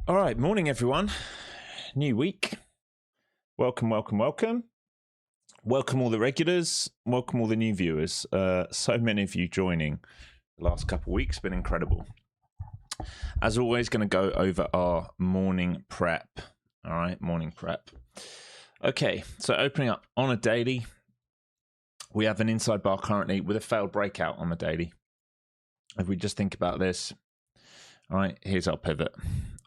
All right, morning everyone. New week. Welcome, welcome, welcome. Welcome all the regulars. Welcome all the new viewers. So many of you joining the last couple of weeks. Been incredible. As always, going to go over our morning prep. All right, morning prep. Okay, so opening up on a daily. We have an inside bar currently with a failed breakout on the daily. If we just think about this, all right, here's our pivot.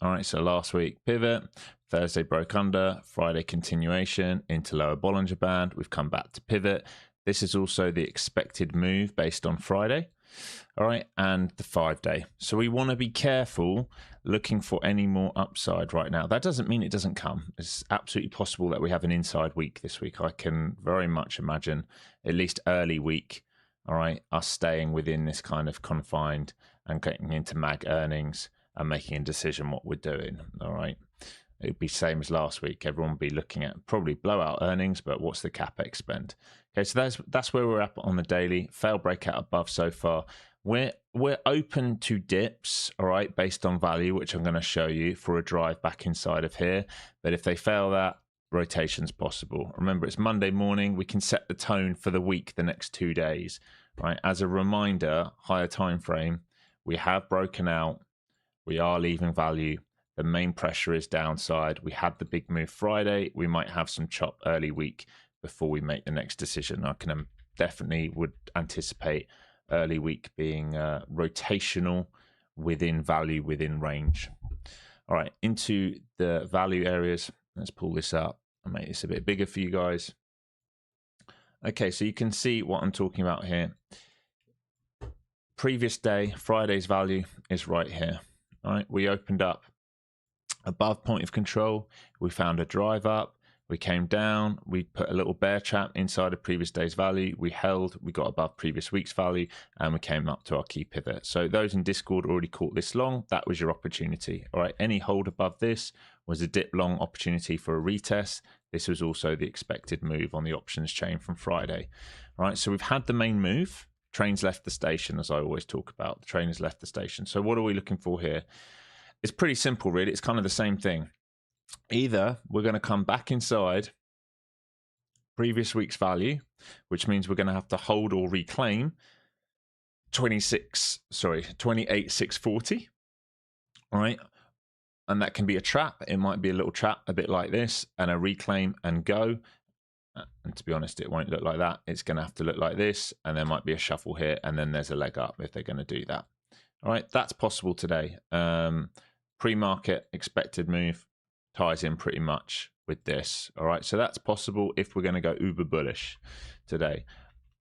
All right, so last week pivot, Thursday broke under, Friday continuation into lower Bollinger Band. We've come back to pivot. This is also the expected move based on Friday. All right, and the 5-day. So we want to be careful looking for any more upside right now. That doesn't mean it doesn't come. It's absolutely possible that we have an inside week this week. I can very much imagine at least early week, all right, us staying within this kind of confined and getting into mag earnings and making a decision what we're doing. All right, it'd be same as last week. Everyone would be looking at probably blowout earnings, but what's the capex spend? Okay, so that's where we're at on the daily. Failed breakout above so far. We're open to dips, all right, based on value, which I'm going to show you for a drive back inside of here. But if they fail that, rotation's possible. Remember, it's Monday morning. We can set the tone for the week, the next 2 days, right? As a reminder, higher time frame, we have broken out. We are leaving value. The main pressure is downside. We had the big move Friday. We might have some chop early week before we make the next decision. I can definitely would anticipate early week being rotational within value, within range. All right, into the value areas. Let's pull this up and make this a bit bigger for you guys. Okay, so you can see what I'm talking about here. Previous day, Friday's value is right here. All right, we opened up above point of control. We found a drive up. We came down. We put a little bear trap inside of previous day's value. We held. We got above previous week's value, and we came up to our key pivot. So those in Discord already caught this long. That was your opportunity. All right, any hold above this was a dip long opportunity for a retest. This was also the expected move on the options chain from Friday. All right, so we've had the main move. Train's left the station, as I always talk about. The train has left the station. So what are we looking for here? It's pretty simple, really. It's kind of the same thing. Either we're going to come back inside previous week's value, which means we're going to have to hold or reclaim 28,640. All right. And that can be a trap. It might be a little trap, a bit like this, and a reclaim and go. And to be honest, it won't look like that. It's going to have to look like this, and there might be a shuffle here, and then there's a leg up if they're going to do that. All right, that's possible today. Pre-market expected move ties in pretty much with this. All right, so that's possible if we're going to go uber bullish today.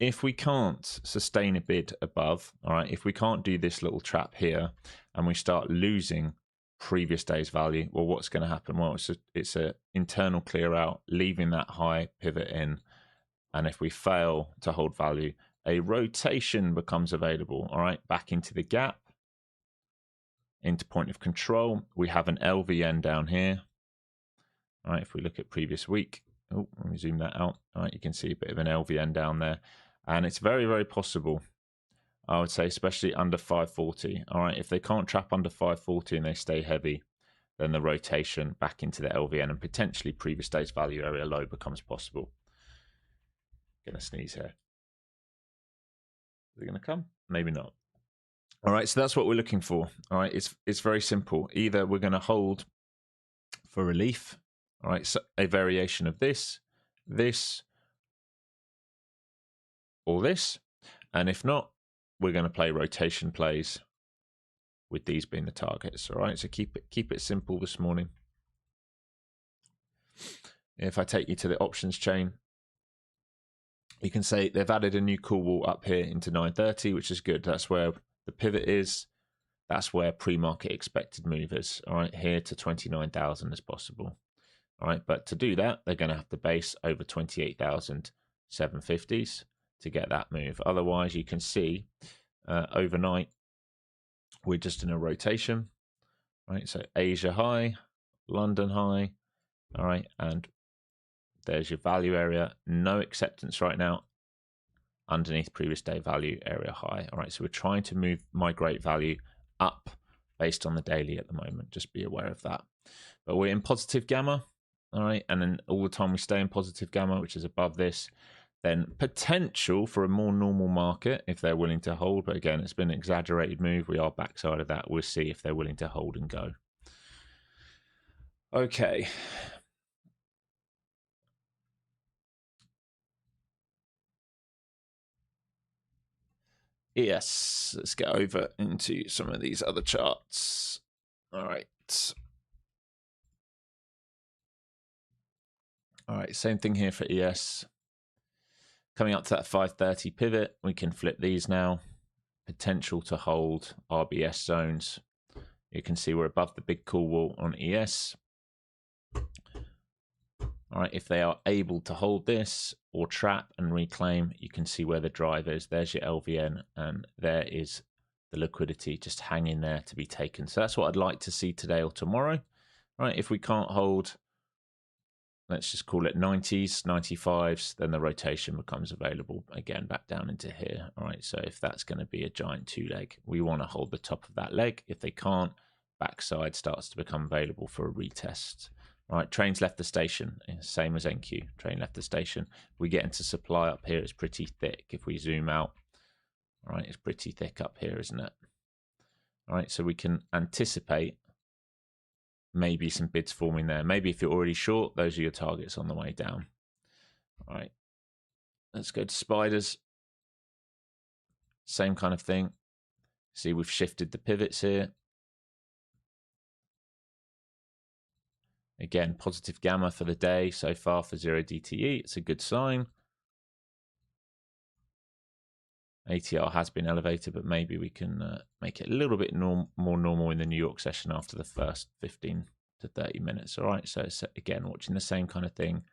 If we can't sustain a bid above, all right, if we can't do this little trap here and we start losing previous day's value, well, what's going to happen? Well, it's a internal clear out, leaving that high pivot in, and if we fail to hold value, a rotation becomes available. All right, back into the gap, into point of control. We have an LVN down here. All right, if we look at previous week, oh, let me zoom that out. All right, you can see a bit of an LVN down there, and it's very, very possible, I would say, especially under 540. All right, if they can't trap under 540 and they stay heavy, then the rotation back into the LVN and potentially previous day's value area low becomes possible. Gonna sneeze here. Is it gonna come? Maybe not. All right, so that's what we're looking for. All right, it's very simple. Either we're gonna hold for relief, all right, so a variation of this, or this, and if not, we're going to play rotation plays with these being the targets. All right, so keep it simple this morning. If I take you to the options chain, you can say they've added a new call wall up here into 930, which is good. That's where the pivot is. That's where pre-market expected move is. All right, here to 29,000 is possible. All right, but to do that, they're going to have to base over 28,750s to get that move. Otherwise, you can see overnight we're just in a rotation. Right, so Asia high, London high. All right, and there's your value area. No acceptance right now underneath previous day value area high. All right, so we're trying to migrate value up based on the daily at the moment. Just be aware of that. But we're in positive gamma, all right, and then all the time we stay in positive gamma, which is above this, then potential for a more normal market if they're willing to hold. But again, it's been an exaggerated move. We are backside of that. We'll see if they're willing to hold and go. Okay. Yes, let's get over into some of these other charts. All right. All right, same thing here for ES. Coming up to that 530 pivot, we can flip these now. Potential to hold RBS zones. You can see we're above the big call wall on ES. All right, if they are able to hold this or trap and reclaim, you can see where the drive is. There's your LVN, and there is the liquidity just hanging there to be taken. So that's what I'd like to see today or tomorrow. All right, if we can't hold, let's just call it 90s, 95s, then the rotation becomes available again back down into here. All right, so if that's going to be a giant two leg, we want to hold the top of that leg. If they can't, backside starts to become available for a retest. All right, trains left the station, same as NQ. Train left the station. We get into supply up here, it's pretty thick. If we zoom out, all right, it's pretty thick up here, isn't it? All right, so we can anticipate maybe some bids forming there. Maybe if you're already short, those are your targets on the way down. All right, let's go to spiders. Same kind of thing. See, we've shifted the pivots here. Again, positive gamma for the day so far for 0 DTE. It's a good sign. ATR has been elevated, but maybe we can make it a little bit more normal in the New York session after the first 15 to 30 minutes. All right, so it's, again, watching the same kind of thing.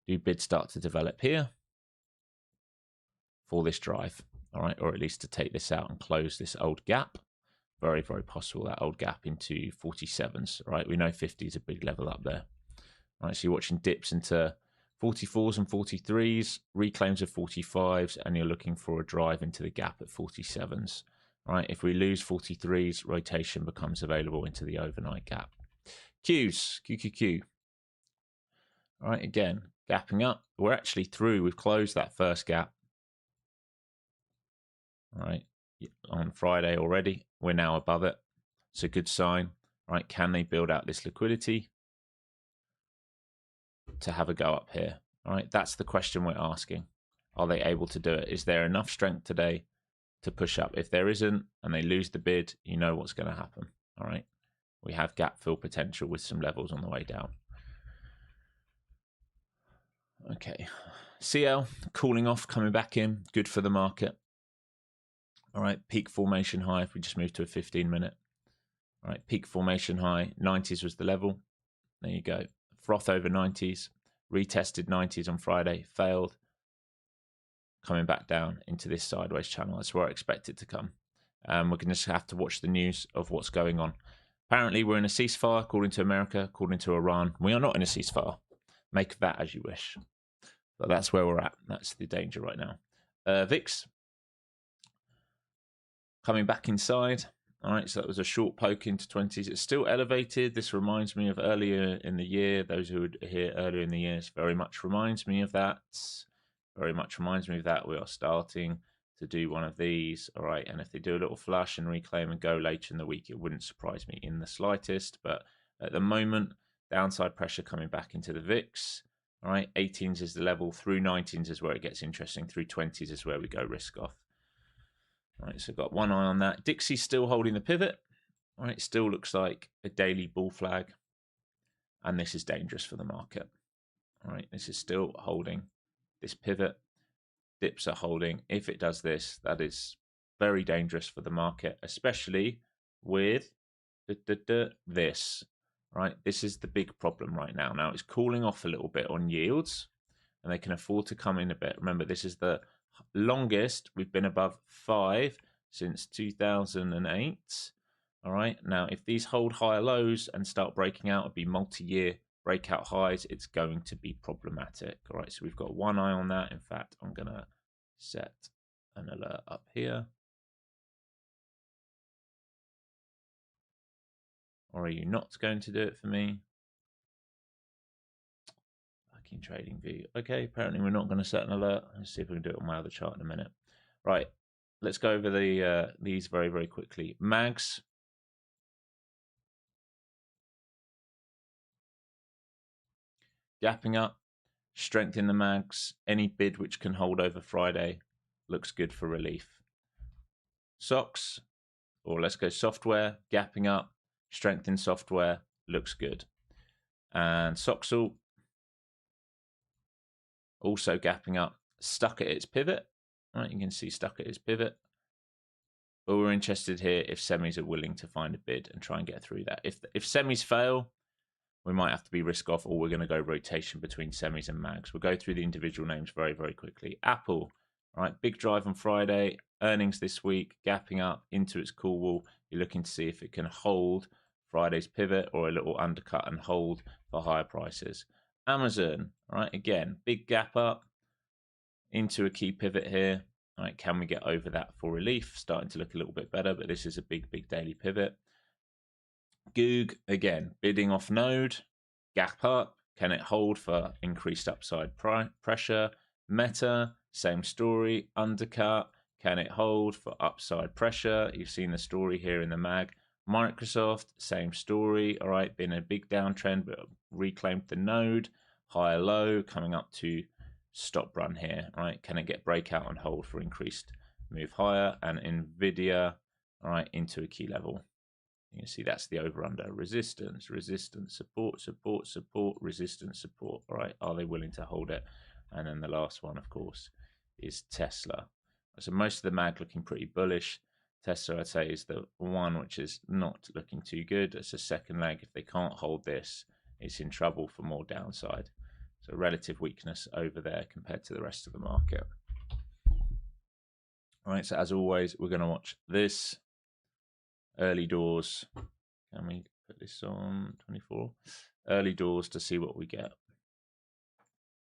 Do bids start to develop here for this drive? All right, or at least to take this out and close this old gap. Very, very possible, that old gap into 47s, right? We know 50 is a big level up there. All right, so you're watching dips into 44s and 43s, reclaims of 45s, and you're looking for a drive into the gap at 47s. All right, if we lose 43s, rotation becomes available into the overnight gap. Qs, QQQ. All right, again, gapping up. We're actually through. We've closed that first gap. All right, on Friday already. We're now above it. It's a good sign. Right, can they build out this liquidity to have a go up here? All right, that's the question we're asking. Are they able to do it? Is there enough strength today to push up? If there isn't and they lose the bid, you know what's going to happen. All right, we have gap fill potential with some levels on the way down. Okay, CL cooling off, coming back in, good for the market. All right, peak formation high if we just move to a 15-minute. All right, peak formation high, 90s was the level. There you go. Froth over 90s, retested 90s on Friday, failed. Coming back down into this sideways channel. That's where I expect it to come. We're going to just have to watch the news of what's going on. Apparently, we're in a ceasefire, according to America, according to Iran. We are not in a ceasefire. Make of that as you wish. But that's where we're at. That's the danger right now. VIX. Coming back inside. All right, so that was a short poke into 20s. It's still elevated. This reminds me of earlier in the year. Those who were here earlier in the year, very much reminds me of that. Very much reminds me of that. We are starting to do one of these. All right, and if they do a little flush and reclaim and go later in the week, it wouldn't surprise me in the slightest. But at the moment, downside pressure coming back into the VIX. All right, 18s is the level. Through 19s is where it gets interesting. Through 20s is where we go risk off. All right, so got one eye on that. Dixie's still holding the pivot. All right, still looks like a daily bull flag. And this is dangerous for the market. All right, this is still holding this pivot. Dips are holding. If it does this, that is very dangerous for the market, especially with this. Right, this is the big problem right now. Now it's cooling off a little bit on yields, and they can afford to come in a bit. Remember, this is the longest we've been above 5 since 2008. All right, now if these hold higher lows and start breaking out, it'd be multi-year breakout highs. It's going to be problematic. All right, so we've got one eye on that. In fact, I'm gonna set an alert up here. Or are you not going to do it for me? Fucking trading view. Okay, apparently we're not going to set an alert. Let's see if we can do it on my other chart in a minute. Right, let's go over these very, very quickly. Mags. Gapping up. Strength in the mags. Any bid which can hold over Friday looks good for relief. Socks, or let's go software. Gapping up. Strength in software looks good. And Soxal also gapping up, stuck at its pivot. Right, you can see stuck at its pivot. But we're interested here if semis are willing to find a bid and try and get through that. If semis fail, we might have to be risk off, or we're going to go rotation between semis and mags. We'll go through the individual names very, very quickly. Apple, right, big drive on Friday. Earnings this week, gapping up into its call wall. You're looking to see if it can hold Friday's pivot or a little undercut and hold for higher prices. Amazon, right, again, big gap up into a key pivot here. All right, can we get over that for relief? Starting to look a little bit better, but this is a big, big daily pivot. Goog, again, bidding off node, gap up. Can it hold for increased upside pressure? Meta, same story, undercut. Can it hold for upside pressure? You've seen the story here in the mag. Microsoft, same story. All right, been a big downtrend, but reclaimed the node. Higher low, coming up to stop run here. All right, can it get breakout and hold for increased move higher? And Nvidia, all right, into a key level. You can see that's the over-under. Resistance, resistance, support, support, support, resistance, support. All right, are they willing to hold it? And then the last one, of course, is Tesla. So most of the mag looking pretty bullish. Tesla, I'd say, is the one which is not looking too good. It's a second leg. If they can't hold this, it's in trouble for more downside. So relative weakness over there compared to the rest of the market. All right, so as always, we're going to watch this. Early doors. Can we put this on 24? Early doors to see what we get.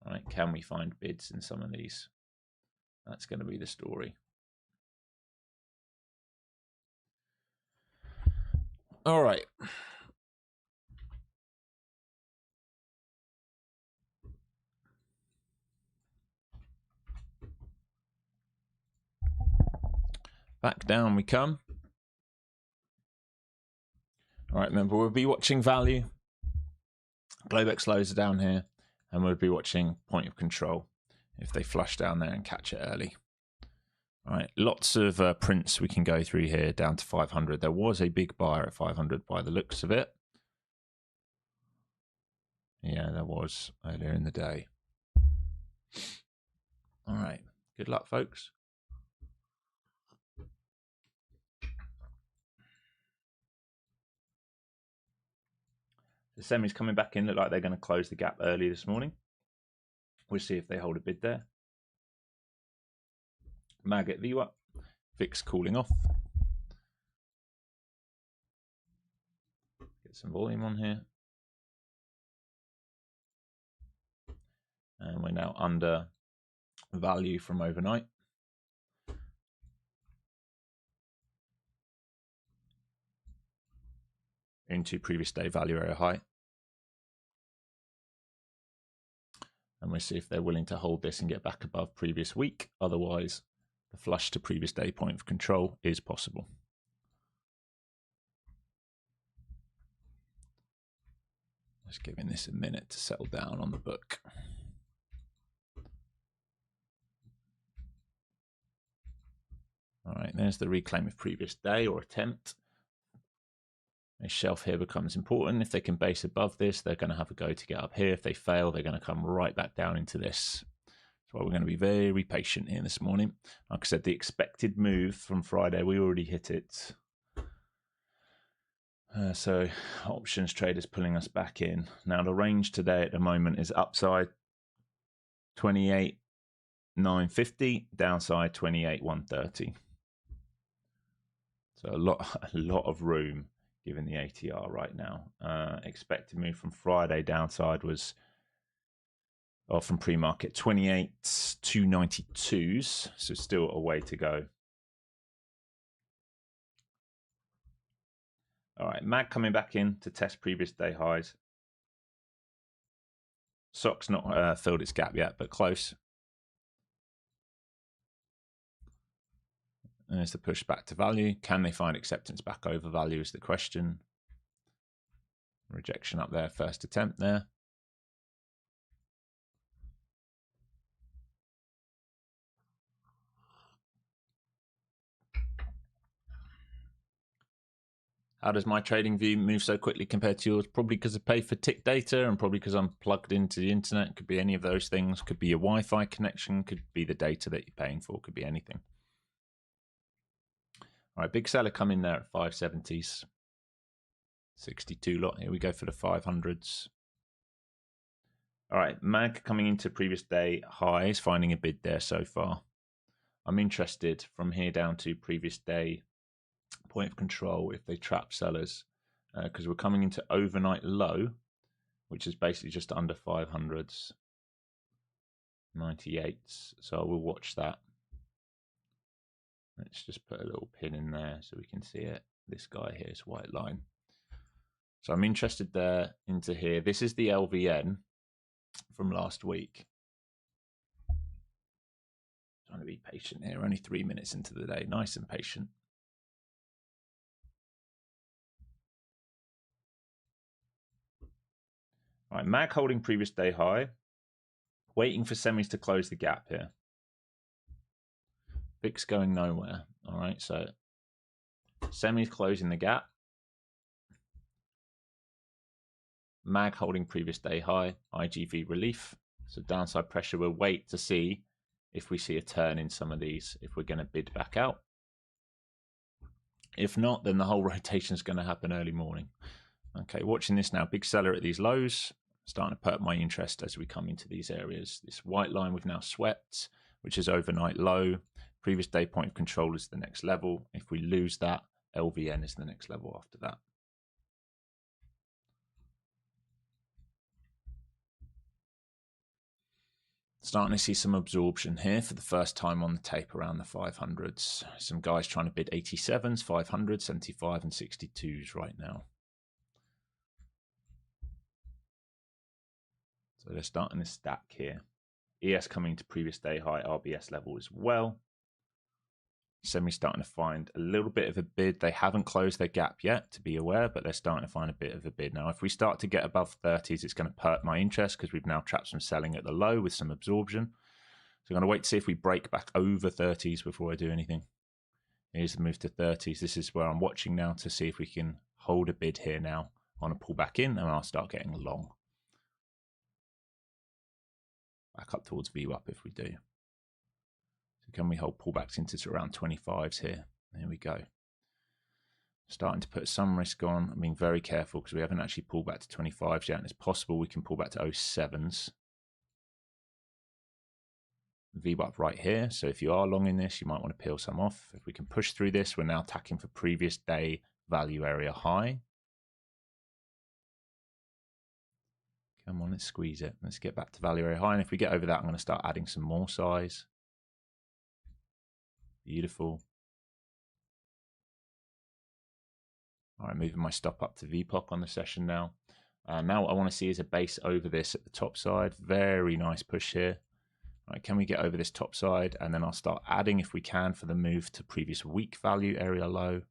All right, can we find bids in some of these? That's going to be the story. All right. Back down we come. All right, remember, we'll be watching value. Globex lows are down here, and we'll be watching point of control if they flush down there and catch it early. All right, lots of prints we can go through here down to 500. There was a big buyer at 500 by the looks of it. Yeah, there was earlier in the day. All right, good luck, folks. The semis coming back in look like they're going to close the gap early this morning. We'll see if they hold a bid there. Mag at VWAP. VIX cooling off. Get some volume on here. And we're now under value from overnight. Into previous day value area high. And we'll see if they're willing to hold this and get back above previous week. Otherwise, the flush to previous day point of control is possible. Just giving this a minute to settle down on the book. All right, there's the reclaim of previous day or attempt. This shelf here becomes important. If they can base above this, they're going to have a go to get up here. If they fail, they're going to come right back down into this. That's why we're going to be very patient here this morning. Like I said, the expected move from Friday, we already hit it. So options traders pulling us back in. Now the range today at the moment is upside 28,950, downside 28,130. So a lot of room given the ATR right now. Expected move from Friday downside was, or from pre-market, 28,292s. So still a way to go. All right, MAG coming back in to test previous day highs. SOC's not filled its gap yet, but close. And there's the push back to value. Can they find acceptance back over value is the question. Rejection up there, first attempt there. How does my trading view move so quickly compared to yours? Probably because I pay for tick data and probably because I'm plugged into the internet. Could be any of those things. Could be your Wi-Fi connection. Could be the data that you're paying for. Could be anything. All right, big seller coming there at 570s. 62 lot. Here we go for the 500s. All right, MAG coming into previous day highs, finding a bid there so far. I'm interested from here down to previous day point of control if they trap sellers, because we're coming into overnight low, which is basically just under 500s, 98s. So I will watch that. Let's just put a little pin in there so we can see it. This guy here is white line. So I'm interested there into here. This is the LVN from last week. Trying to be patient here. Only 3 minutes into the day. Nice and patient. All right, MAG holding previous day high. Waiting for semis to close the gap here. VIX going nowhere. All right, so semis closing the gap. MAG holding previous day high. IGV relief. So downside pressure. We'll wait to see if we see a turn in some of these, if we're going to bid back out. If not, then the whole rotation is going to happen early morning. Okay, watching this now. Big seller at these lows. Starting to perk my interest as we come into these areas. This white line we've now swept, which is overnight low. Previous day point of control is the next level. If we lose that, LVN is the next level after that. Starting to see some absorption here for the first time on the tape around the 500s. Some guys trying to bid 87s, 500s, 75 and 62s right now. So they're starting to stack here. ES coming to previous day high RBS level as well. Semi starting to find a little bit of a bid. They haven't closed their gap yet, to be aware, but they're starting to find a bit of a bid. Now, if we start to get above 30s, it's going to perk my interest because we've now trapped some selling at the low with some absorption. So I'm going to wait to see if we break back over 30s before I do anything. Here's the move to 30s. This is where I'm watching now to see if we can hold a bid here now on a pullback in, and I'll start getting long. Back up towards VWAP if we do. So can we hold pullbacks into around 25s here? There we go. Starting to put some risk on. I'm being very careful because we haven't actually pulled back to 25s yet, and it's possible we can pull back to 07s. VWAP right here. So if you are long in this, you might want to peel some off. If we can push through this, we're now attacking for previous day value area high. Come on, let's squeeze it. Let's get back to value area high. And if we get over that, I'm going to start adding some more size. Beautiful. All right, moving my stop up to VPOC on the session now. Now what I want to see is a base over this at the top side. Very nice push here. All right, can we get over this top side? And then I'll start adding if we can for the move to previous week value area low.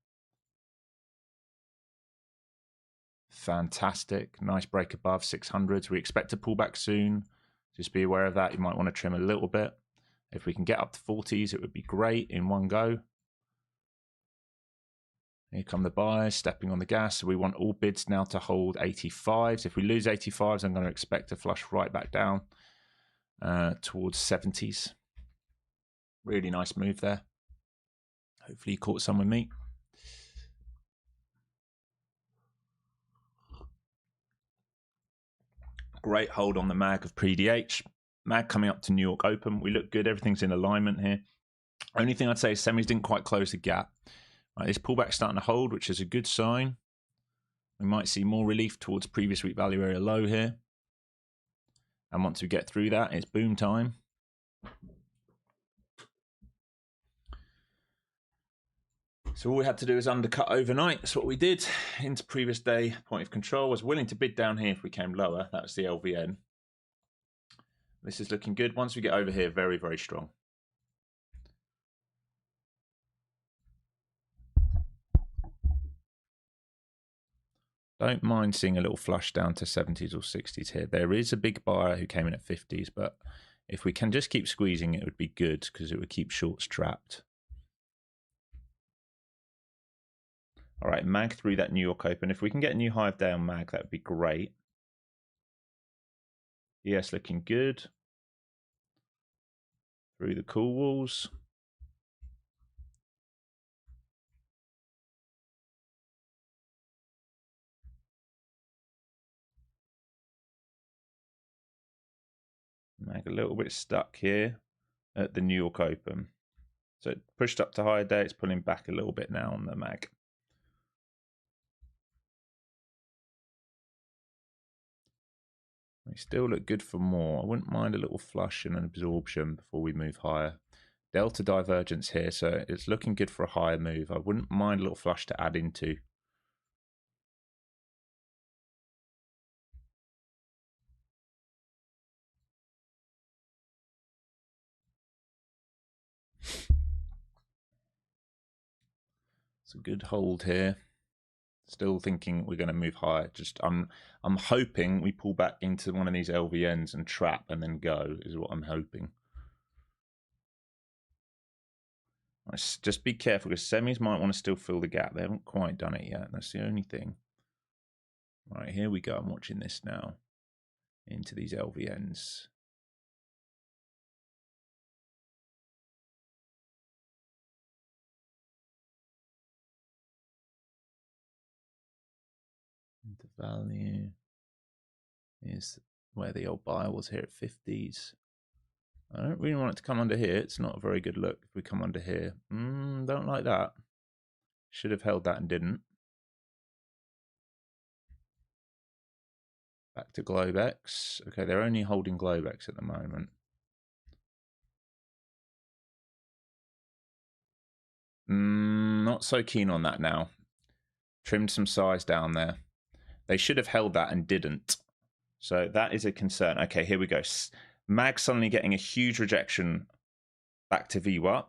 Fantastic. Nice break above 600s. We expect to pull back soon. Just be aware of that. You might want to trim a little bit. If we can get up to 40s, it would be great in one go. Here come the buyers stepping on the gas. So we want all bids now to hold 85s. If we lose 85s, I'm going to expect to flush right back down towards 70s. Really nice move there. Hopefully you caught some with me. Great hold on the mag of pre-DH. Mag coming up to New York Open. We look good. Everything's in alignment here. Only thing I'd say is semis didn't quite close the gap. Right, this pullback starting to hold, which is a good sign. We might see more relief towards previous week value area low here. And once we get through that, it's boom time. So all we had to do is undercut overnight. That's what we did. Into previous day point of control. Was willing to bid down here if we came lower. That was the LVN. This is looking good. Once we get over here, very, very strong. Don't mind seeing a little flush down to 70s or 60s here. There is a big buyer who came in at 50s, but if we can just keep squeezing, it would be good because it would keep shorts trapped. All right, mag through that New York Open. If we can get a new high of day on mag, that would be great. Yes, looking good. Through the cool walls. Mag a little bit stuck here at the New York Open. So it pushed up to higher day. It's pulling back a little bit now on the mag. We still look good for more. I wouldn't mind a little flush and an absorption before we move higher. Delta divergence here, so it's looking good for a higher move. I wouldn't mind a little flush to add into. It's a good hold here. Still thinking we're going to move higher. Just I'm hoping we pull back into one of these LVNs and trap and then go is what I'm hoping. Let's just be careful because semis might want to still fill the gap. They haven't quite done it yet. That's the only thing. Right, here we go. I'm watching this now. Into these LVNs. Into value is where the old buyer was here at 50s. I don't really want it to come under here. It's not a very good look if we come under here. Don't like that. Should have held that and didn't. Back to Globex. Okay, they're only holding Globex at the moment. Not so keen on that now. Trimmed some size down there. They should have held that and didn't. So that is a concern. Okay, here we go. Mag suddenly getting a huge rejection back to VWAP.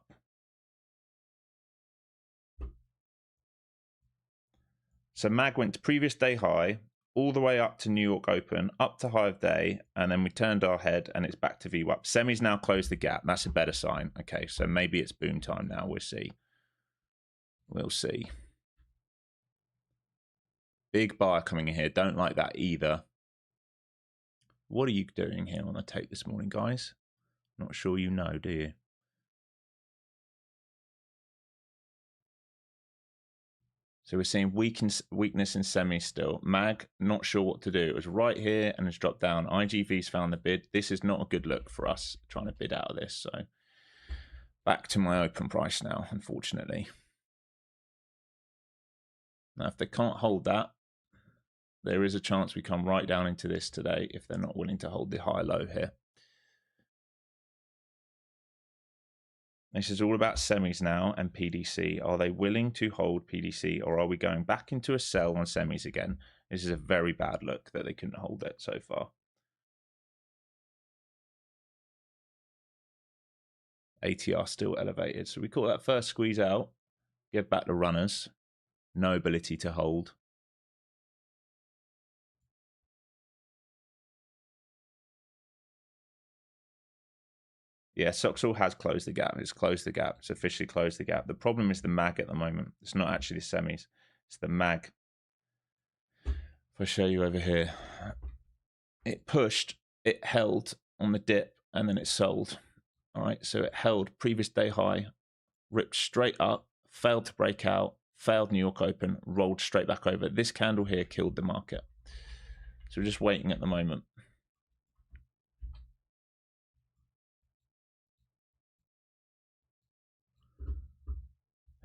So Mag went to previous day high, all the way up to New York Open, up to high of day, and then we turned our head and it's back to VWAP. Semis now closed the gap. That's a better sign. Okay, so maybe it's boom time now. We'll see. We'll see. Big buyer coming in here. Don't like that either. What are you doing here on the tape this morning, guys? Not sure you know, do you? So we're seeing weakness in semis still. Mag, not sure what to do. It was right here and it's dropped down. IGV's found the bid. This is not a good look for us trying to bid out of this. So back to my open price now, unfortunately. Now, if they can't hold that, there is a chance we come right down into this today if they're not willing to hold the high low here. This is all about semis now and PDC. Are they willing to hold PDC or are we going back into a sell on semis again? This is a very bad look that they couldn't hold it so far. ATR still elevated. So we call that first squeeze out, give back the runners, no ability to hold. Yeah, Soxal has closed the gap. It's closed the gap. It's officially closed the gap. The problem is the mag at the moment. It's not actually the semis. It's the mag. If I show you over here, it pushed, it held on the dip, and then it sold. All right, so it held previous day high, ripped straight up, failed to break out, failed New York Open, rolled straight back over. This candle here killed the market. So we're just waiting at the moment.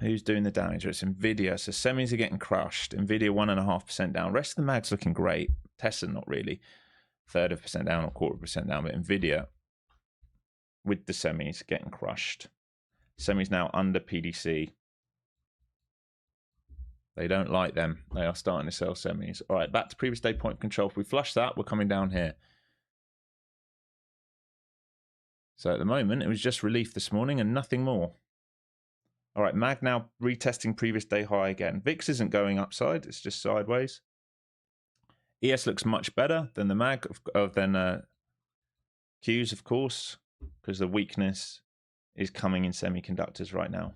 Who's doing the damage? It's Nvidia. So semis are getting crushed. Nvidia 1.5% down. Rest of the mag's looking great. Tesla not really. 1/3% down or 1/4% down. But Nvidia with the semis getting crushed. Semis now under PDC. They don't like them. They are starting to sell semis. All right, back to previous day point of control. If we flush that, we're coming down here. So at the moment, it was just relief this morning and nothing more. All right, MAG now retesting previous day high again. VIX isn't going upside. It's just sideways. ES looks much better than the MAG, than Qs, of course, because the weakness is coming in semiconductors right now.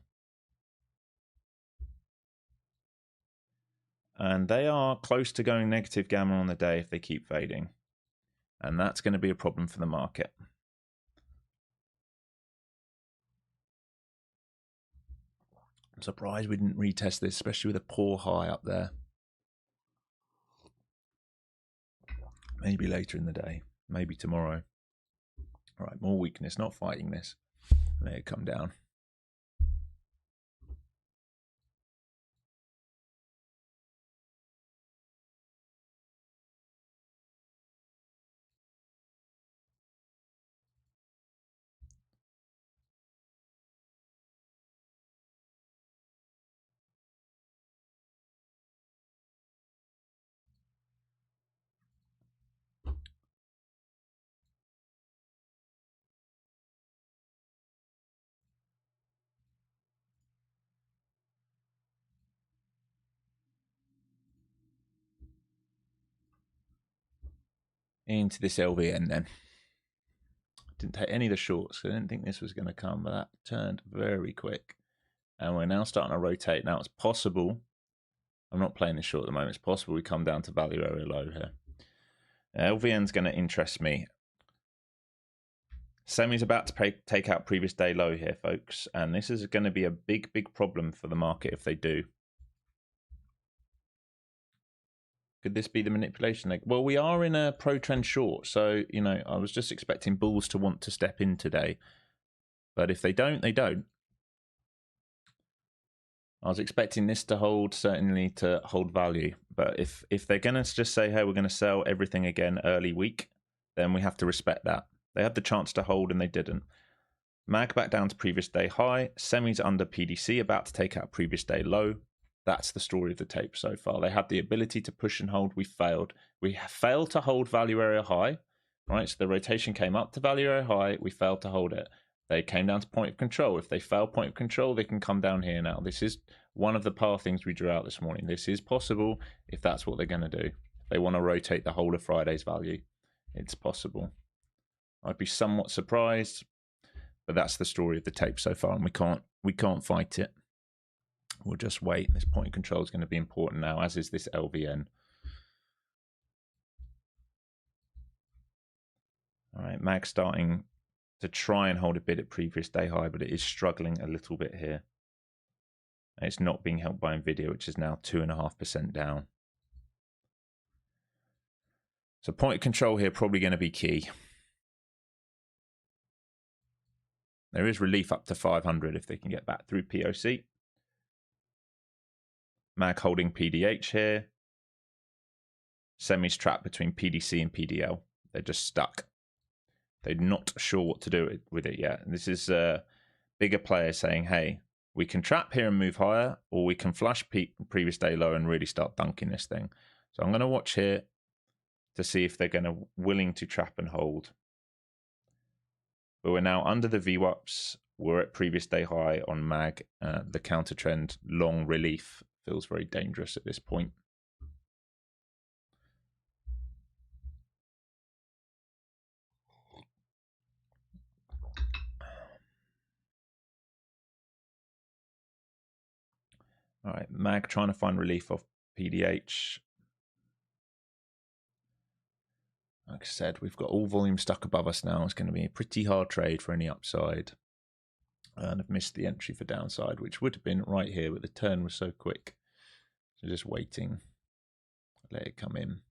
And they are close to going negative gamma on the day if they keep fading. And that's going to be a problem for the market. I'm surprised we didn't retest this, especially with a poor high up there. Maybe later in the day, maybe tomorrow. All right, more weakness, not fighting this. Let it come down. Into this LVN then. Didn't take any of the shorts. I didn't think this was going to come, but that turned very quick. And we're now starting to rotate. Now it's possible, I'm not playing this short at the moment, it's possible we come down to value area low here. LVN's going to interest me. Semi's about to take out previous day low here, folks. And this is going to be a big, big problem for the market if they do. Could this be the manipulation leg? Well, we are in a pro trend short. So, you know, I was just expecting bulls to want to step in today. But if they don't, they don't. I was expecting this to hold, certainly to hold value. But if they're going to just say, hey, we're going to sell everything again early week, then we have to respect that. They had the chance to hold and they didn't. MAG back down to previous day high. Semis under PDC, about to take out previous day low. That's the story of the tape so far. They had the ability to push and hold. We failed. We failed to hold value area high, right? So the rotation came up to value area high. We failed to hold it. They came down to point of control. If they fail point of control, they can come down here now. This is one of the pathings we drew out this morning. This is possible if that's what they're going to do. If they want to rotate the whole of Friday's value, it's possible. I'd be somewhat surprised, but that's the story of the tape so far, and we can't fight it. We'll just wait. This point of control is going to be important now, as is this LVN. All right, MAG starting to try and hold a bid at previous day high, but it is struggling a little bit here. And it's not being helped by Nvidia, which is now 2.5% down. So point of control here probably going to be key. There is relief up to 500 if they can get back through POC. MAG holding PDH here. Semis trapped between PDC and PDL. They're just stuck. They're not sure what to do with it yet. And this is bigger players saying, hey, we can trap here and move higher, or we can flush previous day low and really start dunking this thing. So I'm going to watch here to see if they're going to willing to trap and hold. But we're now under the VWAPs. We're at previous day high on MAG. The counter trend long relief feels very dangerous at this point. All right, MAG trying to find relief off PDH. Like I said, we've got all volume stuck above us now. It's going to be a pretty hard trade for any upside. And I've missed the entry for downside, which would have been right here, but the turn was so quick. So just waiting. Let it come in.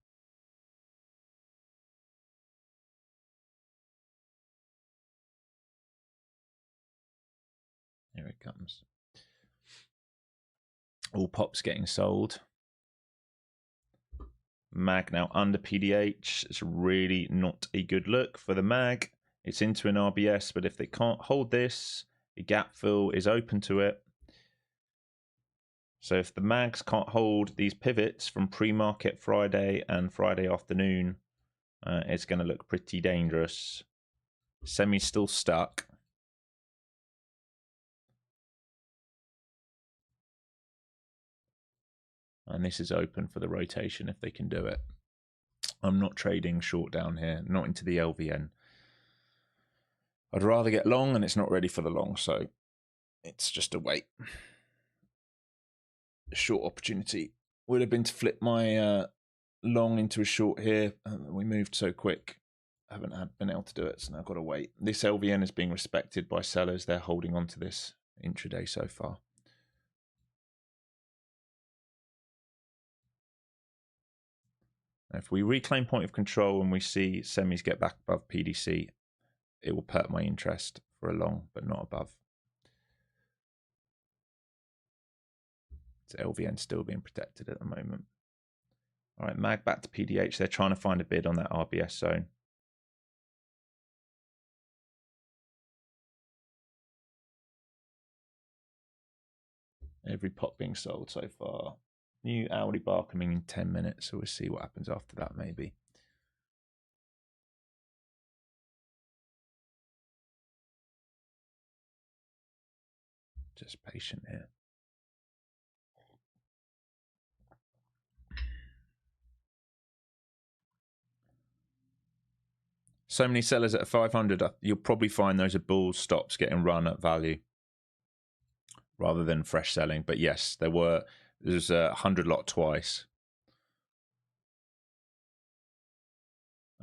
Here it comes. All pops getting sold. MAG now under PDH. It's really not a good look for the MAG. It's into an RBS, but if they can't hold this, a gap fill is open to it. So if the mags can't hold these pivots from pre-market Friday and Friday afternoon, it's going to look pretty dangerous. Semi's still stuck. And this is open for the rotation if they can do it. I'm not trading short down here, not into the LVN. I'd rather get long, and it's not ready for the long, so it's just a wait. A short opportunity would have been to flip my long into a short here. We moved so quick. I haven't been able to do it, so now I've got to wait. This LVN is being respected by sellers. They're holding on to this intraday so far. If we reclaim point of control and we see semis get back above PDC, it will perk my interest for a long, but not above. It's LVN still being protected at the moment. All right, mag back to PDH. They're trying to find a bid on that RBS zone. Every pot being sold so far. New hourly bar coming in 10 minutes, so we'll see what happens after that maybe. Just patient here. So many sellers at 500, you'll probably find those are bull stops getting run at value rather than fresh selling. But yes, there's a 100 lot twice.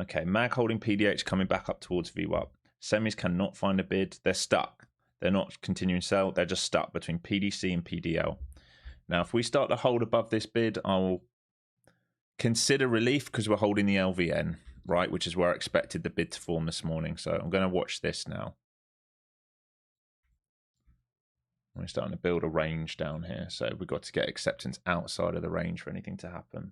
Okay, mag holding PDH coming back up towards VWAP. Semis cannot find a bid. They're stuck. They're not continuing sell. They're just stuck between PDC and PDL. Now, if we start to hold above this bid, I'll consider relief because we're holding the LVN, right, which is where I expected the bid to form this morning. So I'm going to watch this now. We're starting to build a range down here. So we've got to get acceptance outside of the range for anything to happen.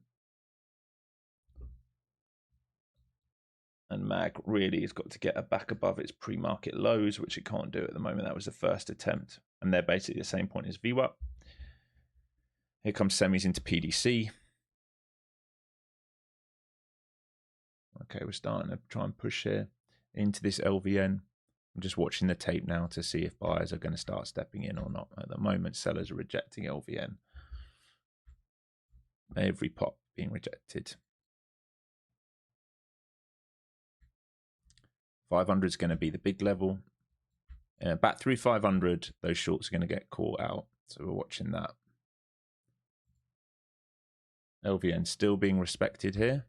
And mag really has got to get back above its pre-market lows, which it can't do at the moment. That was the first attempt. And they're basically the same point as VWAP. Here comes semis into PDC. Okay, we're starting to try and push here into this LVN. I'm just watching the tape now to see if buyers are going to start stepping in or not. At the moment, sellers are rejecting LVN. Every pot being rejected. 500 is going to be the big level. Back through 500, those shorts are going to get caught out. So we're watching that. LVN still being respected here.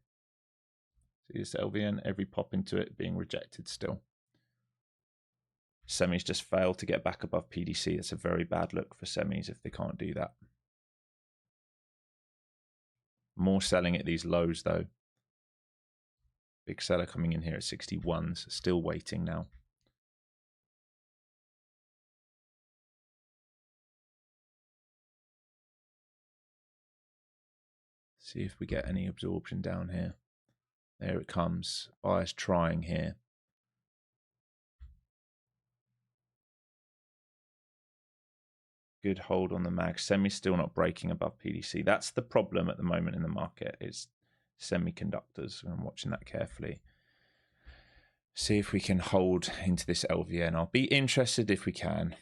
See this LVN, every pop into it being rejected still. Semis just failed to get back above PDC. It's a very bad look for semis if they can't do that. More selling at these lows though. Big seller coming in here at 61s, still waiting now. See if we get any absorption down here. There it comes. Buyers trying here. Good hold on the mag. Semi still not breaking above PDC. That's the problem at the moment in the market, is semiconductors. I'm watching that carefully. See if we can hold into this LVN. I'll be interested if we can.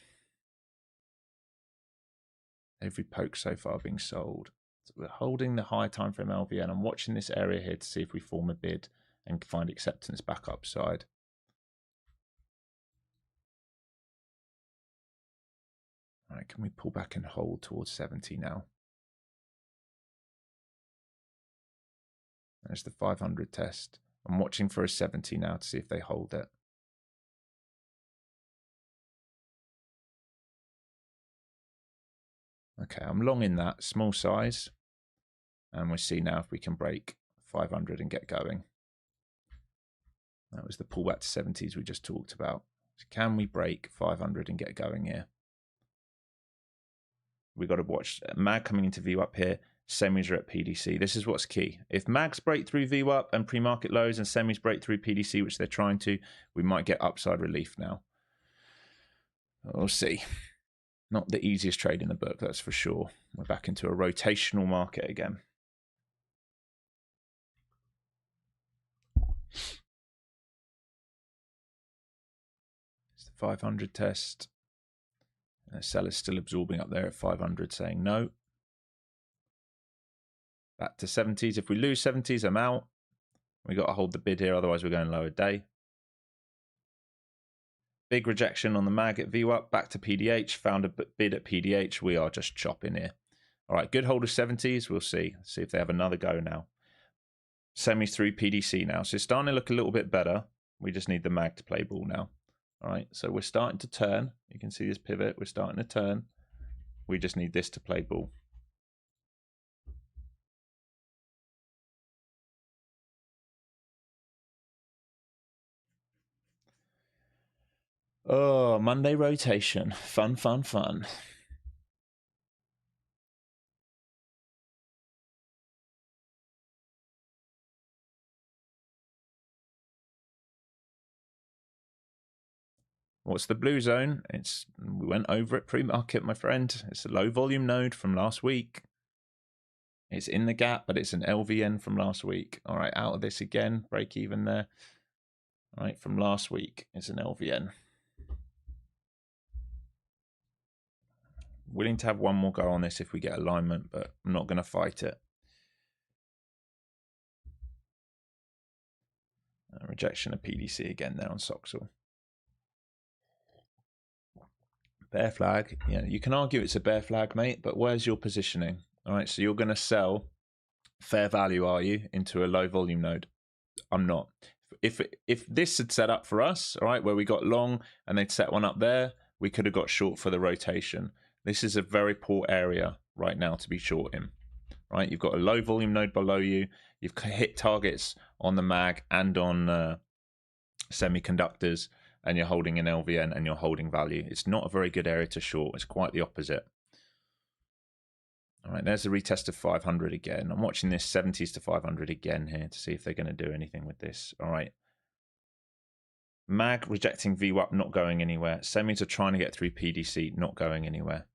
Every poke so far being sold. So we're holding the high time frame LVN. I'm watching this area here to see if we form a bid and find acceptance back upside. All right, can we pull back and hold towards 70 now? There's the 500 test. I'm watching for a 70 now to see if they hold it. Okay, I'm long in that, small size. And we'll see now if we can break 500 and get going. That was the pullback to 70s we just talked about. So can we break 500 and get going here? We've got to watch mag coming into VWAP here. Semis are at PDC. This is what's key. If mags break through VWAP and pre-market lows and semis break through PDC, which they're trying to, we might get upside relief now. We'll see. Not the easiest trade in the book, that's for sure. We're back into a rotational market again. It's the 500 test. The seller's still absorbing up there at 500, saying no. Back to 70s. If we lose 70s, I'm out. We got to hold the bid here, otherwise we're going lower day. Big rejection on the mag at VWAP. Back to PDH. Found a bid at PDH. We are just chopping here. All right, good hold of 70s. We'll see. See if they have another go now. Semis through PDC now. So it's starting to look a little bit better. We just need the mag to play ball now. All right, so we're starting to turn. You can see this pivot. We're starting to turn. We just need this to play ball. Oh, Monday rotation. Fun, fun, fun. What's the blue zone? We went over it pre-market, my friend. It's a low volume node from last week. It's in the gap, but it's an LVN from last week. All right, out of this again, break even there. All right, from last week, it's an LVN. Willing to have one more go on this if we get alignment, but I'm not going to fight it. Rejection of PDC again there on Soxal. Bear flag. Yeah, you can argue it's a bear flag, mate, but where's your positioning? All right, so you're going to sell fair value, are you, into a low volume node? I'm not. If this had set up for us, all right, where we got long and they'd set one up there, we could have got short for the rotation. This is a very poor area right now to be short in. Right, you've got a low volume node below you. You've hit targets on the mag and on semiconductors, and you're holding an LVN and you're holding value. It's not a very good area to short. It's quite the opposite. All right, there's the retest of 500 again. I'm watching this 70s to 500 again here to see if they're going to do anything with this. All right. Mag rejecting VWAP, not going anywhere. Semis are trying to get through PDC, not going anywhere.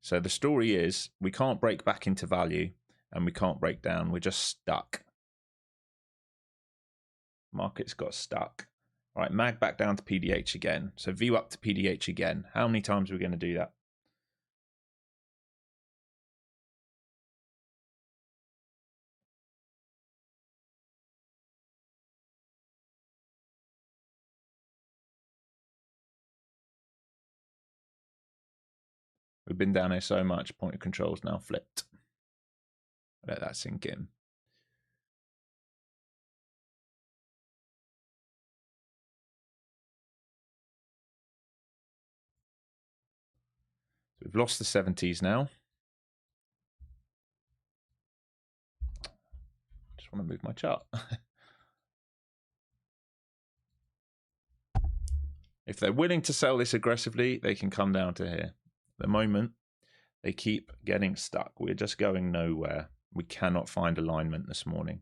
So the story is we can't break back into value and we can't break down. We're just stuck. Market's got stuck. All right, mag back down to PDH again. So VWAP to PDH again. How many times are we going to do that? We've been down here so much, point of control's now flipped. Let that sink in. So we've lost the 70s now. Just want to move my chart. If they're willing to sell this aggressively, they can come down to here. At the moment, they keep getting stuck. We're just going nowhere. We cannot find alignment this morning.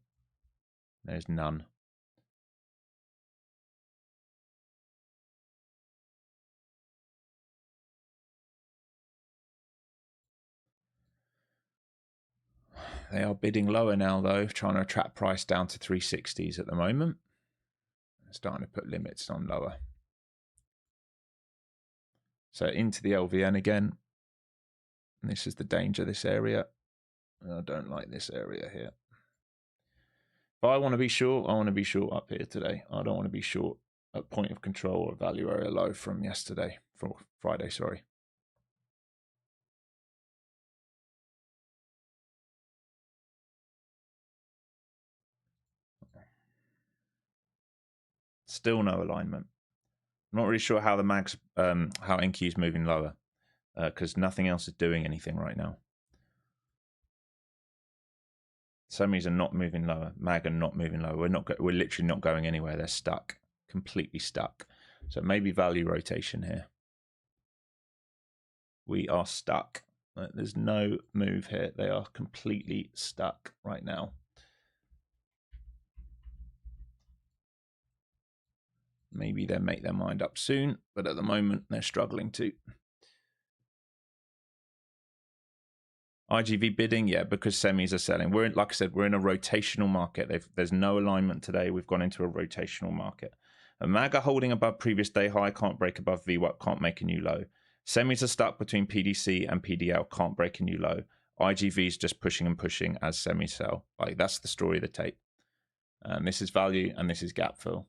There's none. They are bidding lower now, though, trying to attract price down to 360s at the moment. They're starting to put limits on lower. So into the LVN again. And this is the danger of this area. I don't like this area here. If I want to be short, I want to be short up here today. I don't want to be short at point of control or value area low from yesterday, from Friday, sorry. Still no alignment. I'm not really sure how the mags, how NQ is moving lower, because nothing else is doing anything right now. Semis are not moving lower. Mag are not moving lower. We're literally not going anywhere. They're stuck, completely stuck. So maybe value rotation here. We are stuck. There's no move here. They are completely stuck right now. Maybe they'll make their mind up soon, but at the moment they're struggling to. IGV bidding, yeah, because semis are selling. We're in, like I said, we're in a rotational market. There's no alignment today. We've gone into a rotational market. A MAGA holding above previous day high, can't break above VWAP, can't make a new low. Semis are stuck between PDC and PDL, can't break a new low. IGV is just pushing and pushing as semis sell. Like, that's the story of the tape. And this is value, and this is gap fill,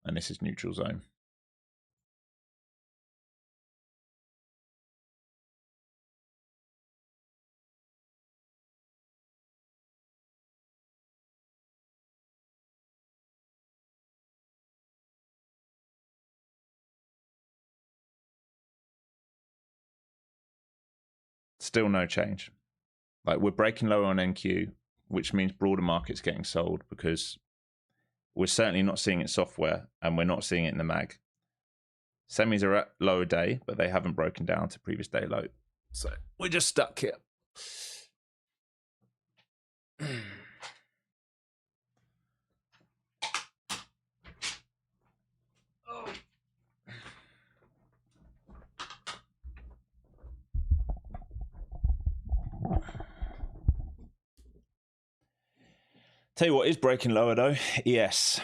and this is neutral zone. Still no change. Like, we're breaking lower on NQ, which means broader markets getting sold, because we're certainly not seeing it software, and we're not seeing it in the mag. Semis are at lower day, but they haven't broken down to previous day low. So we're just stuck here. Tell you what is breaking lower though, ES.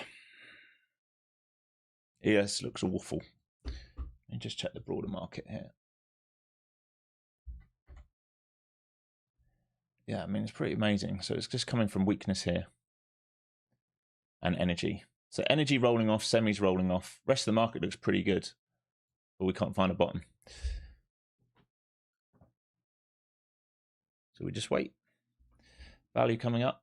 ES looks awful. Let me just check the broader market here. Yeah, I mean, it's pretty amazing. So it's just coming from weakness here and energy. So energy rolling off, semis rolling off. Rest of the market looks pretty good, but we can't find a bottom. So we just wait. Value coming up.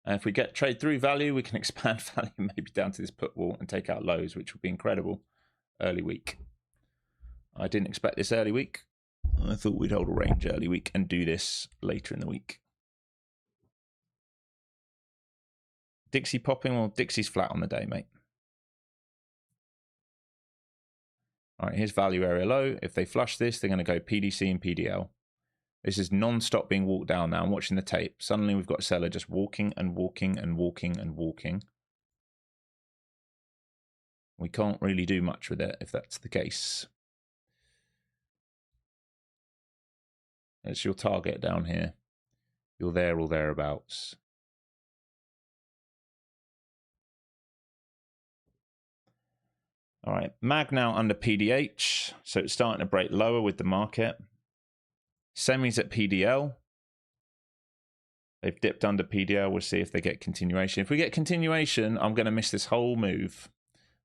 And if we get trade through value, we can expand value maybe down to this put wall and take out lows, which would be incredible early week. I didn't expect this early week. I thought we'd hold a range early week and do this later in the week. Dixie popping? Well, Dixie's flat on the day, mate. All right, here's value area low. If they flush this, they're going to go PDC and PDL. This is non-stop being walked down now. I'm watching the tape. Suddenly we've got a seller just walking and walking and walking and walking. We can't really do much with it if that's the case. It's your target down here. You're there or thereabouts. All right, MAG now under PDH. So it's starting to break lower with the market. Semis at PDL. They've dipped under PDL. We'll see if they get continuation. If we get continuation, I'm going to miss this whole move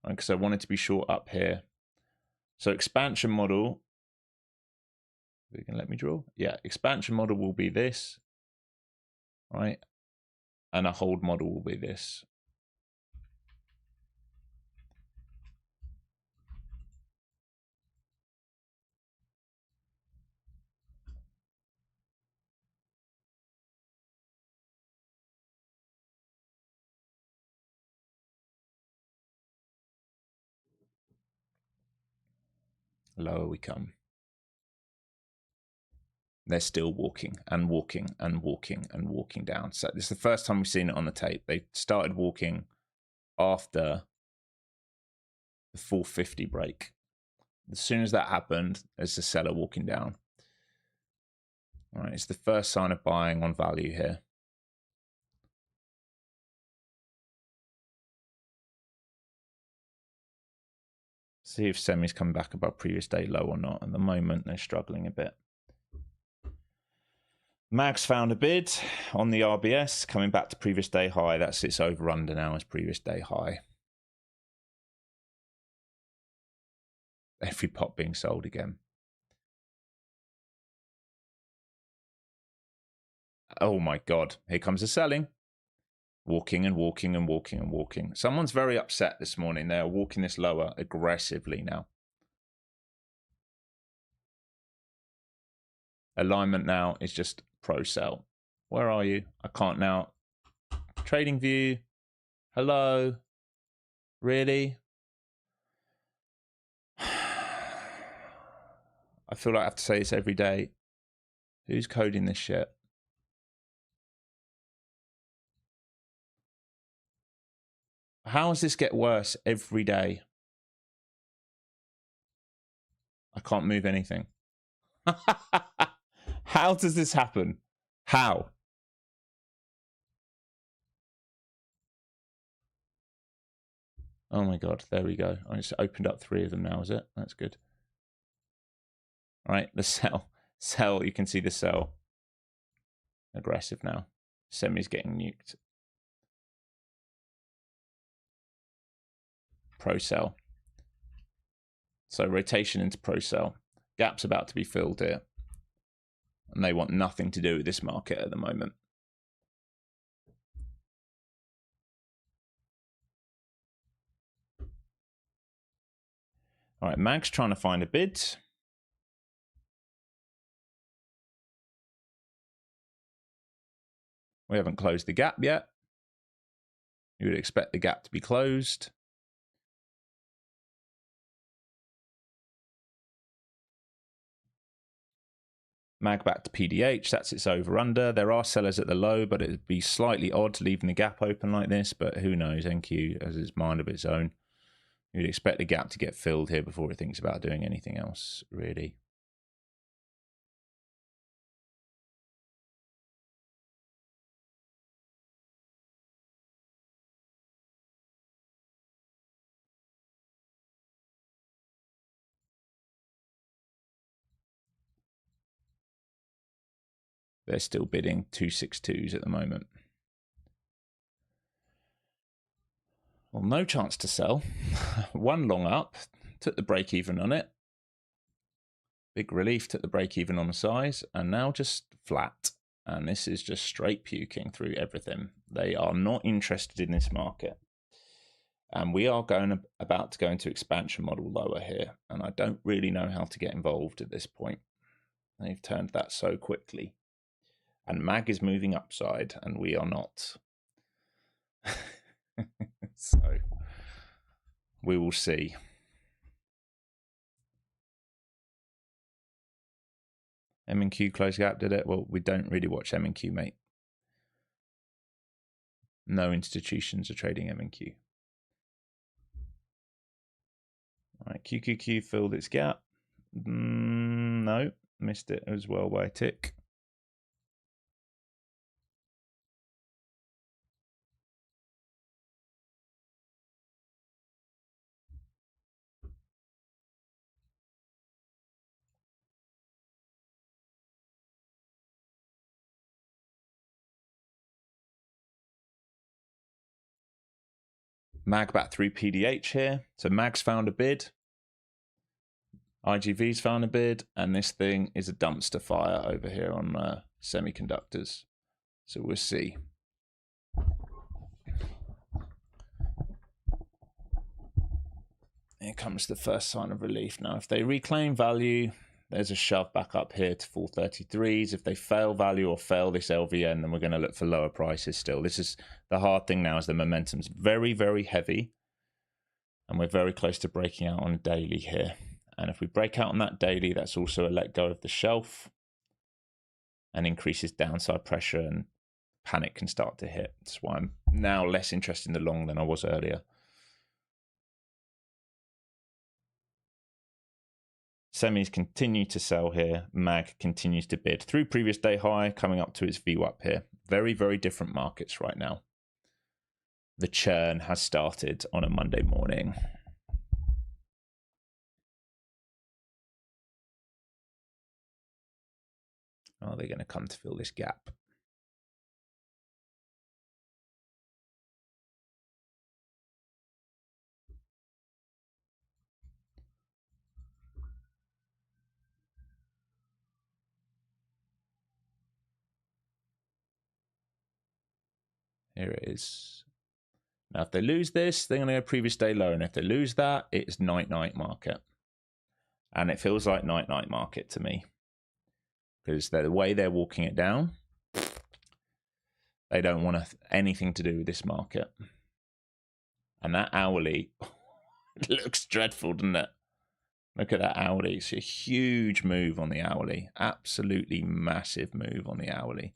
because I wanted to be short up here. So expansion model. You can let me draw. Yeah, expansion model will be this, right? And a hold model will be this. Lower we come. They're still walking and walking and walking and walking down. So this is the first time we've seen it on the tape. They started walking after the 450 break. As soon as that happened, there's the seller walking down. All right, it's the first sign of buying on value here. See if semi's come back above previous day low or not. At the moment, they're struggling a bit. Mag's found a bid on the RBS, coming back to previous day high. That's its over under now as previous day high. Every pot being sold again. Oh my God, here comes the selling. Walking and walking and walking and walking. Someone's very upset this morning. They are walking this lower aggressively now. Alignment now is just pro sell. Where are you? I can't now. Trading view. Hello. Really? I feel like I have to say this every day. Who's coding this shit? How does this get worse every day? I can't move anything. How does this happen? How? Oh my God, there we go. I just opened up 3 of them now, is it? That's good. All right, the sell. Sell, you can see the sell. Aggressive now. Semi's getting nuked. Pro sell. So rotation into pro sell. Gap's about to be filled here. And they want nothing to do with this market at the moment. All right, Mag's trying to find a bid. We haven't closed the gap yet. You would expect the gap to be closed. Mag back to PDH, that's its over under. There are sellers at the low, but it'd be slightly odd leaving the gap open like this, but who knows? NQ has its mind of its own. You'd expect the gap to get filled here before it thinks about doing anything else, really. They're still bidding 262s at the moment. Well, no chance to sell. One long up, took the break even on it. Big relief, took the break even on the size, and now just flat. And this is just straight puking through everything. They are not interested in this market. And we are about to go into expansion model lower here. And I don't really know how to get involved at this point. They've turned that so quickly. And Mag is moving upside, and we are not. So we will see. M&Q close gap, did it? Well, we don't really watch M&Q, mate. No institutions are trading M&Q. All right, QQQ filled its gap. No, missed it as well by a tick. Mag back through PDH here. So Mag's found a bid. IGV's found a bid. And this thing is a dumpster fire over here on semiconductors. So we'll see. Here comes the first sign of relief. Now, if they reclaim value, there's a shove back up here to 433s. If they fail value or fail this LVN, then we're going to look for lower prices still. This is the hard thing now, is the momentum's very, very heavy. And we're very close to breaking out on a daily here. And if we break out on that daily, that's also a let go of the shelf and increases downside pressure, and panic can start to hit. That's why I'm now less interested in the long than I was earlier. Semis continue to sell here. Mag continues to bid through previous day high, coming up to its VWAP here. Very, very different markets right now. The churn has started on a Monday morning. Are they going to come to fill this gap? Here it is. Now, if they lose this, they're going to go previous day low. And if they lose that, it's night-night market. And it feels like night-night market to me. Because the way they're walking it down, they don't want anything to do with this market. And that hourly, it looks dreadful, doesn't it? Look at that hourly. It's a huge move on the hourly. Absolutely massive move on the hourly.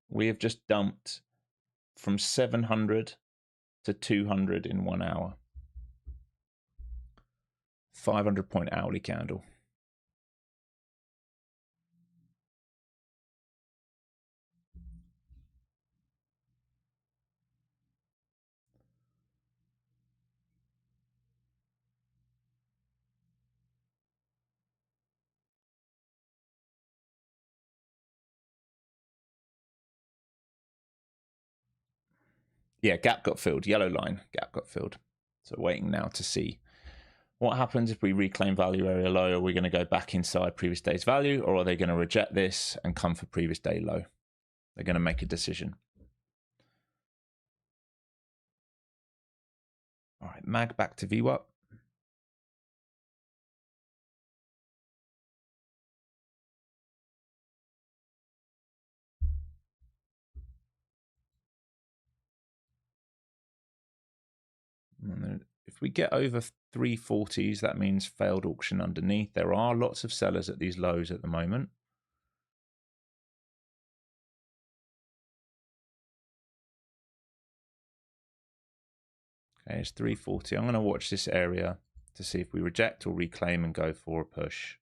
We have just dumped from 700 to 200 in 1 hour. 500-point hourly candle. Yeah, gap got filled. Yellow line, gap got filled. So waiting now to see what happens if we reclaim value area low. Are we going to go back inside previous day's value, or are they going to reject this and come for previous day low? They're going to make a decision. All right, mag back to VWAP. If we get over 340s, that means failed auction underneath. There are lots of sellers at these lows at the moment. Okay, it's 340. I'm going to watch this area to see if we reject or reclaim and go for a push.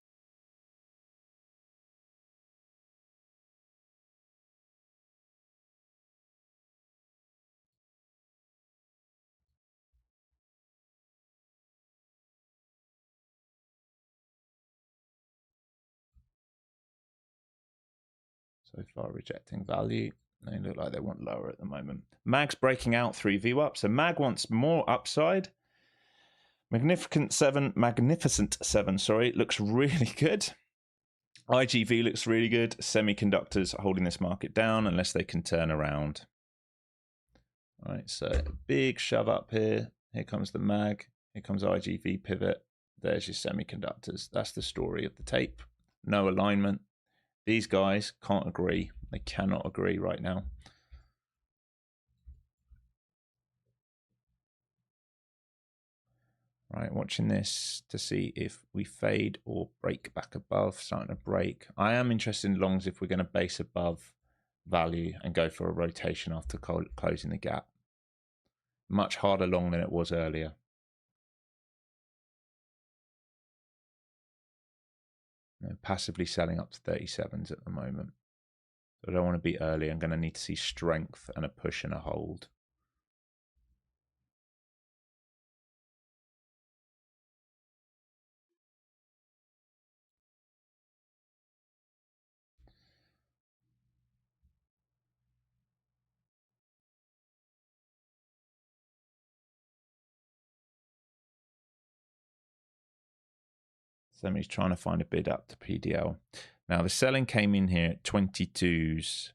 So far rejecting value. They look like they want lower at the moment. Mag's breaking out 3 VWAP. So Mag wants more upside. Magnificent 7, sorry, looks really good. IGV looks really good. Semiconductors are holding this market down unless they can turn around. All right, so big shove up here. Here comes the Mag. Here comes IGV pivot. There's your semiconductors. That's the story of the tape. No alignment. These guys can't agree. They cannot agree right now. Right, watching this to see if we fade or break back above, starting to break. I am interested in longs if we're going to base above value and go for a rotation after closing the gap. Much harder long than it was earlier. Passively selling up to 37s at the moment. So I don't want to be early. I'm going to need to see strength and a push and a hold. Semi's trying to find a bid up to PDL. Now the selling came in here at 22s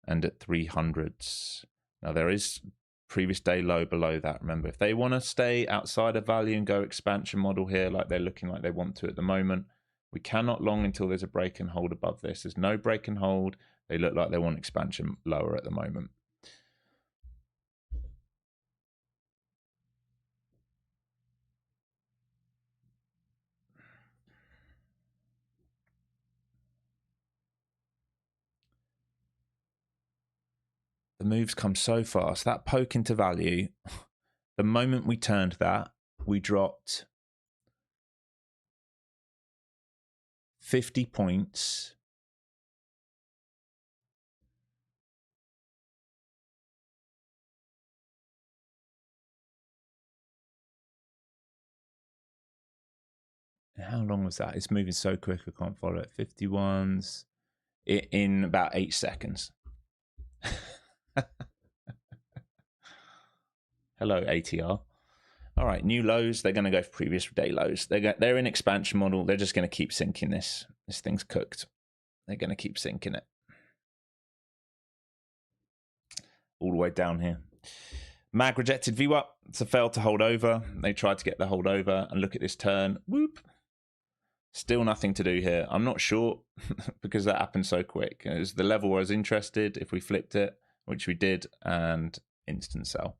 and at 300s. Now there is previous day low below that. Remember, if they want to stay outside of value and go expansion model here, like they're looking like they want to at the moment, we cannot long until there's a break and hold above this. There's no break and hold. They look like they want expansion lower at the moment. The moves come so fast. That poke into value, the moment we turned that, we dropped 50 points. How long was that? It's moving so quick, I can't follow it. 51s in about 8 seconds. Hello, ATR. All right, new lows. They're going to go for previous day lows. They're in expansion model. They're just going to keep sinking this. This thing's cooked. They're going to keep sinking it. All the way down here. Mag rejected VWAP. It's a fail to hold over. They tried to get the hold over, and look at this turn. Whoop. Still nothing to do here. I'm not sure because that happened so quick. It was the level where I was interested. If we flipped it, which we did, and instant sell.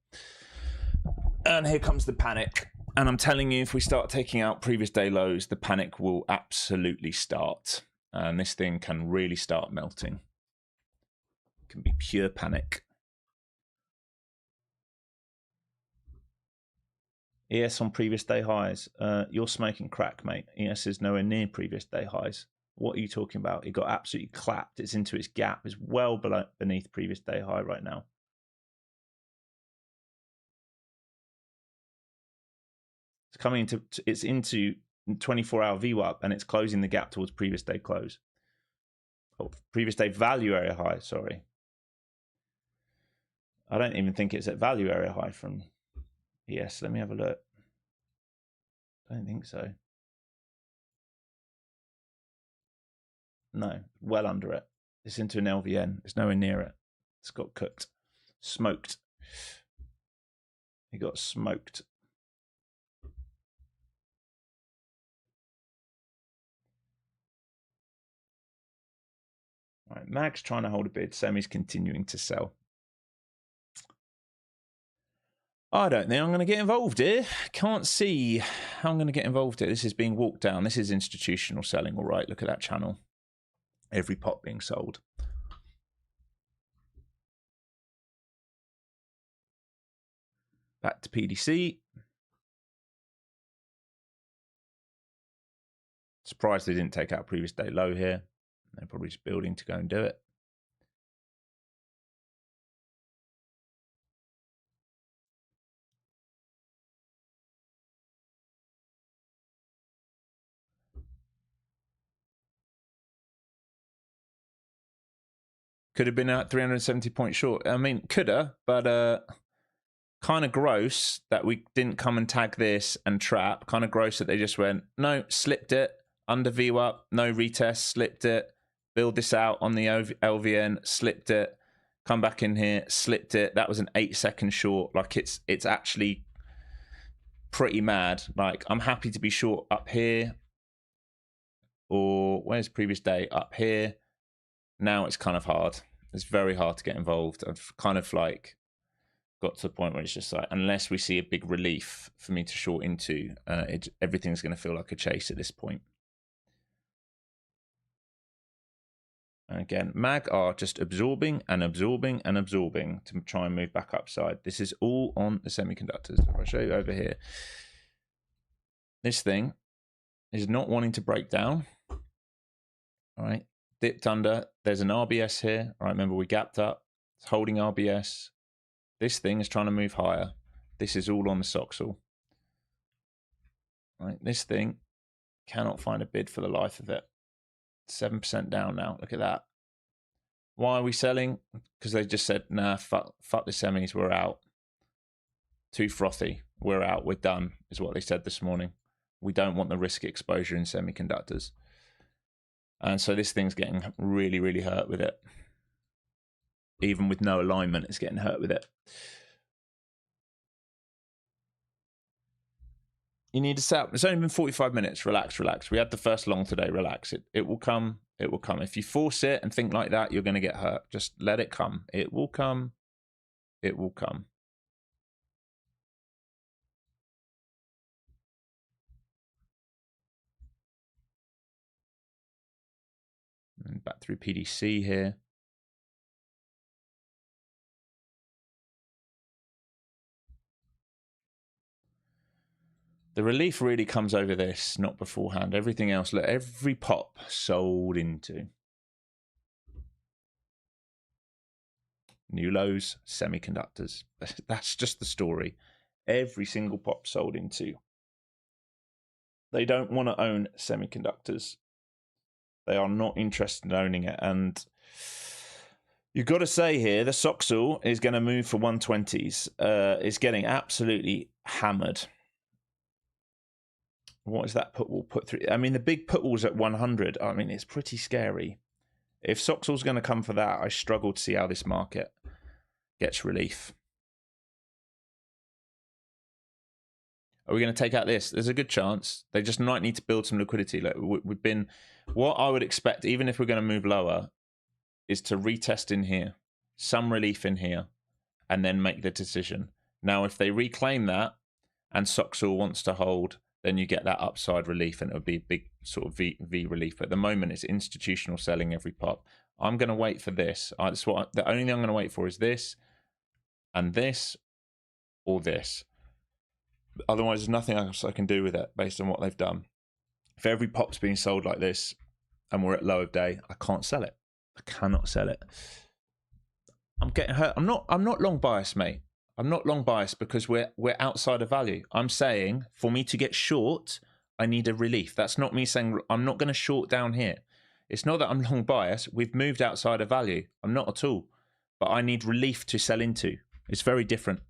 And here comes the panic. And I'm telling you, if we start taking out previous day lows, the panic will absolutely start. And this thing can really start melting. It can be pure panic. ES on previous day highs. You're smoking crack, mate. ES is nowhere near previous day highs. What are you talking about? It got absolutely clapped. It's into its gap. It's well beneath previous day high right now. It's coming into, it's into 24-hour VWAP, and it's closing the gap towards previous day close. Oh, previous day value area high, sorry. I don't even think it's at value area high from ES. Let me have a look. I don't think so. No, well under it. It's into an LVN. It's nowhere near it. It's got cooked. Smoked. It got smoked. All right, Mag's trying to hold a bid. Semi's continuing to sell. I don't think I'm going to get involved here. Can't see how I'm going to get involved here. This is being walked down. This is institutional selling. All right, look at that channel. Every pot being sold. Back to PDC. Surprised they didn't take out previous day low here. They're probably just building to go and do it. Could have been at 370 points short. I mean, coulda, but kind of gross that we didn't come and tag this and trap. Kind of gross that they just went, no, slipped it, under VWAP, no retest, slipped it, build this out on the LVN, slipped it, come back in here, slipped it. That was an 8-second short. Like it's actually pretty mad. Like I'm happy to be short up here, or where's previous day? Up here. Now it's kind of hard. It's very hard to get involved. I've kind of like got to the point where it's just like, unless we see a big relief for me to short into, everything's going to feel like a chase at this point. And again, MAG are just absorbing and absorbing and absorbing to try and move back upside. This is all on the semiconductors. If I show you over here, this thing is not wanting to break down. All right, dipped under. There's an RBS here. All right, remember we gapped up. It's holding RBS. This thing is trying to move higher. This is all on the Soxal. Right, this thing cannot find a bid for the life of it. 7% down now. Look at that. Why are we selling? Because they just said, nah, fuck the semis, we're out. Too frothy. We're out. We're done, is what they said this morning. We don't want the risk exposure in semiconductors. And so this thing's getting really, really hurt with it. Even with no alignment, it's getting hurt with it. You need to set up. It's only been 45 minutes. Relax, relax. We had the first long today. Relax. It will come. It will come. If you force it and think like that, you're going to get hurt. Just let it come. It will come. It will come. And back through PDC here. The relief really comes over this, not beforehand. Everything else, look, every pop sold into. New lows, semiconductors. That's just the story. Every single pop sold into. They don't want to own semiconductors. They are not interested in owning it. And you've got to say here, the Soxal is going to move for 120s. It's getting absolutely hammered. What is that put? We'll put through. I mean, the big put was at 100. I mean, it's pretty scary. If Soxal's going to come for that, I struggle to see how this market gets relief. Are we going to take out this? There's a good chance. They just might need to build some liquidity. Like we've been, what I would expect, even if we're going to move lower, is to retest in here, some relief in here, and then make the decision. Now, if they reclaim that and Soxal wants to hold, then you get that upside relief, and it'll be a big sort of V relief. But at the moment, it's institutional selling every pop. I'm going to wait for this. That's what the only thing I'm going to wait for is this, and this, or this. Otherwise, there's nothing else I can do with it based on what they've done. If every pop's being sold like this and we're at low of day, I can't sell it. I cannot sell it. I'm getting hurt. I'm not long biased, mate. I'm not long biased because we're outside of value. I'm saying for me to get short, I need a relief. That's not me saying I'm not going to short down here. It's not that I'm long biased. We've moved outside of value. I'm not at all. But I need relief to sell into. It's very different.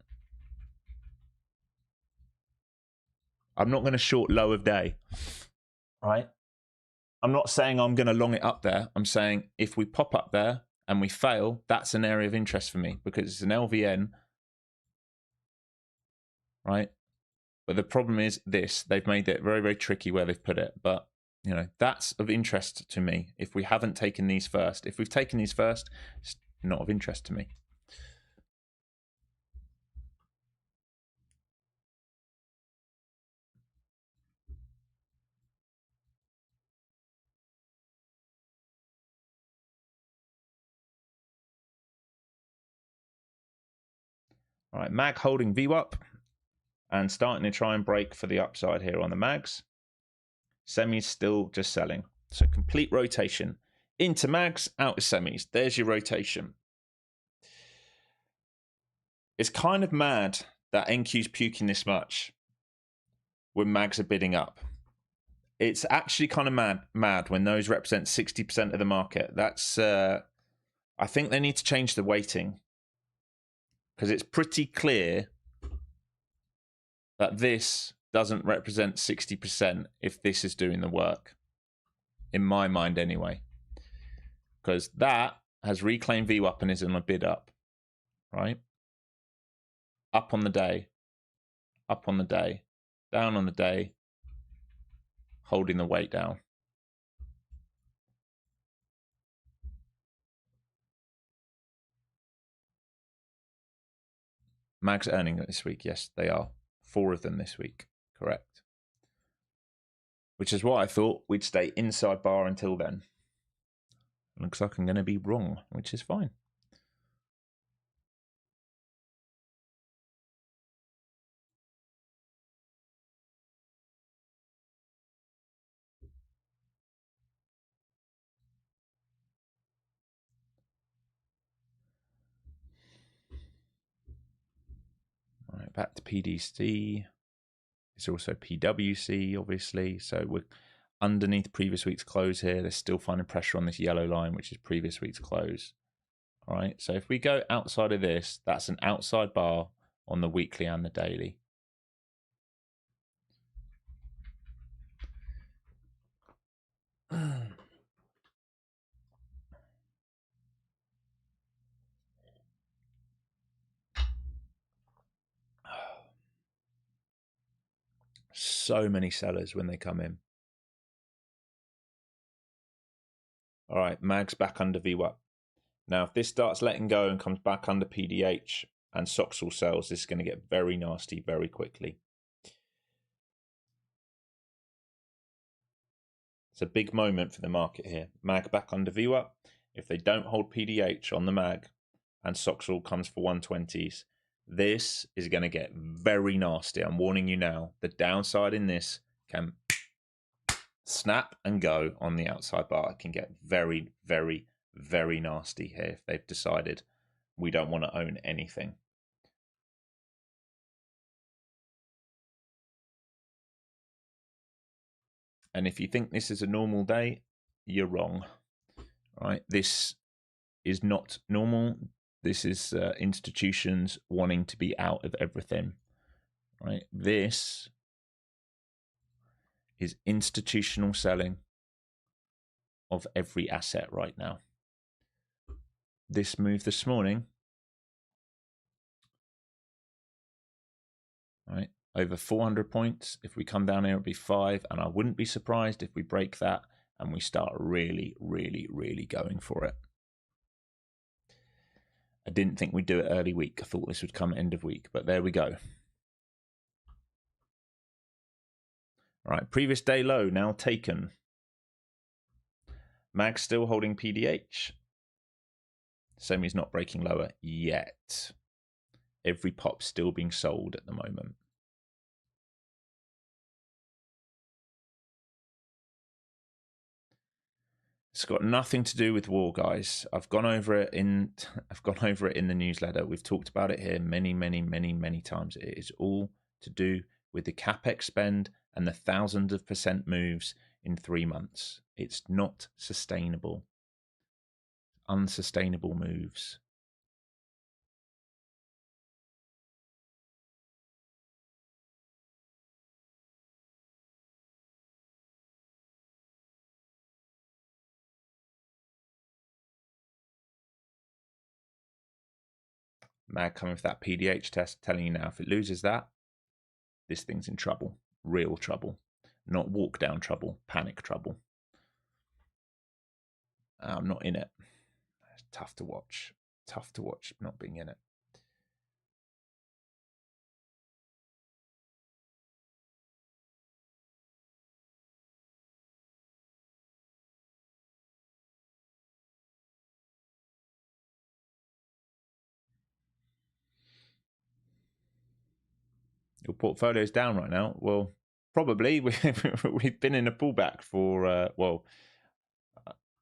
I'm not going to short low of day. Right? I'm not saying I'm going to long it up there. I'm saying if we pop up there and we fail, that's an area of interest for me because it's an LVN. Right? But the problem is this. They've made it very, very tricky where they've put it. But, you know, that's of interest to me. If we haven't taken these first. If we've taken these first, it's not of interest to me. All right, mag holding VWAP and starting to try and break for the upside here on the mags. Semis still just selling. So complete rotation. Into mags, out of semis. There's your rotation. It's kind of mad that NQ's puking this much when mags are bidding up. It's actually kind of mad when those represent 60% of the market. That's, I think they need to change the weighting because it's pretty clear that this doesn't represent 60% if this is doing the work. In my mind anyway. Because that has reclaimed VWAP and is in a bid up. Right? Up on the day. Up on the day. Down on the day. Holding the weight down. Mag's earning this week. Yes, they are. 4 of them this week. Correct. Which is why I thought we'd stay inside bar until then. Looks like I'm going to be wrong, which is fine. All right, back to PDC. It's also PWC, obviously. So we're underneath previous week's close here. They're still finding pressure on this yellow line, which is previous week's close. All right, so if we go outside of this, that's an outside bar on the weekly and the daily. So many sellers when they come in. All right, mag's back under VWAP. Now, if this starts letting go and comes back under PDH and Soxal sells, this is going to get very nasty very quickly. It's a big moment for the market here. Mag back under VWAP. If they don't hold PDH on the mag and Soxal comes for 120s, this is going to get very nasty. I'm warning you now. The downside in this can snap and go on the outside bar. It can get very, very, very nasty here if they've decided we don't want to own anything. And if you think this is a normal day, you're wrong. Right? This is not normal. This is institutions wanting to be out of everything. Right? This is institutional selling of every asset right now. This move this morning, right, over 400 points. If we come down here, it'll be 5, and I wouldn't be surprised if we break that and we start really, really, really going for it. I didn't think we'd do it early week. I thought this would come end of week, but there we go. All right, previous day low now taken. Mag still holding PDH. Semi's not breaking lower yet. Every pop's still being sold at the moment. It's got nothing to do with war, guys. I've gone over it in the newsletter. We've talked about it here many times. It is all to do with the capex spend and the thousands of % moves in 3 months. It's not sustainable. Unsustainable moves. Mag coming for that PDH test, telling you now if it loses that, this thing's in trouble. Real trouble. Not walk down trouble, panic trouble. I'm not in it. It's tough to watch. Tough to watch not being in it. Your portfolio's down right now. Well, probably. We've been in a pullback for, well,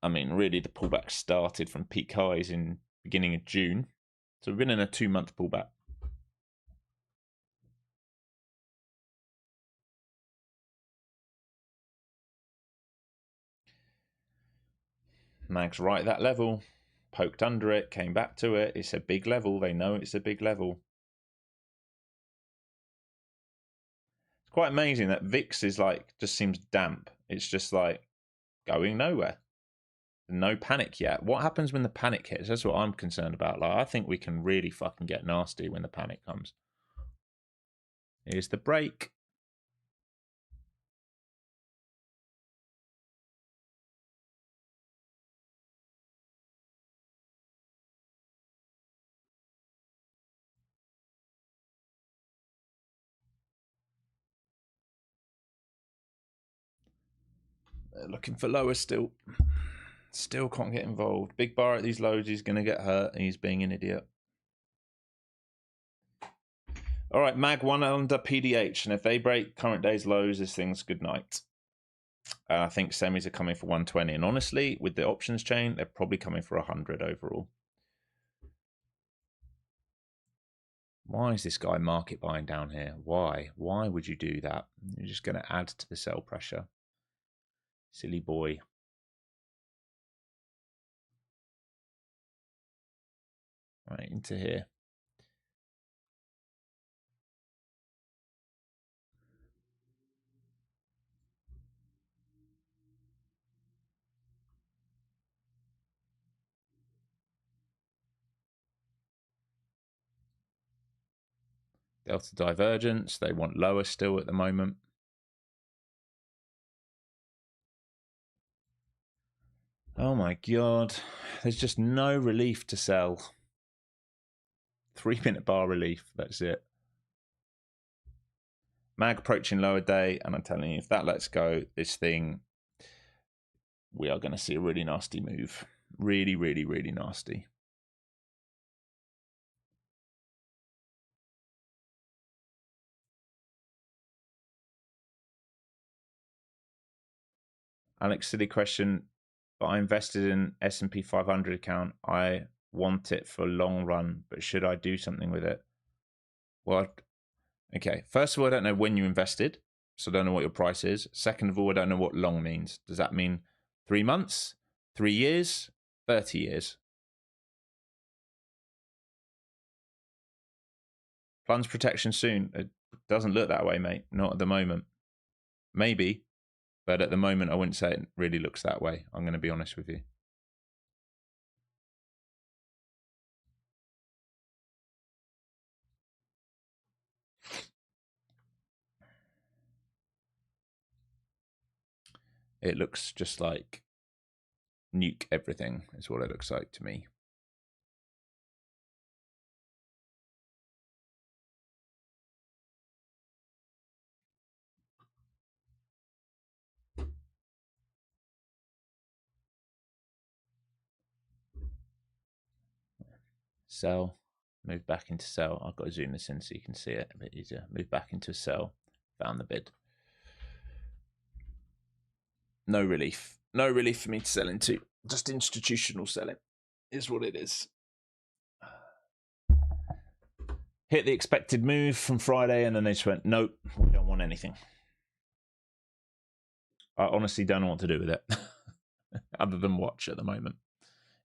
I mean, really the pullback started from peak highs in beginning of June. So we've been in a 2-month pullback. Mag's right at that level. Poked under it, came back to it. It's a big level. They know it's a big level. It's quite amazing that VIX is like, just seems damp. It's just like going nowhere. No panic yet. What happens when the panic hits? That's what I'm concerned about. Like, I think we can really fucking get nasty when the panic comes. Here's the break. They're looking for lower still. Still can't get involved. Big bar at these lows. He's going to get hurt. And he's being an idiot. All right, Mag 1 under PDH. And if they break current day's lows, this thing's good night. I think semis are coming for 120. And honestly, with the options chain, they're probably coming for 100 overall. Why is this guy market buying down here? Why? Why would you do that? You're just going to add to the sell pressure. Silly boy. Right, into here. Delta divergence. They want lower still at the moment. Oh my God. There's just no relief to sell. 3-minute bar relief. That's it. Mag approaching lower day. And I'm telling you, if that lets go, this thing, we are going to see a really nasty move. Really nasty. Alex, silly question. But I invested in S&P 500 account. I want it for long run, but should I do something with it? Well, okay. First of all, I don't know when you invested, so I don't know what your price is. Second of all, I don't know what long means. Does that mean 3 months, 3 years, 30 years? Plunge protection soon. It doesn't look that way, mate. Not at the moment. Maybe, but at the moment, I wouldn't say it really looks that way. I'm going to be honest with you. It looks just like nuke everything is what it looks like to me. Sell, move back into sell. I've got to zoom this in so you can see it a bit easier. Move back into sell, found the bid. No relief. No relief for me to sell into. Just institutional selling is what it is. Hit the expected move from Friday, and then they just went, nope, we don't want anything. I honestly don't know what to do with it, other than watch at the moment.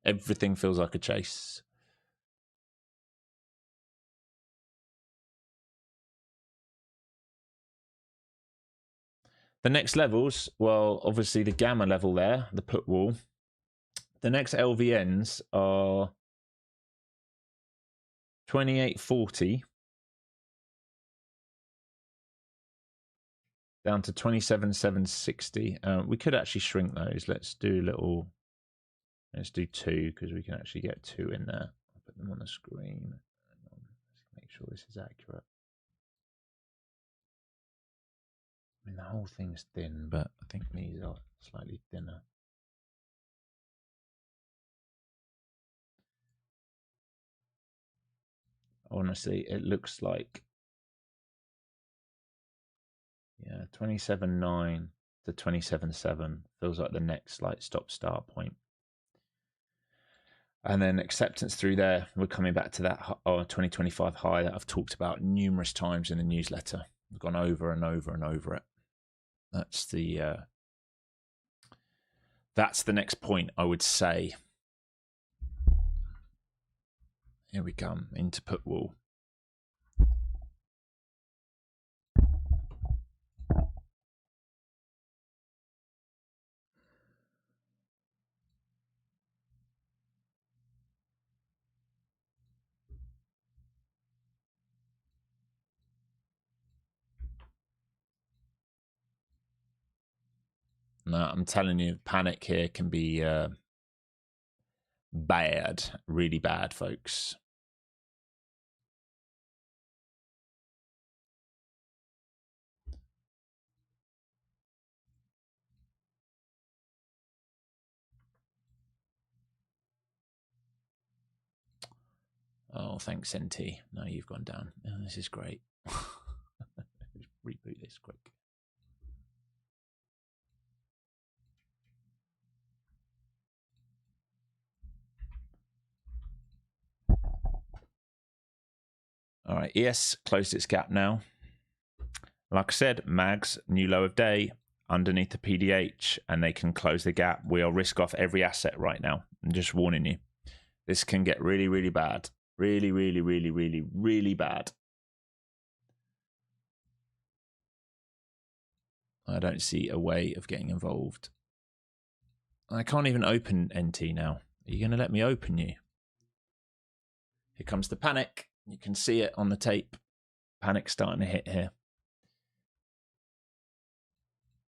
Everything feels like a chase. The next levels, well, obviously the gamma level there, the put wall. The next LVNs are 2840 down to 27,760. We could actually shrink those. Let's do let's do 2 because we can actually get 2 in there. I'll put them on the screen. Let's make sure this is accurate. I mean, the whole thing's thin, but I think these are slightly thinner. Honestly, it looks like, yeah, 27.9 to 27.7 feels like the next like stop-start point. And then acceptance through there, we're coming back to that 2025 high that I've talked about numerous times in the newsletter. I've gone over and over and over it. That's the next point, I would say. Here we come into put wall. No, I'm telling you, panic here can be bad, really bad, folks. Oh, thanks, NT. No, you've gone down. Oh, this is great. Reboot this quick. All right, ES closed its gap now. Like I said, MAG's new low of day underneath the PDH, and they can close the gap. We are risk off every asset right now. I'm just warning you. This can get really, really bad. Really, really, really, really, really bad. I don't see a way of getting involved. I can't even open NT now. Are you going to let me open you? Here comes the panic. You can see it on the tape. Panic starting to hit here.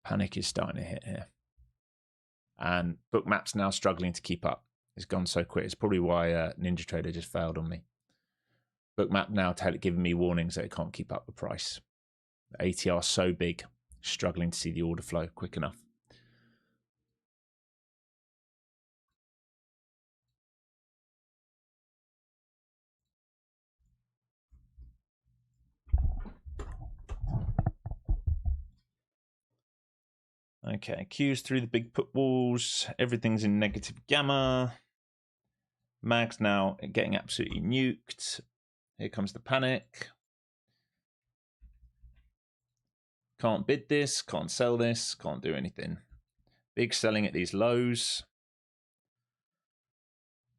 Panic is starting to hit here. And Bookmap's now struggling to keep up. It's gone so quick. It's probably why NinjaTrader just failed on me. Bookmap now giving me warnings that it can't keep up the price. The ATR so big, struggling to see the order flow quick enough. Okay, Q's through the big put walls. Everything's in negative gamma. Mag's now getting absolutely nuked. Here comes the panic. Can't bid this, can't sell this, can't do anything. Big selling at these lows.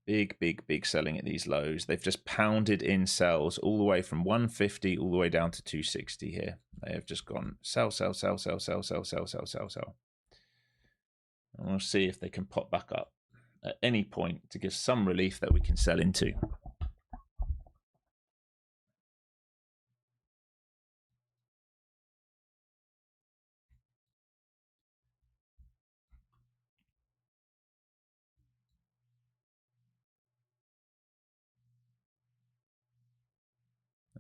Big, big, big selling at these lows. They've just pounded in sells all the way from 150 all the way down to 260 here. They have just gone sell, sell, sell, sell, sell, sell, sell, sell, sell, sell. And we'll see if they can pop back up at any point to give some relief that we can sell into.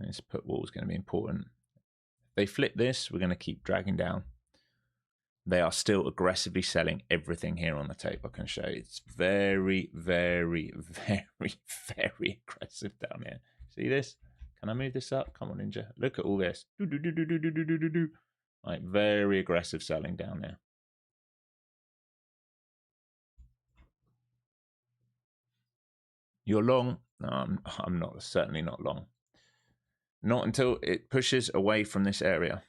This put wall is going to be important. If they flip this, we're going to keep dragging down. They are still aggressively selling everything here on the tape. I can show you. It's very, very, very, very aggressive down here. See this? Can I move this up? Come on, Ninja. Look at all this. Like very aggressive selling down there. You're long? No, I'm not. Certainly not long. Not until it pushes away from this area.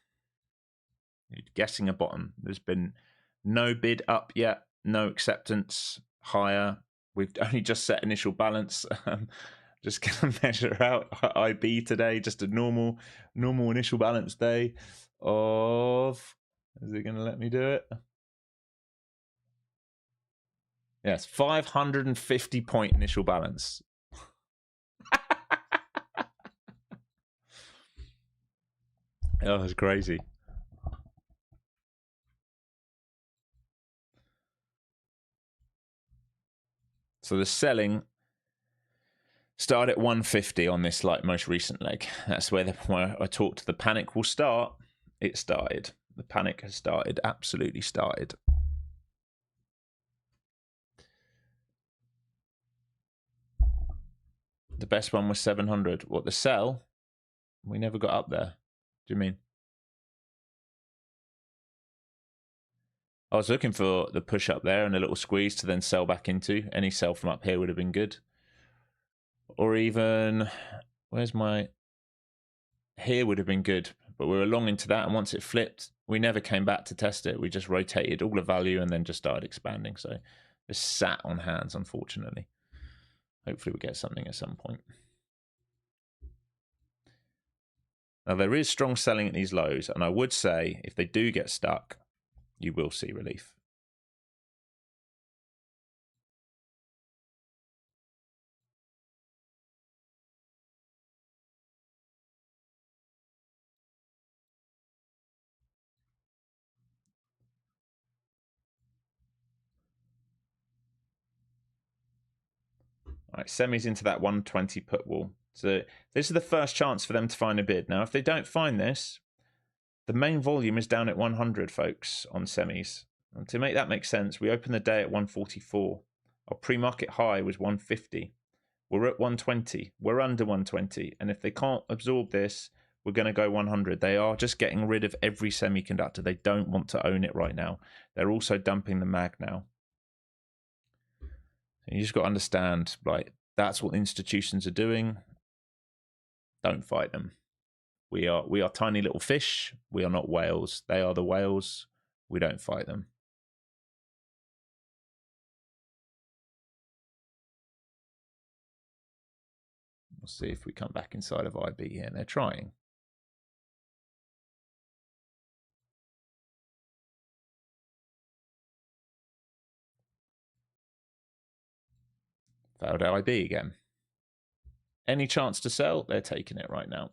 You're guessing a bottom. There's been no bid up yet. No acceptance higher. We've only just set initial balance. Just going to measure out IB today. Just a normal initial balance day of... Is it going to let me do it? Yes, 550 point initial balance. Oh, that's crazy. So the selling started at 150 on this like most recent leg. That's where I talked the panic will start. It started. The panic has started. Absolutely started. The best one was 700. What, the sell? We never got up there. Do you mean? I was looking for the push up there and a little squeeze to then sell back into. Any sell from up here would have been good. Or even, where's my... Here would have been good, but we were long into that, and once it flipped, we never came back to test it. We just rotated all the value and then just started expanding. So just sat on hands, unfortunately. Hopefully we get something at some point. Now, there is strong selling at these lows, and I would say if they do get stuck, you will see relief. All right, semis into that 120 put wall. So this is the first chance for them to find a bid. Now, if they don't find this, the main volume is down at 100, folks, on semis. And to make that make sense, we opened the day at 144. Our pre-market high was 150. We're at 120. We're under 120. And if they can't absorb this, we're going to go 100. They are just getting rid of every semiconductor. They don't want to own it right now. They're also dumping the mag now. And you just got to understand, like, that's what institutions are doing. Don't fight them. We are tiny little fish. We are not whales. They are the whales. We don't fight them. We'll see if we come back inside of IB here. And they're trying. Failed IB again. Any chance to sell? They're taking it right now.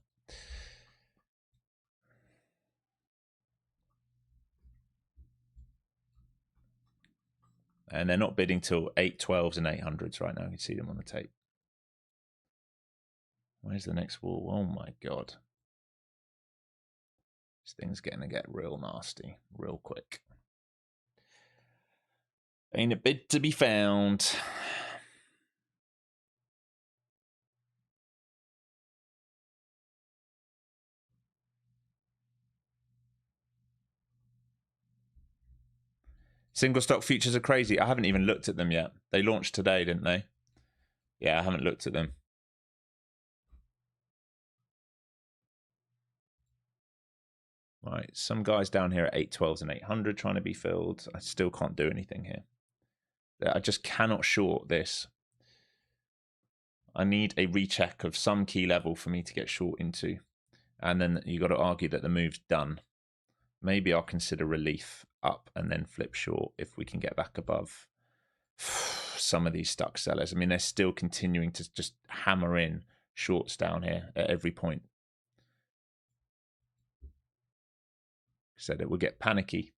And they're not bidding till 812s and 800s right now. You can see them on the tape. Where's the next wall? Oh my God. This thing's going to get real nasty real quick. Ain't a bid to be found. Single stock futures are crazy. I haven't even looked at them yet. They launched today, didn't they? Yeah, I haven't looked at them. Right, some guys down here at 812s and 800 trying to be filled. I still can't do anything here. I just cannot short this. I need a recheck of some key level for me to get short into. And then you got to argue that the move's done. Maybe I'll consider relief up and then flip short if we can get back above some of these stuck sellers. I mean, they're still continuing to just hammer in shorts down here at every point. Said it will get panicky.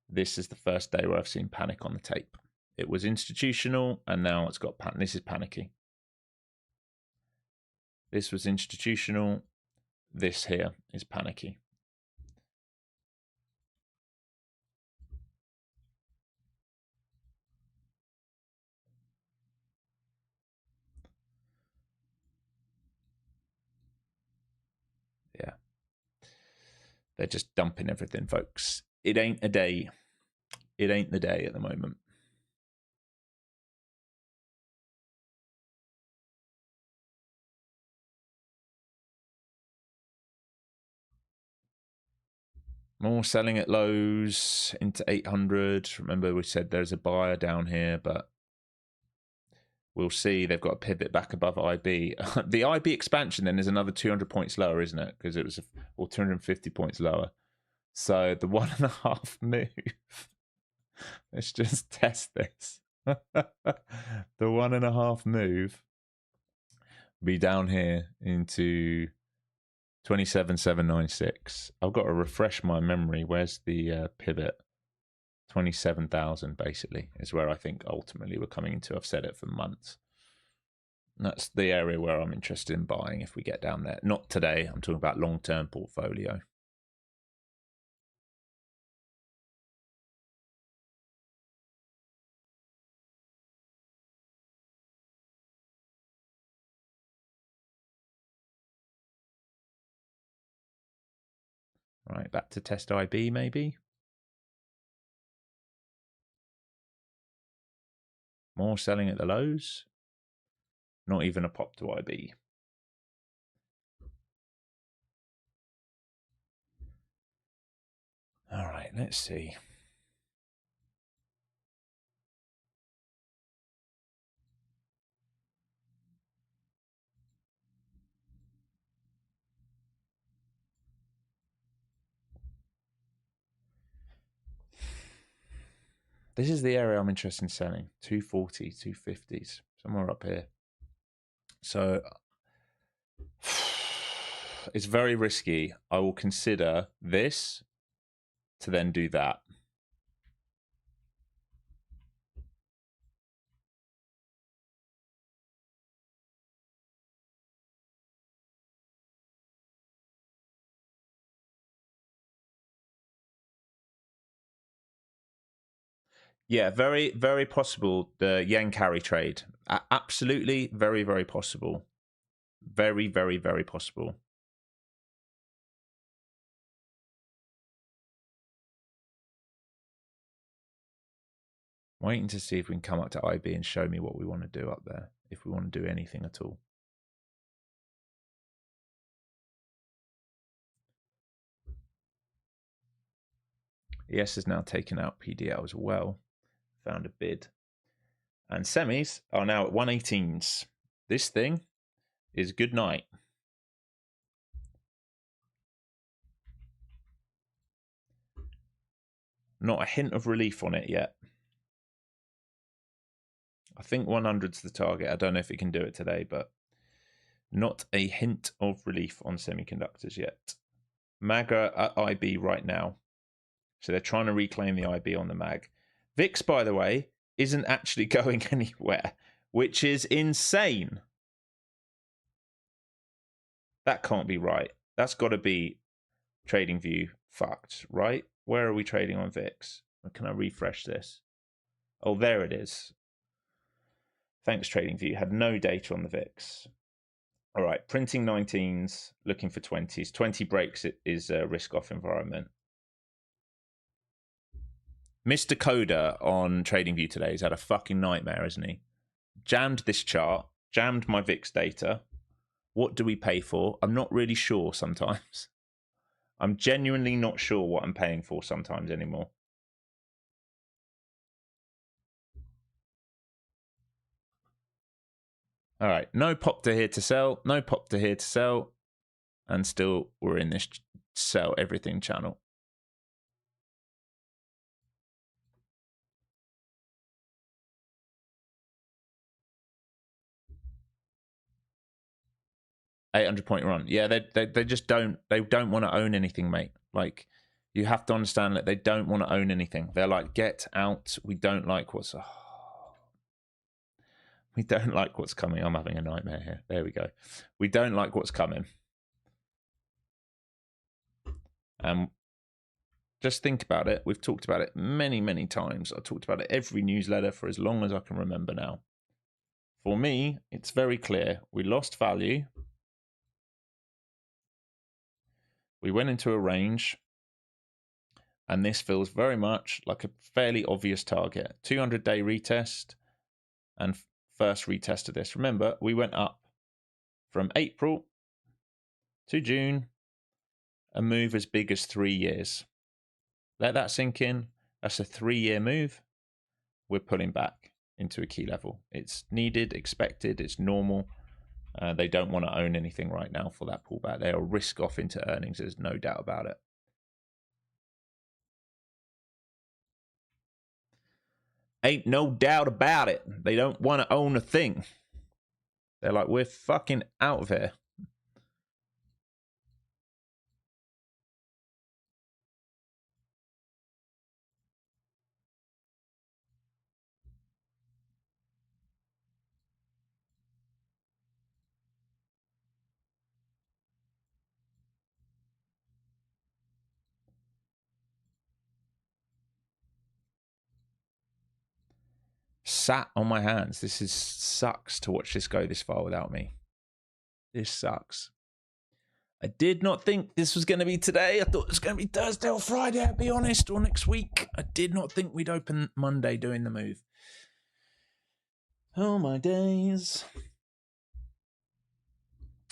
This is the first day where I've seen panic on the tape. It was institutional, and now it's got panic. This is panicky. This was institutional. This here is panicky. Yeah. They're just dumping everything, folks. It ain't a day. It ain't the day at the moment. More selling at lows into 800. Remember, we said there's a buyer down here, but we'll see. They've got a pivot back above IB. The IB expansion then is another 200 points lower, isn't it? Because it was, or 250 points lower. So the 1.5 move. Let's just test this. The 1.5 move be down here into 27,796. I've got to refresh my memory. Where's the pivot? 27,000 basically is where I think ultimately we're coming into. I've said it for months. And that's the area where I'm interested in buying if we get down there. Not today. I'm talking about long-term portfolio. Right, back to test IB maybe. More selling at the lows. Not even a pop to IB. All right, let's see. This is the area I'm interested in selling. 240, 250s, somewhere up here. So it's very risky. I will consider this to then do that. Yeah, very, very possible. The yen carry trade. Absolutely, very, very possible. Very, very, very possible. Waiting to see if we can come up to IB and show me what we want to do up there, if we want to do anything at all. ES has now taken out PDL as well. Found a bid. And semis are now at 118s. This thing is good night. Not a hint of relief on it yet. I think 100's the target. I don't know if it can do it today, but not a hint of relief on semiconductors yet. MAG are at IB right now. So they're trying to reclaim the IB on the MAG. VIX, by the way, isn't actually going anywhere, which is insane. That can't be right. That's got to be TradingView fucked, right? Where are we trading on VIX? Can I refresh this? Oh, there it is. Thanks, TradingView. Had no data on the VIX. All right, printing 19s, looking for 20s. 20 breaks it is a risk-off environment. Mr. Coder on TradingView today has had a fucking nightmare, hasn't he? Jammed this chart, jammed my VIX data. What do we pay for? I'm not really sure sometimes. I'm genuinely not sure what I'm paying for sometimes anymore. All right, no pop to here to sell, no pop to here to sell, and still we're in this sell everything channel. $800-point run. Yeah, they just don't want to own anything, mate. Like, you have to understand that they don't want to own anything. They're like, get out. We don't like what's we don't like what's coming. I'm having a nightmare here. There we go. We don't like what's coming. Just think about it. We've talked about it many, many times. I've talked about it every newsletter for as long as I can remember now. For me, it's very clear. We lost value. We went into a range. And this feels very much like a fairly obvious target. 200-day retest and first retest of this. Remember, we went up from April to June, a move as big as 3 years. Let that sink in. That's a 3-year move. We're pulling back into a key level. It's needed, expected, it's normal. They don't want to own anything right now for that pullback. They'll risk off into earnings. There's no doubt about it. Ain't no doubt about it. They don't want to own a thing. They're like, we're fucking out of here. Sat on my hands. This is sucks to watch this go this far without me. This sucks. I did not think this was going to be today. I thought it was going to be Thursday or Friday, I'll be honest, or next week. I did not think we'd open Monday doing the move. Oh, my days.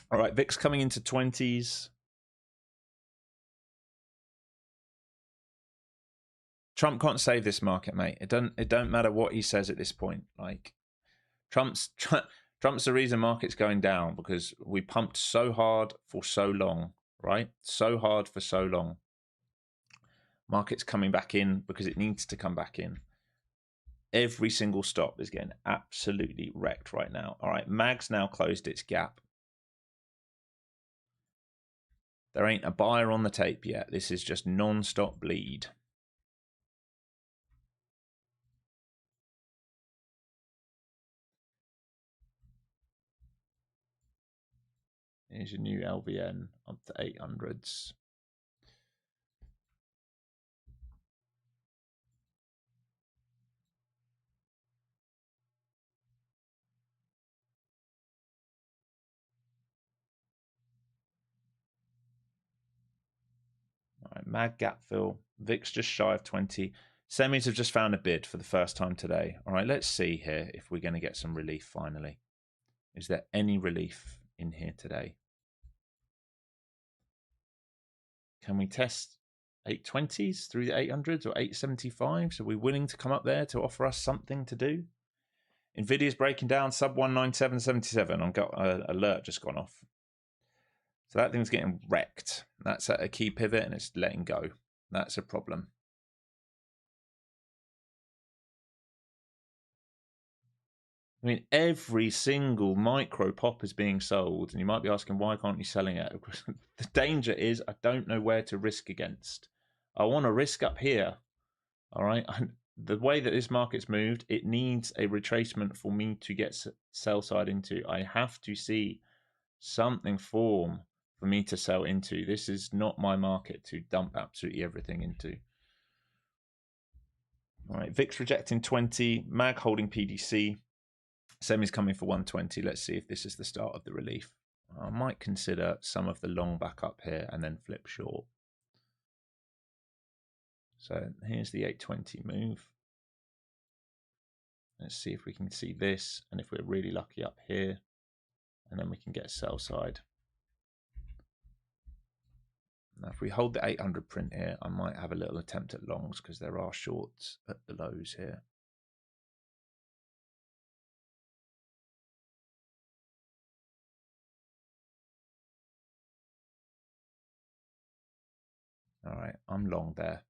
All right, VIX coming into 20s. Trump can't save this market, mate. It don't matter what he says at this point. Like, Trump's the reason market's going down, because we pumped so hard for so long, right? So hard for so long. Market's coming back in because it needs to come back in. Every single stop is getting absolutely wrecked right now. All right, MAG's now closed its gap. There ain't a buyer on the tape yet. This is just non-stop bleed. Here's your new LVN up to 800s. All right, MAG gap fill. VIX just shy of 20. Semis have just found a bid for the first time today. All right, let's see here if we're going to get some relief finally. Is there any relief in here today? Can we test 820s through the 800s or 875s? Are we willing to come up there to offer us something to do? Nvidia's breaking down sub 197.77. I've got an alert just gone off. So that thing's getting wrecked. That's at a key pivot and it's letting go. That's a problem. I mean, every single micro pop is being sold, and you might be asking, why can't you selling it? The danger is I don't know where to risk against. I want to risk up here. All right. The way that this market's moved, it needs a retracement for me to get sell side into. I have to see something form for me to sell into. This is not my market to dump absolutely everything into. All right. VIX rejecting 20, MAG holding PDC. Semi's coming for 120. Let's see if this is the start of the relief. I might consider some of the long back up here and then flip short. So here's the 820 move. Let's see if we can see this, and if we're really lucky up here, and then we can get sell side. Now if we hold the 800 print here, I might have a little attempt at longs because there are shorts at the lows here. All right, I'm long there.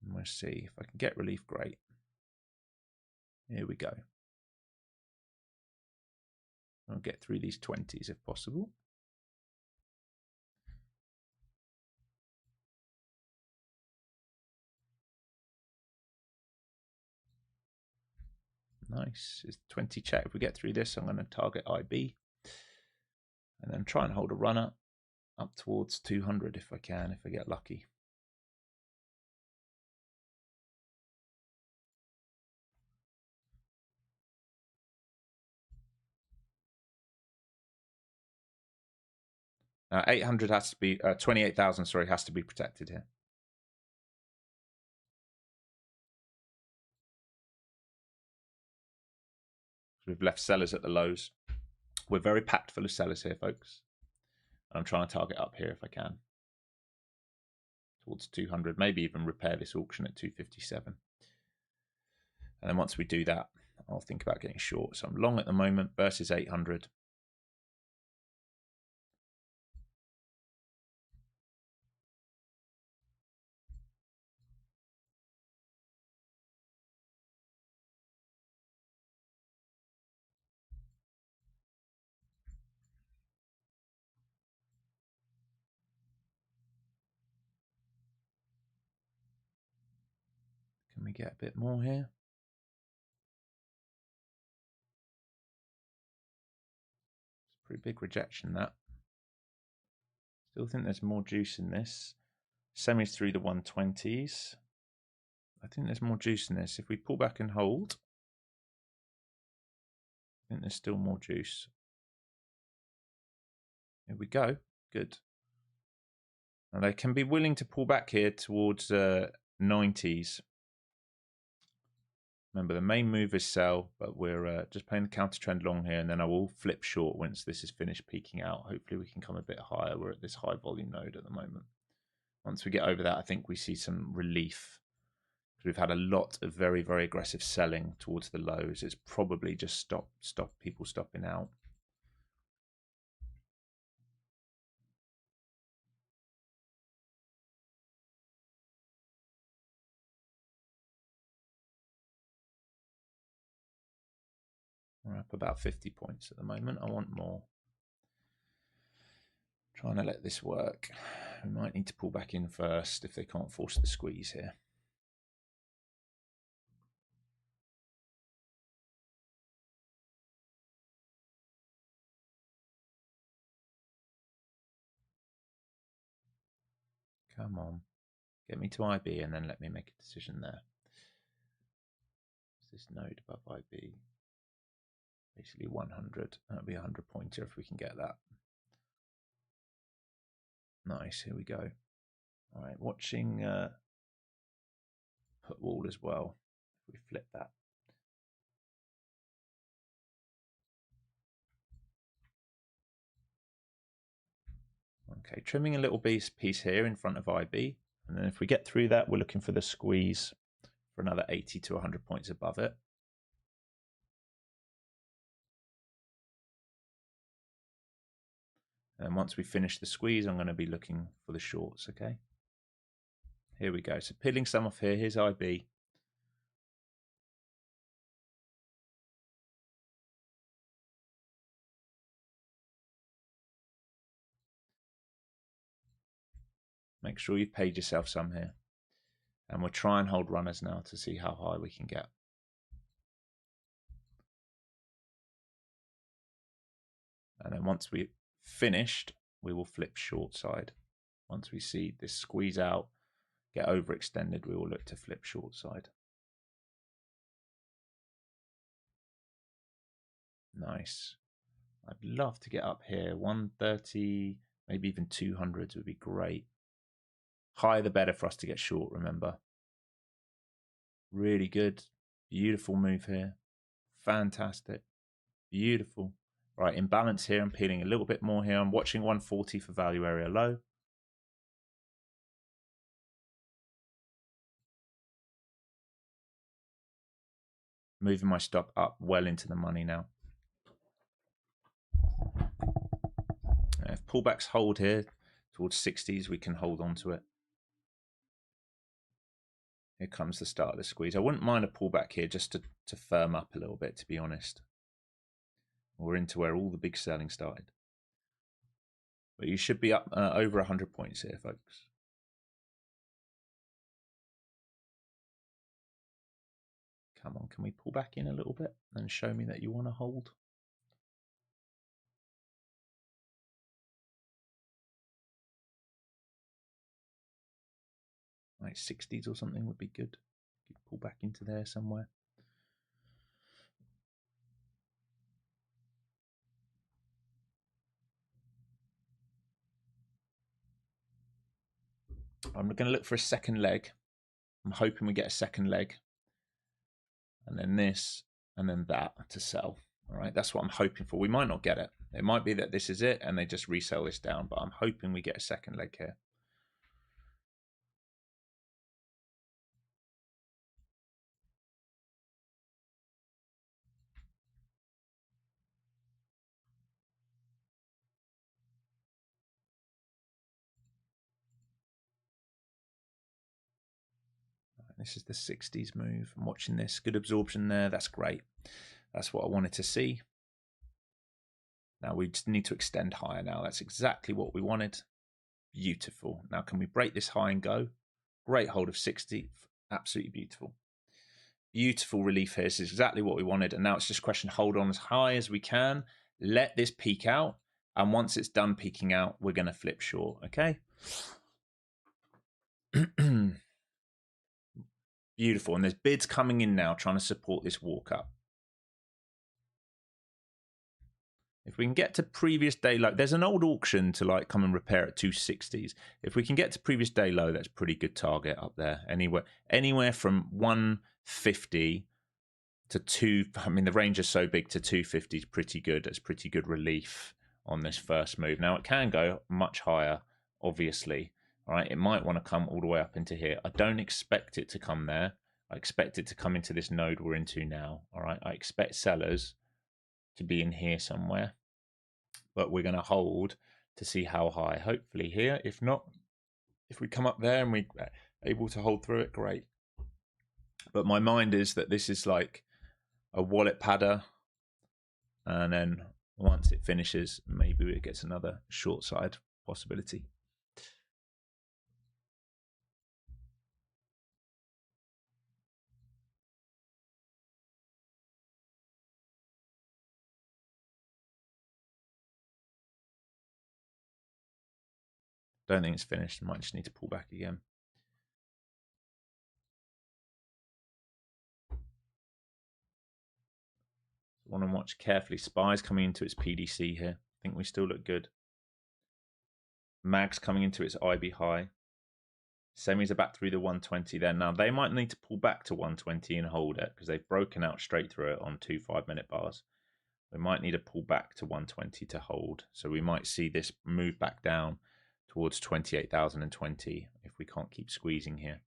And we'll see if I can get relief. Great. Here we go. I'll get through these 20s if possible. Nice. It's 20 check. If we get through this, I'm going to target IB and then try and hold a runner up towards 200 if I can, if I get lucky. Now 800 has to be 28,000. Sorry, has to be protected here. So we've left sellers at the lows. We're very packed full of sellers here, folks. I'm trying to target up here if I can. towards 200, maybe even repair this auction at 257. And then once we do that, I'll think about getting short. So I'm long at the moment versus 800. Can we get a bit more here? It's a pretty big rejection, that. Still think there's more juice in this. Semis through the 120s. I think there's more juice in this. If we pull back and hold, I think there's still more juice. Here we go. Good. And they can be willing to pull back here towards 90s. Remember, the main move is sell, but we're just playing the counter trend long here, and then I will flip short once this is finished peaking out. Hopefully we can come a bit higher. We're at this high volume node at the moment. Once we get over that, I think we see some relief. We've had a lot of very, very aggressive selling towards the lows. It's probably just stop people stopping out. We're up about 50 points at the moment. I want more. Trying to let this work. We might need to pull back in first if they can't force the squeeze here. Come on. Get me to IB and then let me make a decision there. Is this node above IB? Basically 100. That'll be a 100 pointer if we can get that. Nice, here we go. All right, watching put wall as well. If we flip that. Okay, trimming a little piece here in front of IB. And then if we get through that, we're looking for the squeeze for another 80 to 100 points above it. And once we finish the squeeze, I'm going to be looking for the shorts, okay? Here we go. So peeling some off here. Here's IB. Make sure you've paid yourself some here. And we'll try and hold runners now to see how high we can get. And then once we've finished, we will flip short side. Once we see this squeeze out, get overextended, we will look to flip short side. Nice. I'd love to get up here. 130, maybe even 200s would be great. Higher the better for us to get short, remember. Really good. Beautiful move here. Fantastic. Beautiful. Right, imbalance here. I'm peeling a little bit more here. I'm watching 140 for value area low. Moving my stop up well into the money now. If pullbacks hold here towards 60s, we can hold on to it. Here comes the start of the squeeze. I wouldn't mind a pullback here just to firm up a little bit, to be honest. We're into where all the big selling started. But you should be up over 100 points here, folks. Come on, can we pull back in a little bit and show me that you want to hold? Like 60s or something would be good. You could pull back into there somewhere. I'm going to look for a second leg. I'm hoping we get a second leg. And then this, and then that to sell. All right, that's what I'm hoping for. We might not get it. It might be that this is it and they just resell this down, but I'm hoping we get a second leg here. This is the 60s move. I'm watching this. Good absorption there. That's great. That's what I wanted to see. Now we just need to extend higher now. That's exactly what we wanted. Beautiful. Now can we break this high and go? Great hold of 60. Absolutely beautiful. Beautiful relief here. This is exactly what we wanted. And now it's just a question, hold on as high as we can. Let this peak out. And once it's done peaking out, we're going to flip short. Okay. Beautiful. And there's bids coming in now trying to support this walk up. If we can get to previous day low, there's an old auction to like come and repair at 260s. If we can get to previous day low, that's pretty good target up there. Anywhere from 150 to 2. I mean, the range is so big to 250 is pretty good. That's pretty good relief on this first move. Now it can go much higher, obviously. All right, it might want to come all the way up into here. I don't expect it to come there. I expect it to come into this node we're into now. All right, I expect sellers to be in here somewhere, but we're going to hold to see how high. Hopefully here. If not, if we come up there and we're able to hold through it, great. But my mind is that this is like a wallet padder, and then once it finishes, maybe it gets another short side possibility. Don't think it's finished. Might just need to pull back again. Want to watch carefully. SPY's coming into its PDC here. I think we still look good. MAG's coming into its IB high. Semis are back through the 120 there. Now they might need to pull back to 120 and hold it because they've broken out straight through it on 2 5-minute bars. We might need to pull back to 120 to hold. So we might see this move back down towards 28,020 if we can't keep squeezing here.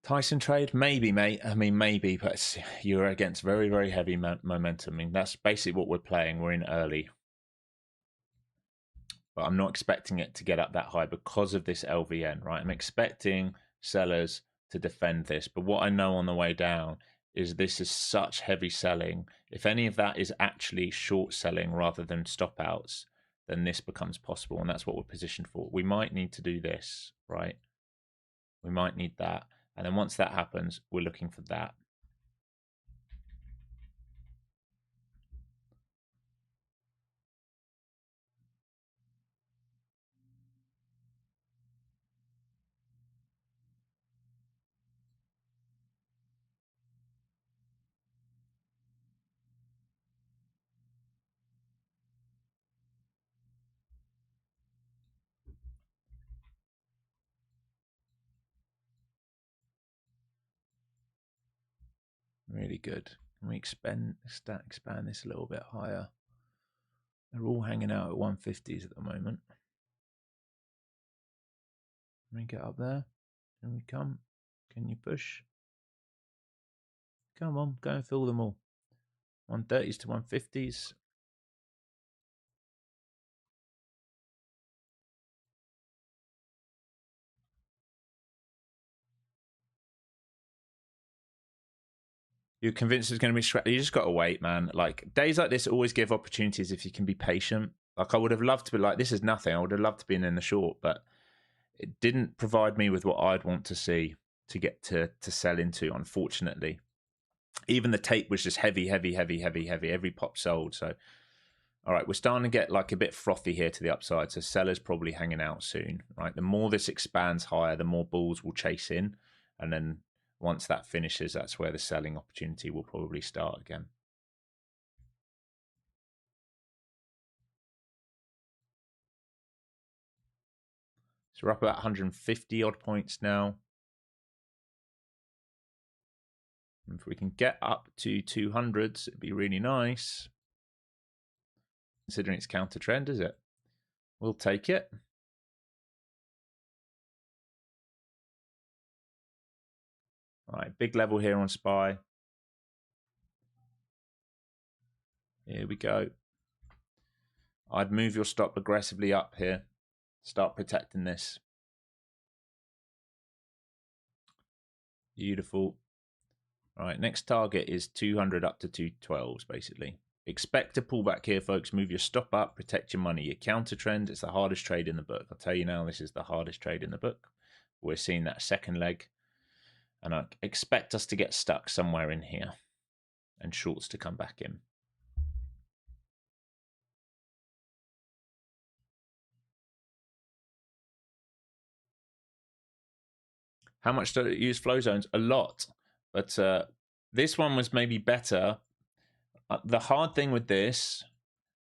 Tyson trade? Maybe, mate. I mean, maybe, but you're against very, very heavy momentum. I mean, that's basically what we're playing. We're in early. But I'm not expecting it to get up that high because of this LVN, right? I'm expecting sellers to defend this. But what I know on the way down is this is such heavy selling. If any of that is actually short selling rather than stop outs, then this becomes possible. And that's what we're positioned for. We might need to do this, right? We might need that. And then once that happens, we're looking for that. Really good. Can we expand this a little bit higher? They're all hanging out at 150s at the moment. Can we get up there? Can we come? Can you push? Come on, go and fill them all. 130s to 150s. You're convinced it's going to be scrapped. You just got to wait, man. Like days like this always give opportunities if you can be patient. Like I would have loved to be like, this is nothing. I would have loved to be in the short, but it didn't provide me with what I'd want to see to get to sell into, unfortunately. Even the tape was just heavy. Every pop sold. So, all right, we're starting to get like a bit frothy here to the upside. So sellers probably hanging out soon, right? The more this expands higher, the more bulls will chase in. And then once that finishes, that's where the selling opportunity will probably start again. So we're up about 150 odd points now. And if we can get up to 200s, it'd be really nice. Considering it's counter trend, is it? We'll take it. All right, big level here on SPY. Here we go. I'd move your stop aggressively up here. Start protecting this. Beautiful. All right, next target is 200 up to 212s, basically. Expect a pullback here, folks. Move your stop up, protect your money. Your counter trend, it's the hardest trade in the book. I'll tell you now, this is the hardest trade in the book. We're seeing that second leg, and I expect us to get stuck somewhere in here and shorts to come back in. How much do you use flow zones? A lot, but this one was maybe better. The hard thing with this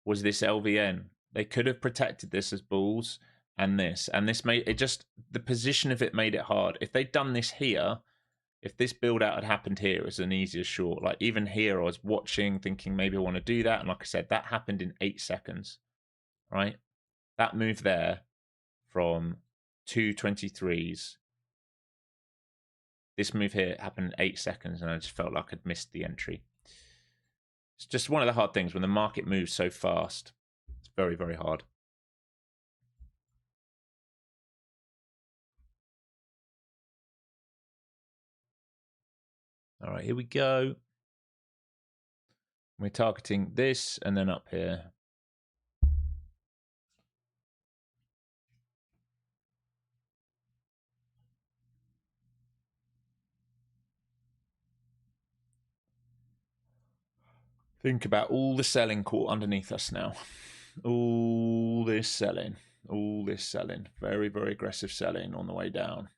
was this LVN. They could have protected this as bulls and this made it just, the position of it made it hard. If they'd done this here, if this build out had happened here, it was an easier short. Like even here, I was watching, thinking maybe I want to do that. And like I said, that happened in 8 seconds, right? That move there from 223s. This move here happened in 8 seconds, and I just felt like I'd missed the entry. It's just one of the hard things when the market moves so fast. It's very, very hard. All right, here we go. We're targeting this and then up here. Think about all the selling caught underneath us now. All this selling. Very, very aggressive selling on the way down.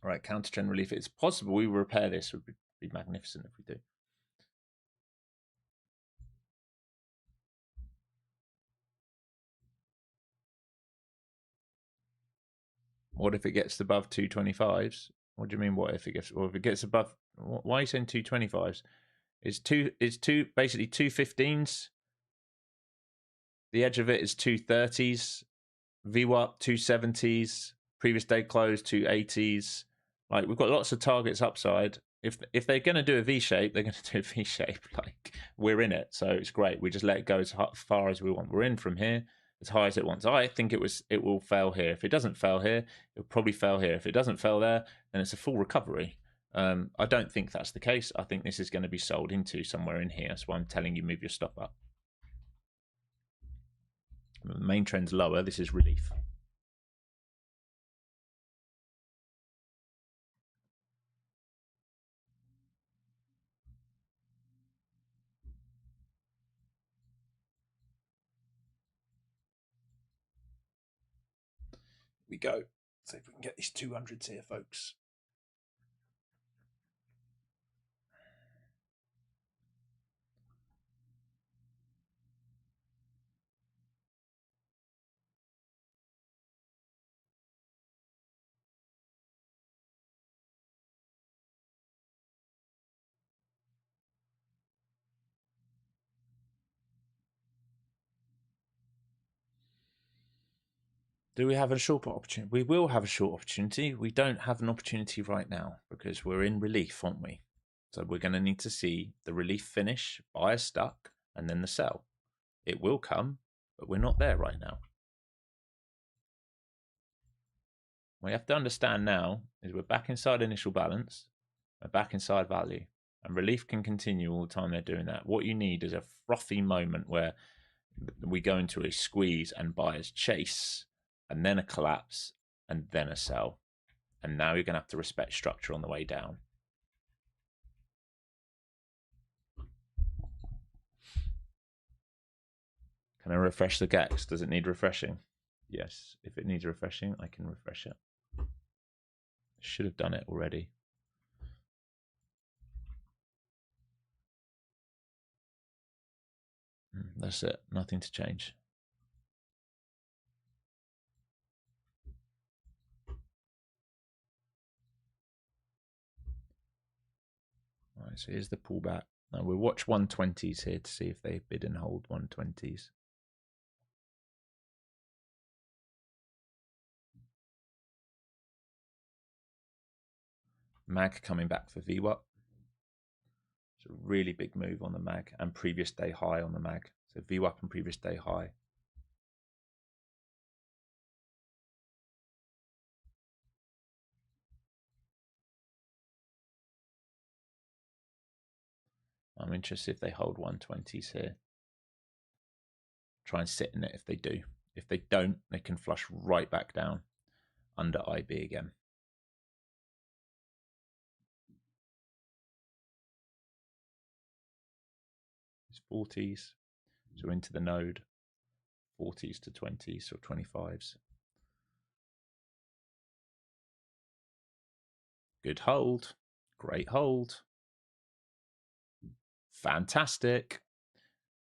All right, counter trend relief. It's possible we repair this. It would be magnificent if we do. What if it gets above 225s? What do you mean? What if it gets? Or if it gets above? Why are you saying 225s? It's basically 215s. The edge of it is 230s. VWAP 270s. Previous day close 280s. Like we've got lots of targets upside. If they're going to do a V shape, they're going to do a V shape. Like we're in it, so it's great. We just let it go as far as we want. We're in from here as high as it wants. I think it will fail here. If it doesn't fail here, it'll probably fail here. If it doesn't fail there, then it's a full recovery. I don't think that's the case. I think this is going to be sold into somewhere in here. That's why I'm telling you move your stop up. The main trend's lower. This is relief. We go. See if we can get these 200s here, folks. Do we have a short opportunity? We will have a short opportunity. We don't have an opportunity right now because we're in relief, aren't we? So we're going to need to see the relief finish, buyer stuck, and then the sell. It will come, but we're not there right now. What you have to understand now is we're back inside initial balance, we're back inside value, and relief can continue all the time they're doing that. What you need is a frothy moment where we go into a squeeze and buyers chase, and then a collapse, and then a sell. And now you're going to have to respect structure on the way down. Can I refresh the GAX? Does it need refreshing? Yes. If it needs refreshing, I can refresh it. Should have done it already. That's it. Nothing to change. All right, so here's the pullback. Now we'll watch 120s here to see if they bid and hold 120s. MAG coming back for VWAP. It's a really big move on the MAG and previous day high on the MAG. So VWAP and previous day high. I'm interested if they hold 120s here. Try and sit in it if they do. If they don't, they can flush right back down under IB again. It's 40s, so into the node. 40s to 20s or 25s. Good hold. Great hold. Fantastic.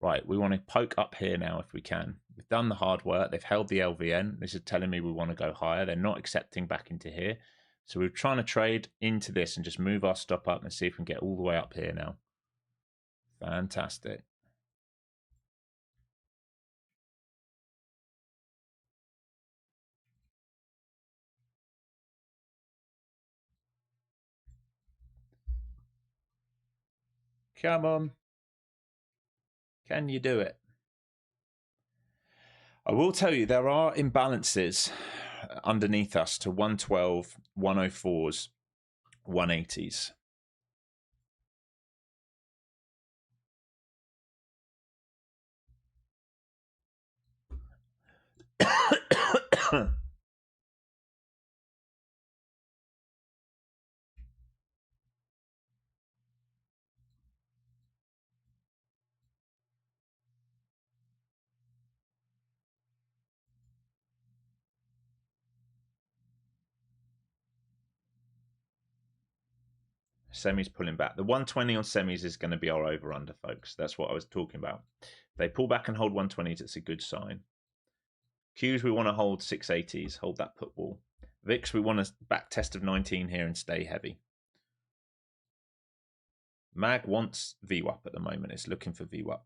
Right, we want to poke up here now if we can. We've done the hard work. They've held the LVN. This is telling me we want to go higher. They're not accepting back into here. So we're trying to trade into this and just move our stop up and see if we can get all the way up here now. Fantastic. Come on. Can you do it? I will tell you, there are imbalances underneath us to 112, 104s, 180s. Semis pulling back. The 120 on semis is going to be our over-under, folks. That's what I was talking about. If they pull back and hold 120s, it's a good sign. Qs, we want to hold 680s, hold that put wall. VIX, we want a back test of 19 here and stay heavy. MAG wants VWAP at the moment. It's looking for VWAP.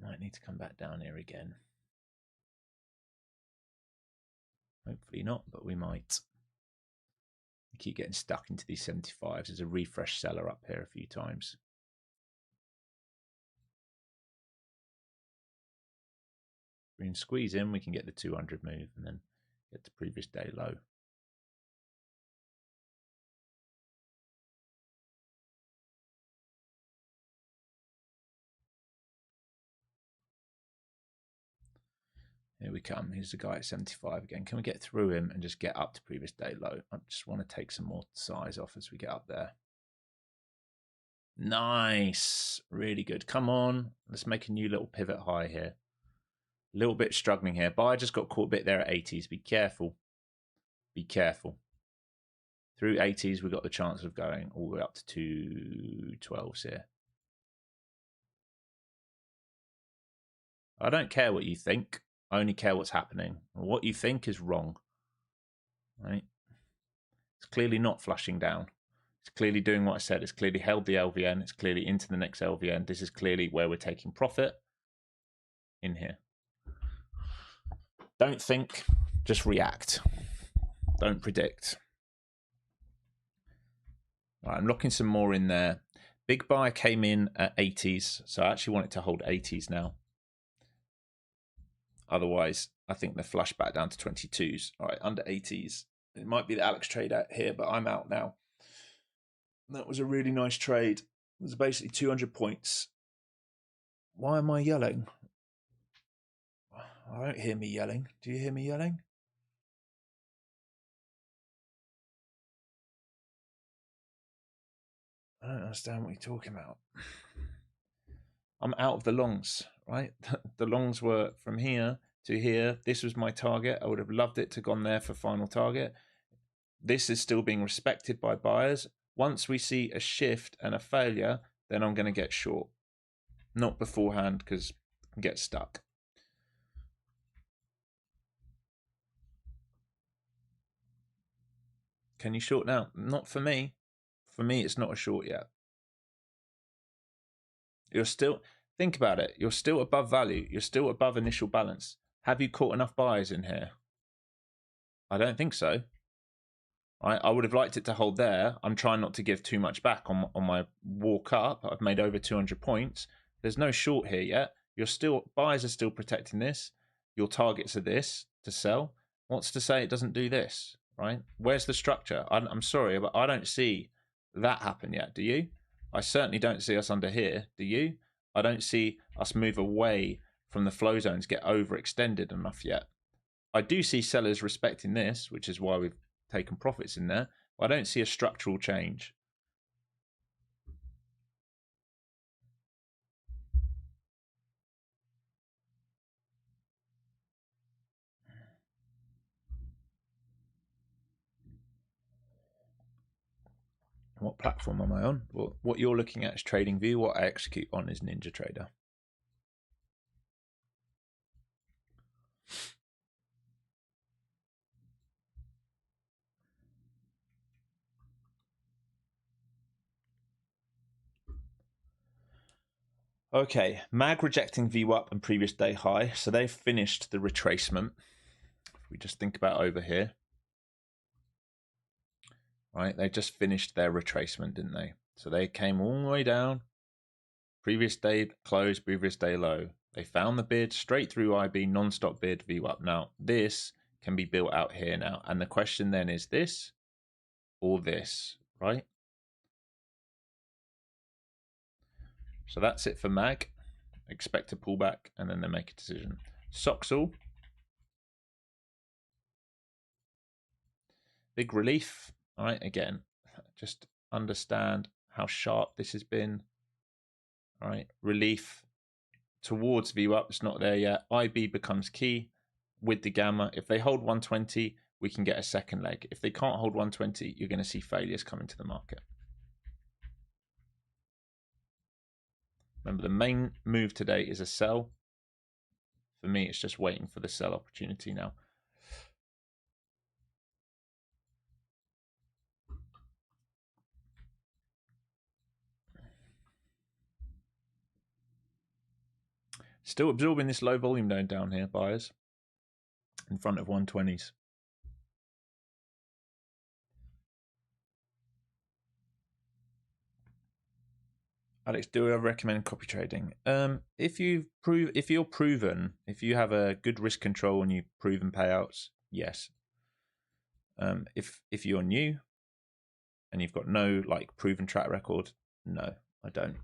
Might need to come back down here again. Hopefully not, but we might. We keep getting stuck into these 75s. There's a refresh seller up here a few times. We can squeeze in, we can get the 200 move and then get to previous day low. Here we come. Here's the guy at 75 again. Can we get through him and just get up to previous day low? I just want to take some more size off as we get up there. Nice. Really good. Come on. Let's make a new little pivot high here. A little bit struggling here. Buyer just got caught a bit there at 80s. Be careful. Be careful. Through 80s, we got the chance of going all the way up to 212s here. I don't care what you think. I only care what's happening. What you think is wrong. Right? It's clearly not flushing down. It's clearly doing what I said. It's clearly held the LVN. It's clearly into the next LVN. This is clearly where we're taking profit in here. Don't think, just react. Don't predict. All right, I'm locking some more in there. Big buy came in at 80s, so I actually want it to hold 80s now. Otherwise, I think they're flushed back down to 22s. All right, under 80s. It might be the Alex trade out here, but I'm out now. That was a really nice trade. It was basically 200 points. Why am I yelling? I don't hear me yelling. Do you hear me yelling? I don't understand what you're talking about. I'm out of the longs, right? The longs were from here to here. This was my target. I would have loved it to have gone there for final target. This is still being respected by buyers. Once we see a shift and a failure, then I'm going to get short. Not beforehand because I can get stuck. Can you short now? Not for me. For me, it's not a short yet. You're still, think about it. You're still above value. You're still above initial balance. Have you caught enough buyers in here? I don't think so. I would have liked it to hold there. I'm trying not to give too much back on my walk up. I've made over 200 points. There's no short here yet. Buyers are still protecting this. Your targets are this to sell. What's to say it doesn't do this, right? Where's the structure? I'm sorry, but I don't see that happen yet. Do you? I certainly don't see us under here. Do you? I don't see us move away from the flow zones, get overextended enough yet. I do see sellers respecting this, which is why we've taken profits in there. But I don't see a structural change. What platform am I on? Well, what you're looking at is TradingView. What I execute on is NinjaTrader. Okay, MAG rejecting VWAP and previous day high. So they've finished the retracement. If we just think about over here. Right, they just finished their retracement, didn't they? So they came all the way down. Previous day close, previous day low. They found the bid straight through IB, non-stop bid, VWAP. Now, this can be built out here now. And the question then is this or this, right? So that's it for MAG. Expect a pullback and then they make a decision. Soxal. Big relief. All right, again, just understand how sharp this has been. All right, relief towards VWAP. It's not there yet. IB becomes key with the gamma. If they hold 120, we can get a second leg. If they can't hold 120, you're going to see failures come into the market. Remember, the main move today is a sell. For me, it's just waiting for the sell opportunity now. Still absorbing this low volume node down here, buyers, in front of 120s. Alex, do I recommend copy trading? If you're proven, if you have a good risk control and you've proven payouts, yes. If you're new and you've got no like proven track record, no, I don't.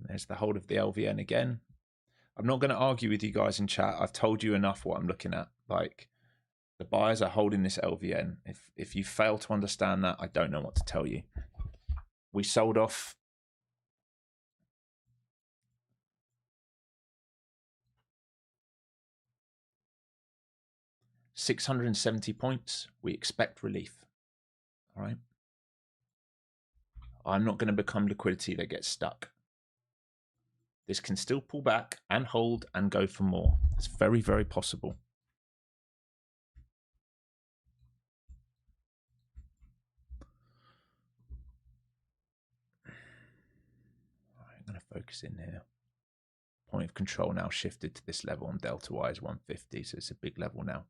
There's the hold of the LVN again. I'm not going to argue with you guys in chat. I've told you enough what I'm looking at. Like, the buyers are holding this LVN. If you fail to understand that, I don't know what to tell you. We sold off 670 points. We expect relief. All right. I'm not going to become liquidity that gets stuck. This can still pull back and hold and go for more. It's very, very possible. All right, I'm going to focus in here. Point of control now shifted to this level on delta Y is 150, so it's a big level now.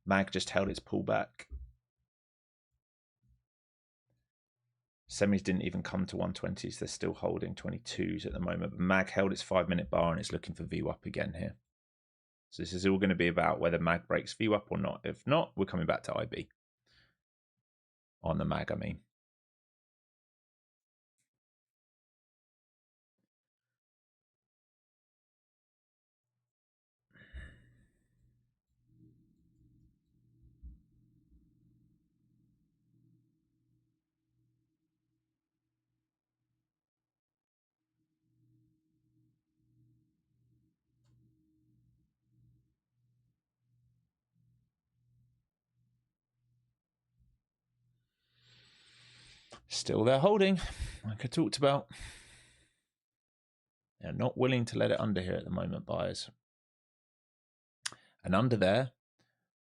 MAG just held its pullback. Semis didn't even come to 120s. They're still holding 22s at the moment. But MAG held its 5-minute bar and it's looking for VWAP again here. So this is all going to be about whether MAG breaks VWAP or not. If not, we're coming back to IB. On the MAG, I mean. Still they're holding, like I talked about. They're not willing to let it under here at the moment, buyers. And under there,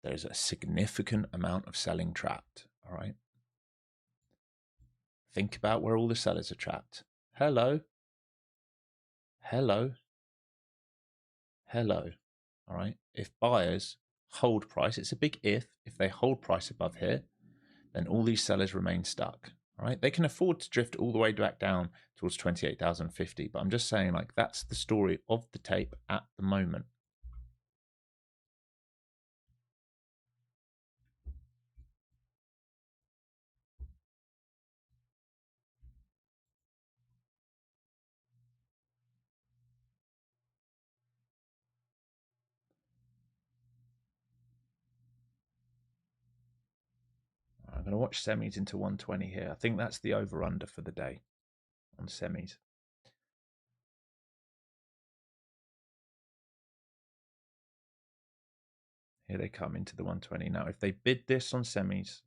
there's a significant amount of selling trapped, all right? Think about where all the sellers are trapped. Hello. Hello. Hello. All right. If buyers hold price, it's a big if they hold price above here, then all these sellers remain stuck. All right. They can afford to drift all the way back down towards 28,050. But I'm just saying, like, that's the story of the tape at the moment. I'm going to watch semis into 120 here. I think that's the over-under for the day on semis. Here they come into the 120. Now, if they bid this on semis,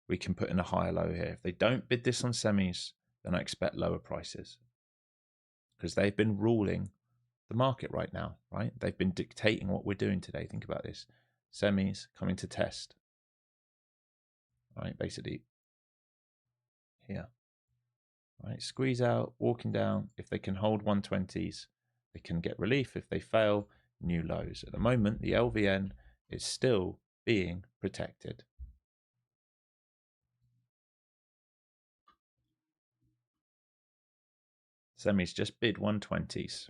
we can put in a higher low here. If they don't bid this on semis, then I expect lower prices because they've been ruling the market right now, right? They've been dictating what we're doing today. Think about this. Semis coming to test, right? Basically here, right? Squeeze out, walking down. If they can hold 120s, they can get relief. If they fail, new lows. At the moment, the LVN is still being protected. Semis just bid 120s.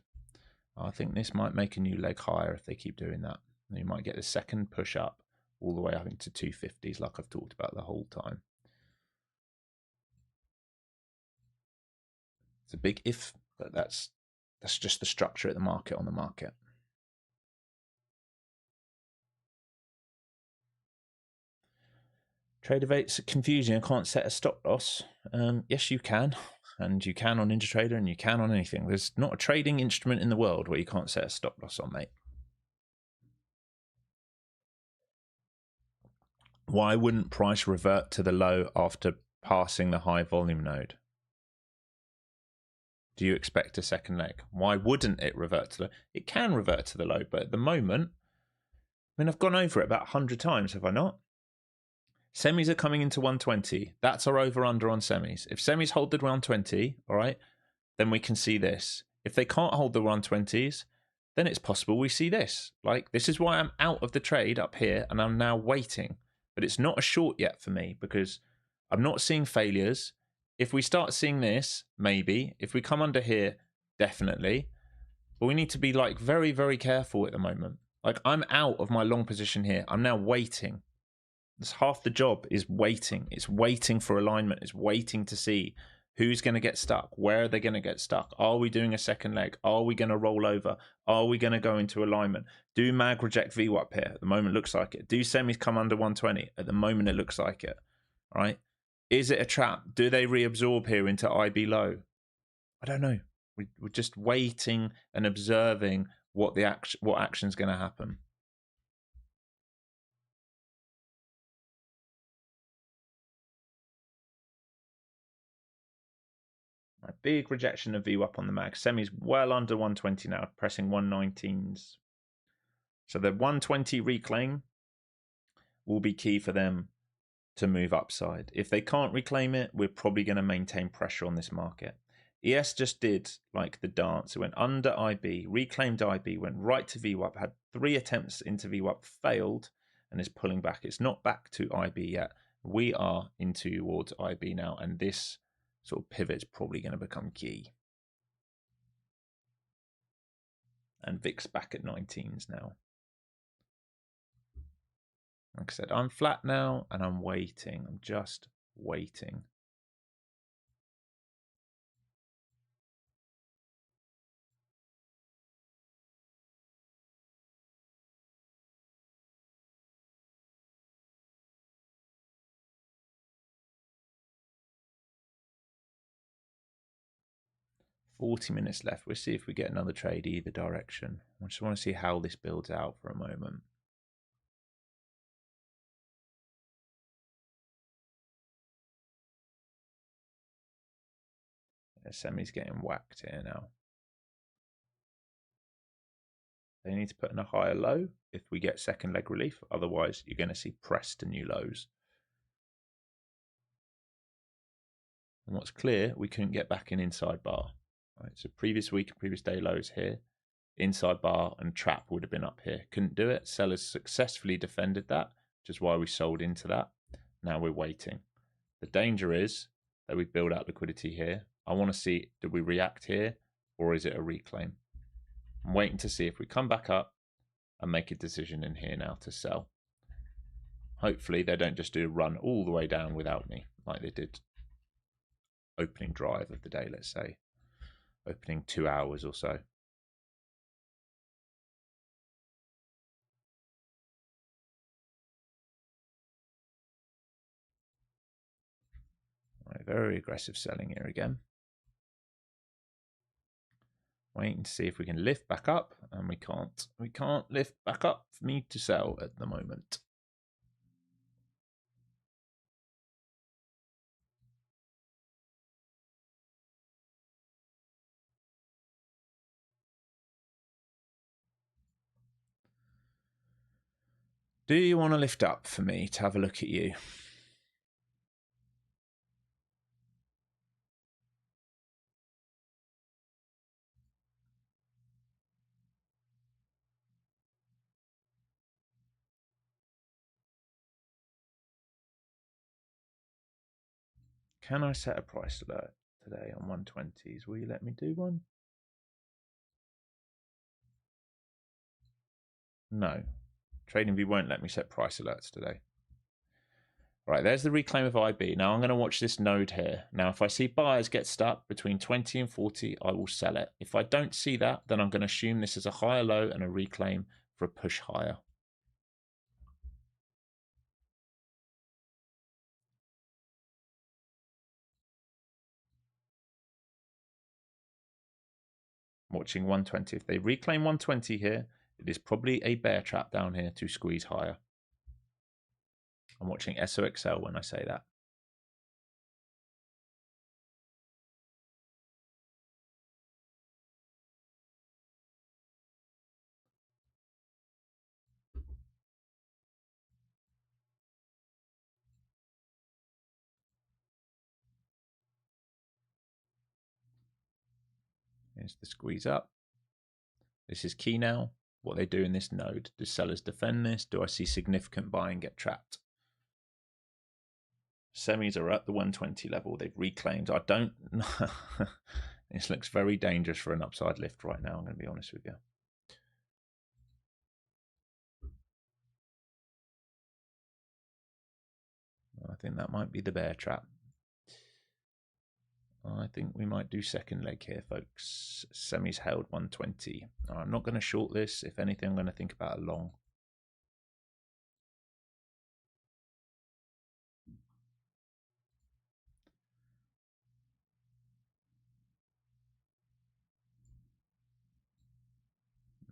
I think this might make a new leg higher if they keep doing that. You might get a second push up all the way up into 250s like I've talked about the whole time. It's a big if, but that's just the structure of the market on the market. Tradeify's confusing. I can't set a stop loss. Yes, you can. And you can on InterTrader and you can on anything. There's not a trading instrument in the world where you can't set a stop loss on, mate. Why wouldn't price revert to the low after passing the high volume node? Do you expect a second leg? Why wouldn't it revert to the... It can revert to the low, but at the moment, I mean, I've gone over it about 100 times, have I not? Semis are coming into 120. That's our over-under on semis. If semis hold the 120, all right, then we can see this. If they can't hold the 120s, then it's possible we see this. Like, this is why I'm out of the trade up here, and I'm now waiting. But it's not a short yet for me because I'm not seeing failures. If we start seeing this, maybe. If we come under here, definitely. But we need to be, like, very, very careful at the moment. Like, I'm out of my long position here. I'm now waiting. That's half the job, is waiting. It's waiting for alignment. It's waiting to see who's going to get stuck. Where are they going to get stuck? Are we doing a second leg? Are we going to roll over? Are we going to go into alignment? Do mag reject VWAP here? At the moment, it looks like it. Do semis come under 120? At the moment, it looks like it. All right. Is it a trap? Do they reabsorb here into IB low? I don't know. We're just waiting and observing what action's going to happen. A big rejection of VWAP on the mag. Semi's well under 120 now, pressing 119s. So the 120 reclaim will be key for them to move upside. If they can't reclaim it, we're probably going to maintain pressure on this market. ES just did like the dance. It went under IB, reclaimed IB, went right to VWAP, had 3 attempts into VWAP, failed, and is pulling back. It's not back to IB yet. We are into towards IB now, and this sort of pivot's probably going to become key. And VIX back at 19s now. Like I said, I'm flat now and I'm waiting. I'm just waiting. $40 minutes left. We'll see if we get another trade either direction. I just want to see how this builds out for a moment. The semi's getting whacked here now. They need to put in a higher low if we get second leg relief. Otherwise, you're going to see press to new lows. And what's clear, we couldn't get back in inside bar. Right, so previous week and previous day lows here. Inside bar and trap would have been up here. Couldn't do it. Sellers successfully defended that, which is why we sold into that. Now we're waiting. The danger is that we build out liquidity here. I want to see, do we react here or is it a reclaim? I'm waiting to see if we come back up and make a decision in here now to sell. Hopefully they don't just do a run all the way down without me like they did opening drive of the day, let's say. Opening 2 hours or so. Right, very aggressive selling here again. Waiting to see if we can lift back up, and we can't. We can't lift back up for me to sell at the moment. Do you want to lift up for me to have a look at you? Can I set a price alert today on 120s? Will you let me do one? No. TradingView won't let me set price alerts today. Right, there's the reclaim of IB. Now I'm going to watch this node here. Now, if I see buyers get stuck between 20 and 40, I will sell it. If I don't see that, then I'm going to assume this is a higher low and a reclaim for a push higher. Watching 120. If they reclaim 120 here, it is probably a bear trap down here to squeeze higher. I'm watching SOXL when I say that. Here's the squeeze up. This is key now. What they do in this node. Do sellers defend this? Do I see significant buying get trapped? Semis are at the 120 level. They've reclaimed. I don't. This looks very dangerous for an upside lift right now. I'm going to be honest with you. I think that might be the bear trap. I think we might do second leg here, folks. Semis held 120. I'm not going to short this. If anything, I'm going to think about a long.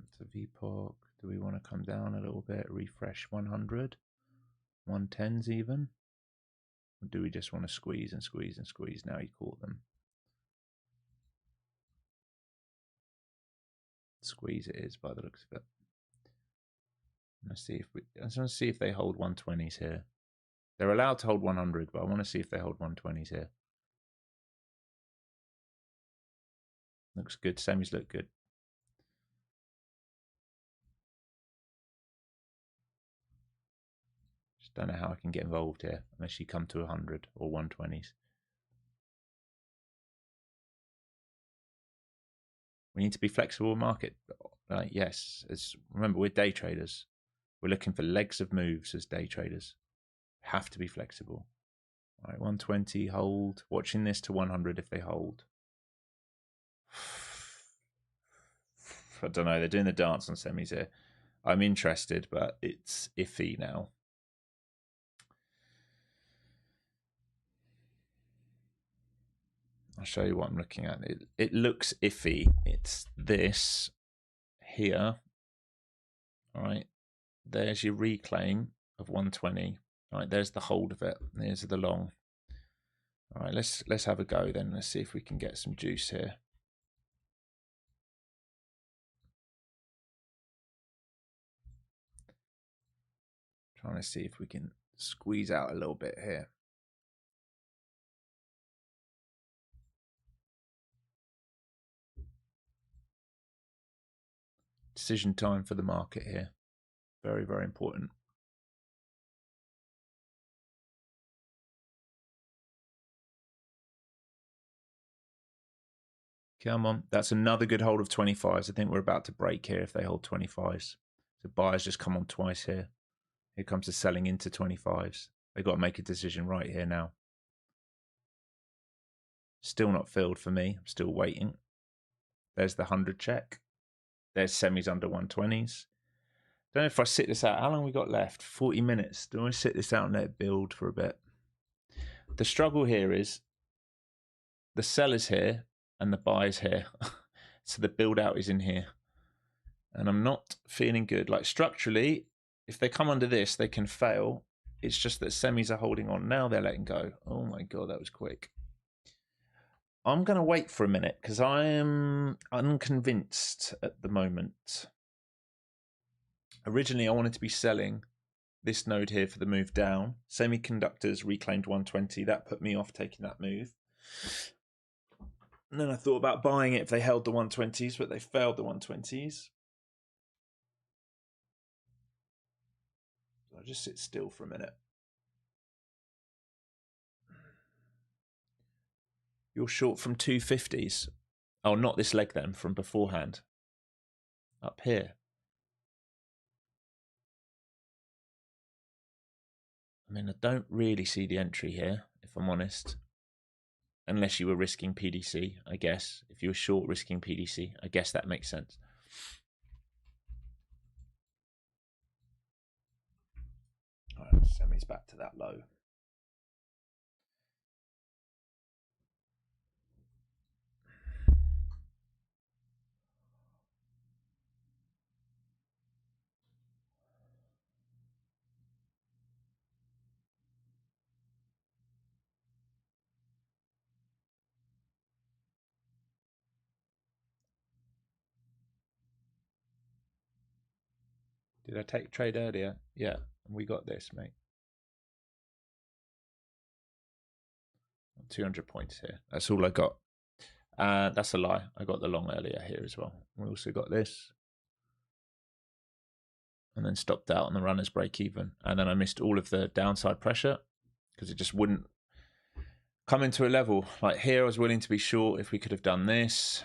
It's a VPOC. Do we want to come down a little bit? Refresh 100? 110s even? Or do we just want to squeeze and squeeze and squeeze? Now you caught them. Squeeze it is by the looks of it. Let's see if I just want to see if they hold 120s here. They're allowed to hold 100, but I want to see if they hold 120s here. Looks good. Semis look good. Just don't know how I can get involved here unless you come to 100 or 120s. We need to be flexible in market. Yes, remember, we're day traders. We're looking for legs of moves as day traders. Have to be flexible. All right, 120 hold. Watching this to 100 if they hold. I don't know. They're doing the dance on semis here. I'm interested, but it's iffy now. I'll show you what I'm looking at. It looks iffy. It's this here. All right. There's your reclaim of 120. All right. There's the hold of it. There's the long. All right. Let's have a go then. Let's see if we can get some juice here. Trying to see if we can squeeze out a little bit here. Decision time for the market here. Very, very important. Come on. That's another good hold of 25s. I think we're about to break here if they hold 25s. So buyers just come on twice here. Here comes the selling into 25s. They've got to make a decision right here now. Still not filled for me. I'm still waiting. There's the 100 check. There's semis under 120s. Don't know if I sit this out. How long we got left? 40 minutes. Do I sit this out and let it build for a bit? The struggle here is the seller's here and the buyer's here. So the build out is in here. And I'm not feeling good. Like structurally, if they come under this, they can fail. It's just that semis are holding on. Now they're letting go. Oh my God, that was quick. I'm going to wait for a minute because I am unconvinced at the moment. Originally, I wanted to be selling this node here for the move down. Semiconductors reclaimed 120. That put me off taking that move. And then I thought about buying it if they held the 120s, but they failed the 120s. So I'll just sit still for a minute. You're short from 250s. Oh, not this leg then, from beforehand. Up here. I mean, I don't really see the entry here, if I'm honest. Unless you were risking PDC, I guess. If you were short risking PDC, I guess that makes sense. All right, semis back to that low. Did I take trade earlier? Yeah, we got this, mate. 200 points here. That's all I got. That's a lie. I got the long earlier here as well. We also got this. And then stopped out on the runner's break even. And then I missed all of the downside pressure because it just wouldn't come into a level. Like here, I was willing to be short if we could have done this.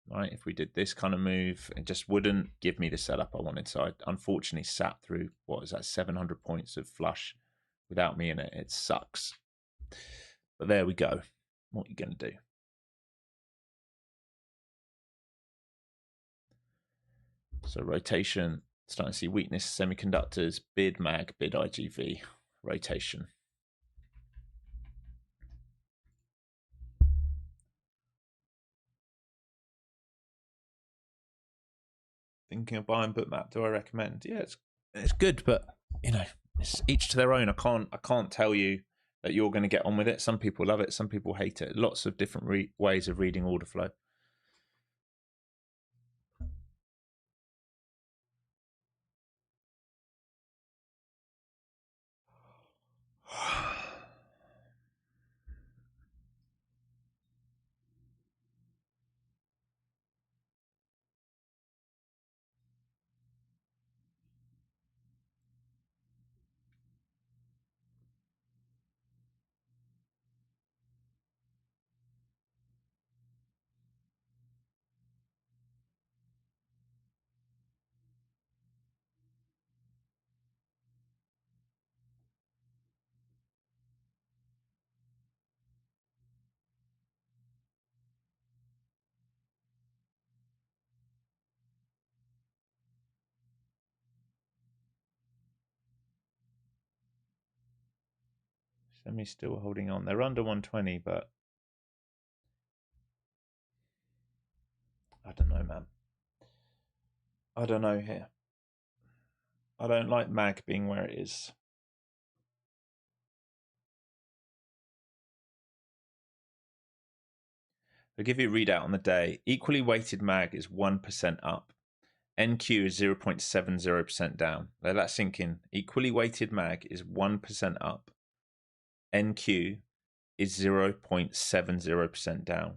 Right, if we did this kind of move, it just wouldn't give me the setup I wanted. So I unfortunately sat through, what is that, 700 points of flush without me in it. It sucks. But there we go. What are you going to do? So rotation, starting to see weakness, semiconductors, bid mag, bid IGV, rotation. Thinking of buying Bookmap, do I recommend? Yeah, it's good, but you know, it's each to their own. I can't tell you that you're going to get on with it. Some people love it, some people hate it. Lots of different ways of reading order flow. Semi's still holding on. They're under 120, but I don't know, man. I don't know here. I don't like mag being where it is. I'll give you a readout on the day. Equally weighted mag is 1% up. NQ is 0.70% down. Let that sink in. Equally weighted mag is 1% up. NQ is 0.70% down.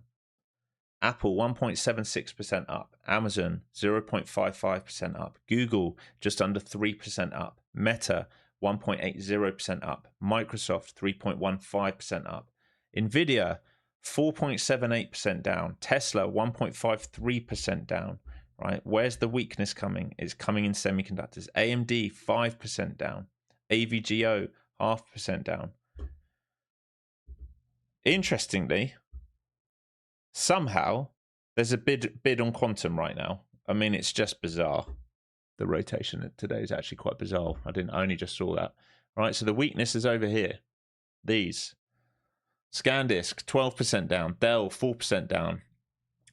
Apple 1.76% up. Amazon 0.55% up. Google just under 3% up. Meta 1.80% up. Microsoft 3.15% up. Nvidia 4.78% down. Tesla 1.53% down. Right? Where's the weakness coming? It's coming in semiconductors. AMD 5% down. AVGO 0.5% down. Interestingly, somehow there's a bid on quantum right now. I mean, it's just bizarre. The rotation today is actually quite bizarre. I only just saw that. Right, so the weakness is over here. These. SanDisk 12% down. Dell 4% down.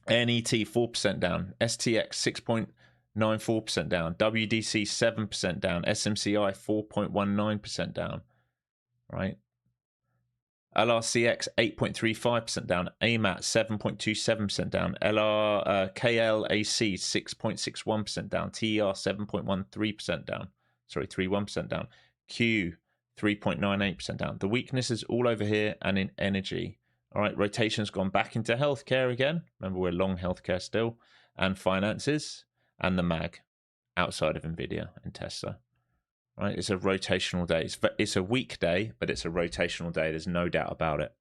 NET 4% down. STX 6.94% down. WDC 7% down. SMCI 4.19% down. Right. LRCX 8.35% down, AMAT 7.27% down, KLAC 6.61% down, TER 7.13% down, 31% down, Q 3.98% down. The weakness is all over here and in energy. All right, rotation's gone back into healthcare again. Remember, we're long healthcare still, and finances, and the MAG outside of Nvidia and Tesla. Right, it's a rotational day. It's a weak day, but it's a rotational day. There's no doubt about it.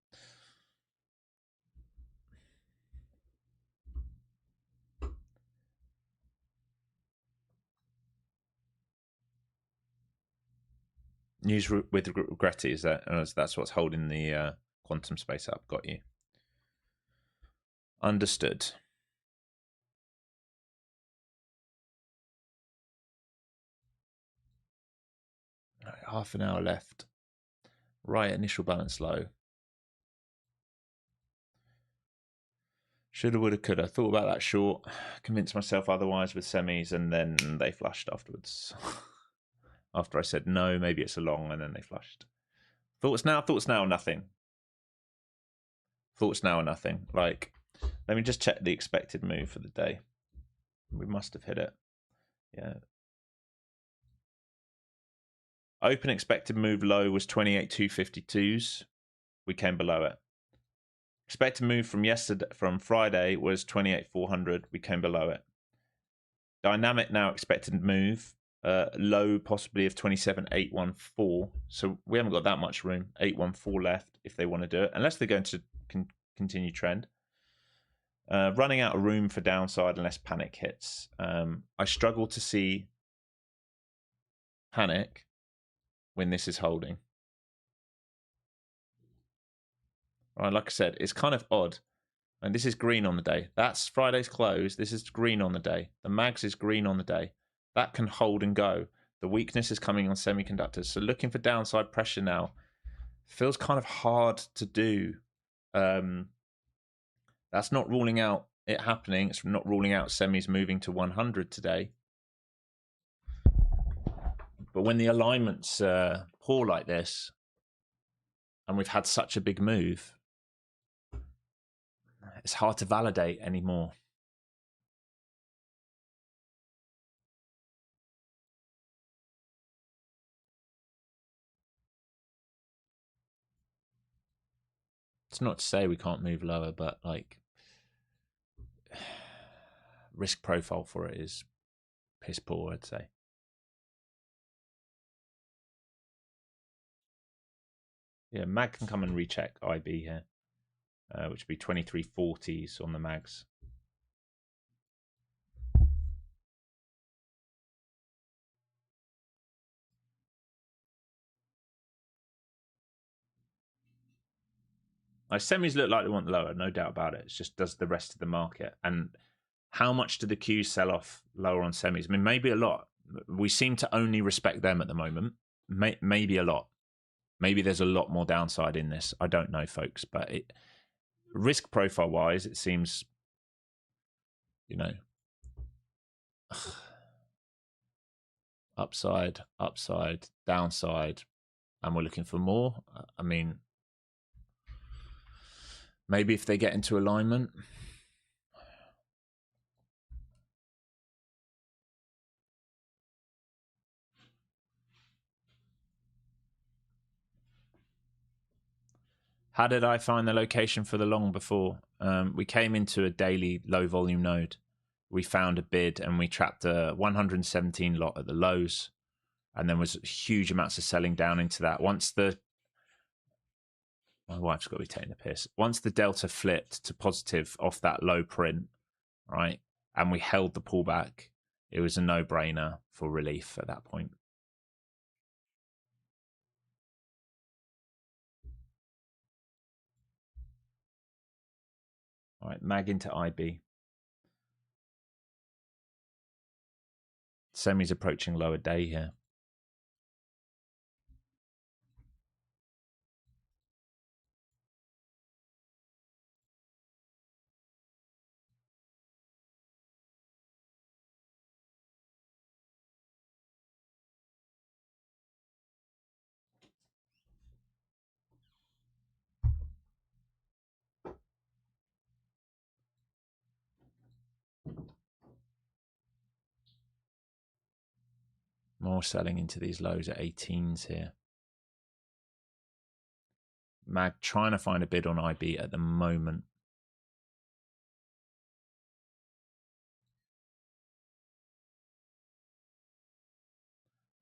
News with Regretti is that's what's holding the quantum space up. Got you. Understood. Right, half an hour left. Right, initial balance low. Shoulda, woulda, coulda. Thought about that short. Convinced myself otherwise with semis, and then they flushed afterwards. After I said no, maybe it's a long, and then they flushed. Thoughts now, nothing. Thoughts now, nothing. Like, let me just check the expected move for the day. We must have hit it. Yeah. Open expected move low was 28,252s. We came below it. Expected move from Friday was 28,400. We came below it. Dynamic now expected move low possibly of 27,814. So we haven't got that much room. 814 left if they want to do it, unless they're going to continue trend. Running out of room for downside unless panic hits. I struggle to see panic when this is holding. Right, like I said, it's kind of odd. And this is green on the day. That's Friday's close. This is green on the day. The mags is green on the day. That can hold and go. The weakness is coming on semiconductors. So looking for downside pressure now feels kind of hard to do. That's not ruling out it happening. It's not ruling out semis moving to 100 today. But when the alignment's poor like this, and we've had such a big move, it's hard to validate anymore. It's not to say we can't move lower, but like risk profile for it is piss poor, I'd say. Yeah, mag can come and recheck IB here, which would be 2340s on the mags. Like, semis look like they want lower, no doubt about it. It's just does the rest of the market. And how much do the Qs sell off lower on semis? I mean, maybe a lot. We seem to only respect them at the moment. Maybe a lot. Maybe there's a lot more downside in this. I don't know, folks. But risk profile wise, it seems, upside, downside, and we're looking for more. I mean, maybe if they get into alignment. How did I find the location for the long before? We came into a daily low volume node. We found a bid and we trapped a 117 lot at the lows, and then was huge amounts of selling down into that. Once the my wife's got to be taking the piss. Once the delta flipped to positive off that low print, right, and we held the pullback, it was a no-brainer for relief at that point. All right, mag into IB. Semi's approaching lower day here. More selling into these lows at 18s here. Mag trying to find a bid on IB at the moment.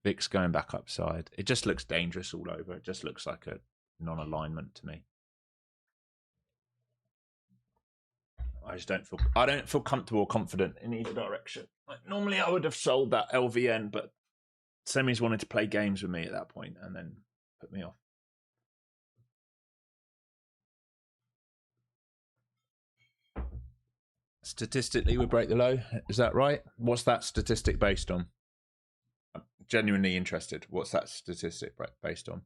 VIX going back upside. It just looks dangerous all over. It just looks like a non-alignment to me. I don't feel comfortable or confident in either direction. Like, normally I would have sold that LVN, but semis wanted to play games with me at that point and then put me off. Statistically, we break the low. Is that right? What's that statistic based on? I'm genuinely interested. What's that statistic based on?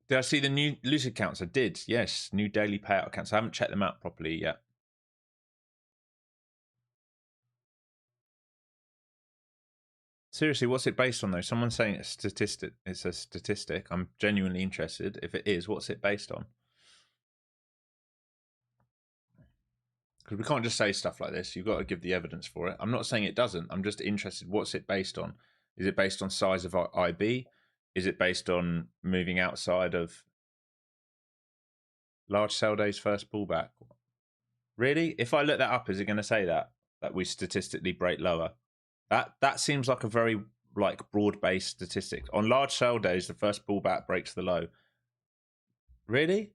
Did I see the new Lucid counts? I did, yes. New daily payout accounts. I haven't checked them out properly yet. Seriously, what's it based on though? Someone's saying it's a statistic. I'm genuinely interested. If it is, what's it based on? Because we can't just say stuff like this. You've got to give the evidence for it. I'm not saying it doesn't. I'm just interested. What's it based on? Is it based on size of IB? Is it based on moving outside of large sell days first pullback? Really? If I look that up, is it going to say that we statistically break lower? That seems like a very broad-based statistic. On large sell days, the first pullback breaks the low. Really?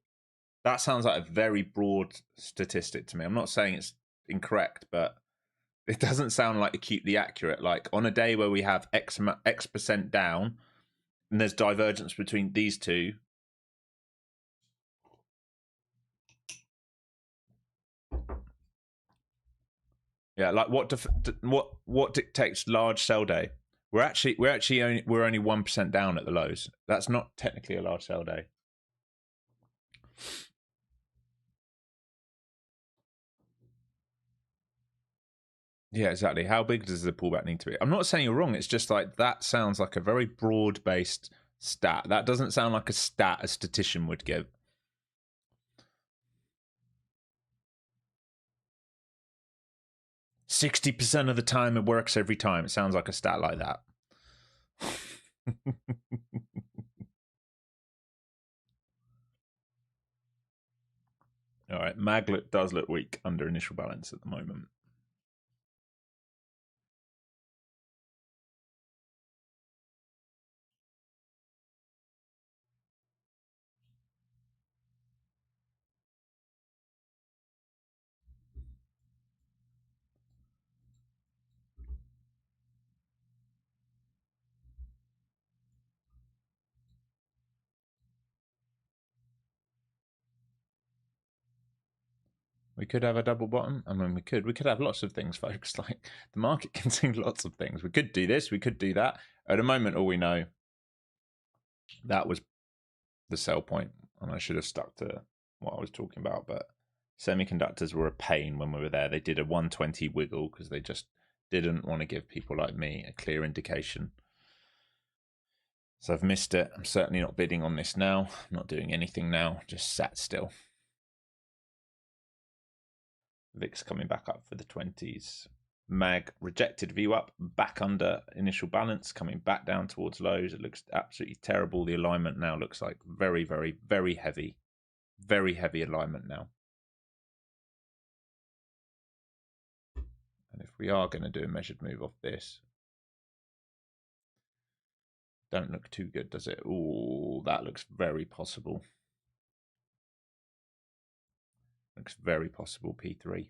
That sounds like a very broad statistic to me. I'm not saying it's incorrect, but it doesn't sound like acutely accurate. Like on a day where we have X percent down and there's divergence between these two. Yeah, like what dictates large sell day? We're only 1% down at the lows. That's not technically a large sell day. Yeah, exactly. How big does the pullback need to be? I'm not saying you're wrong. It's just like that sounds like a very broad-based stat. That doesn't sound like a stat a statistician would give. "60% of the time it works every time." It sounds like a stat like that. All right, Maglet does look weak under initial balance at the moment. We could have a double bottom. I mean, we could have lots of things, folks. Like the market can sing lots of things. We could do this. We could do that. At the moment, all we know, that was the sell point, and I should have stuck to what I was talking about. But semiconductors were a pain when we were there. They did a 120 wiggle because they just didn't want to give people like me a clear indication So I've missed it. I'm certainly not bidding on this now. I'm not doing anything now, just sat still. VIX coming back up for the 20s. MAG rejected view up, back under initial balance, coming back down towards lows. It looks absolutely terrible. The alignment now looks like very, very, very heavy alignment now. And if we are going to do a measured move off this, don't look too good, does it? Oh, that looks very possible. Looks very possible, P3.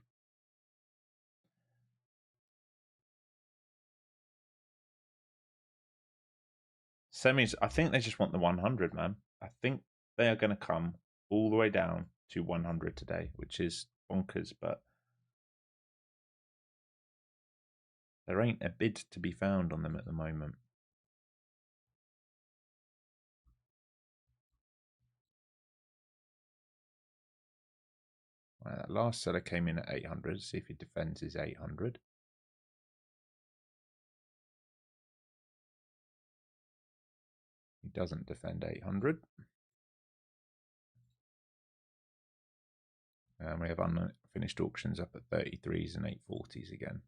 Semis, I think they just want the 100, man. I think they are going to come all the way down to 100 today, which is bonkers, but there ain't a bid to be found on them at the moment. Right, that last seller came in at 800. See if he defends his 800. He doesn't defend 800. And we have unfinished auctions up at 33s and 840s again.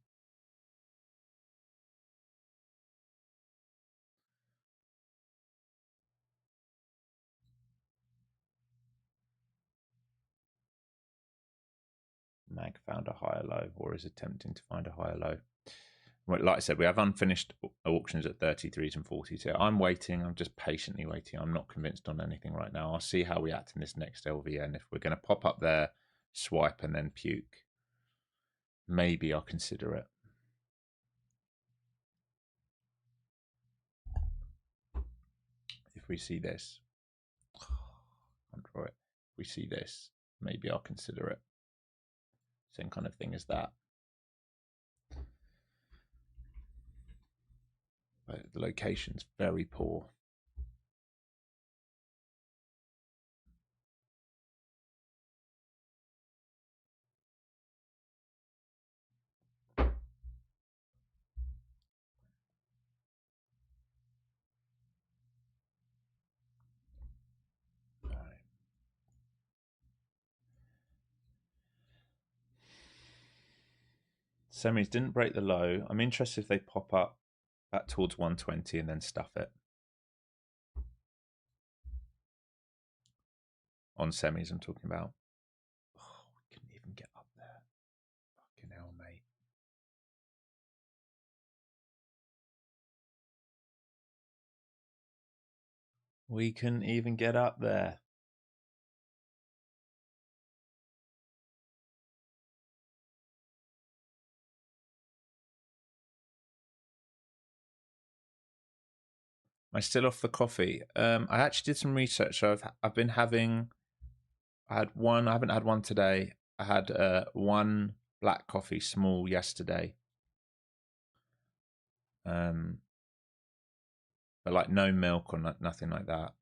MAG found a higher low, or is attempting to find a higher low. Like I said, we have unfinished auctions at 33s and 40s here. I'm waiting. I'm just patiently waiting. I'm not convinced on anything right now. I'll see how we act in this next LVN. If we're going to pop up there, swipe, and then puke, maybe I'll consider it. If we see this, can't draw it. If we see this, maybe I'll consider it. Same kind of thing as that. But the location's very poor. Semis didn't break the low. I'm interested if they pop up back towards 120 and then stuff it. On semis, I'm talking about. Oh, we couldn't even get up there. Fucking hell, mate. We couldn't even get up there. Am I still off the coffee? I actually did some research. So I've been having. I had one. I haven't had one today. I had one black coffee small yesterday. But like no milk or nothing like that.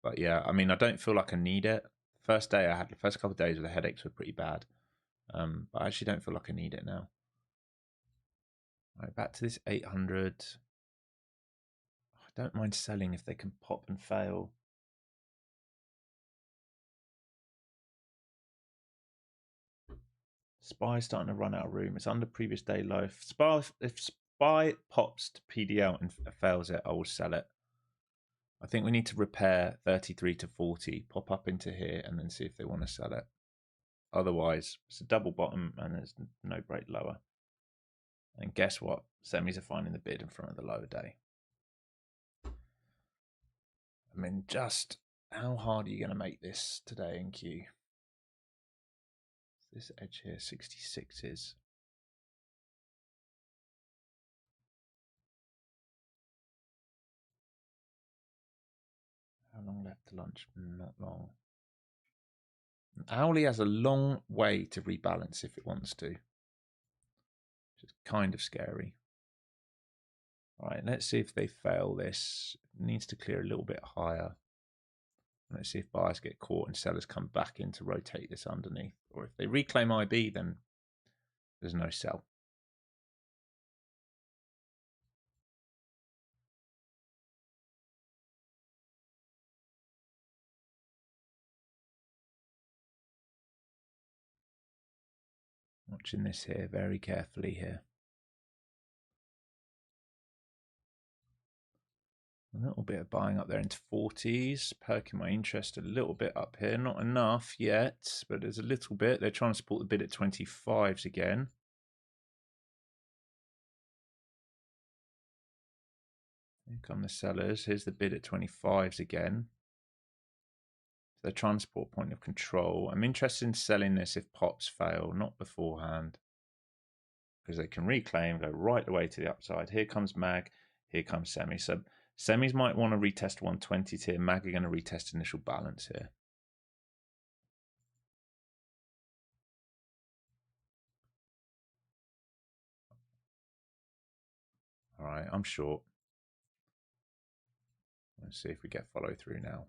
But yeah, I mean, I don't feel like I need it. First day I had, the first couple of days the headaches were pretty bad. But I actually don't feel like I need it now. All right, back to this 800. I don't mind selling if they can pop and fail. SPY's starting to run out of room. It's under previous day low. If SPY pops to PDL and fails it, I will sell it. I think we need to repair 33 to 40, pop up into here, and then see if they want to sell it. Otherwise, it's a double bottom and there's no break lower. And guess what? Semis are finding the bid in front of the lower day. I mean, just how hard are you going to make this today in Q? This edge here, 66 is. How long left to lunch? Not long. Owly has a long way to rebalance if it wants to, which is kind of scary. All right, let's see if they fail this. It needs to clear a little bit higher. Let's see if buyers get caught and sellers come back in to rotate this underneath. Or if they reclaim IB, then there's no sell. Watching this here very carefully here. A little bit of buying up there into 40s, perking my interest a little bit up here. Not enough yet, but there's a little bit. They're trying to support the bid at 25s again. Here come the sellers. Here's the bid at 25s again. So they're trying to support point of control. I'm interested in selling this if pots fail, not beforehand, because they can reclaim, go right the way to the upside. Here comes mag, here comes semi. So semis might want to retest 120s here. Mag are going to retest initial balance here. All right, I'm short. Let's see if we get follow through now.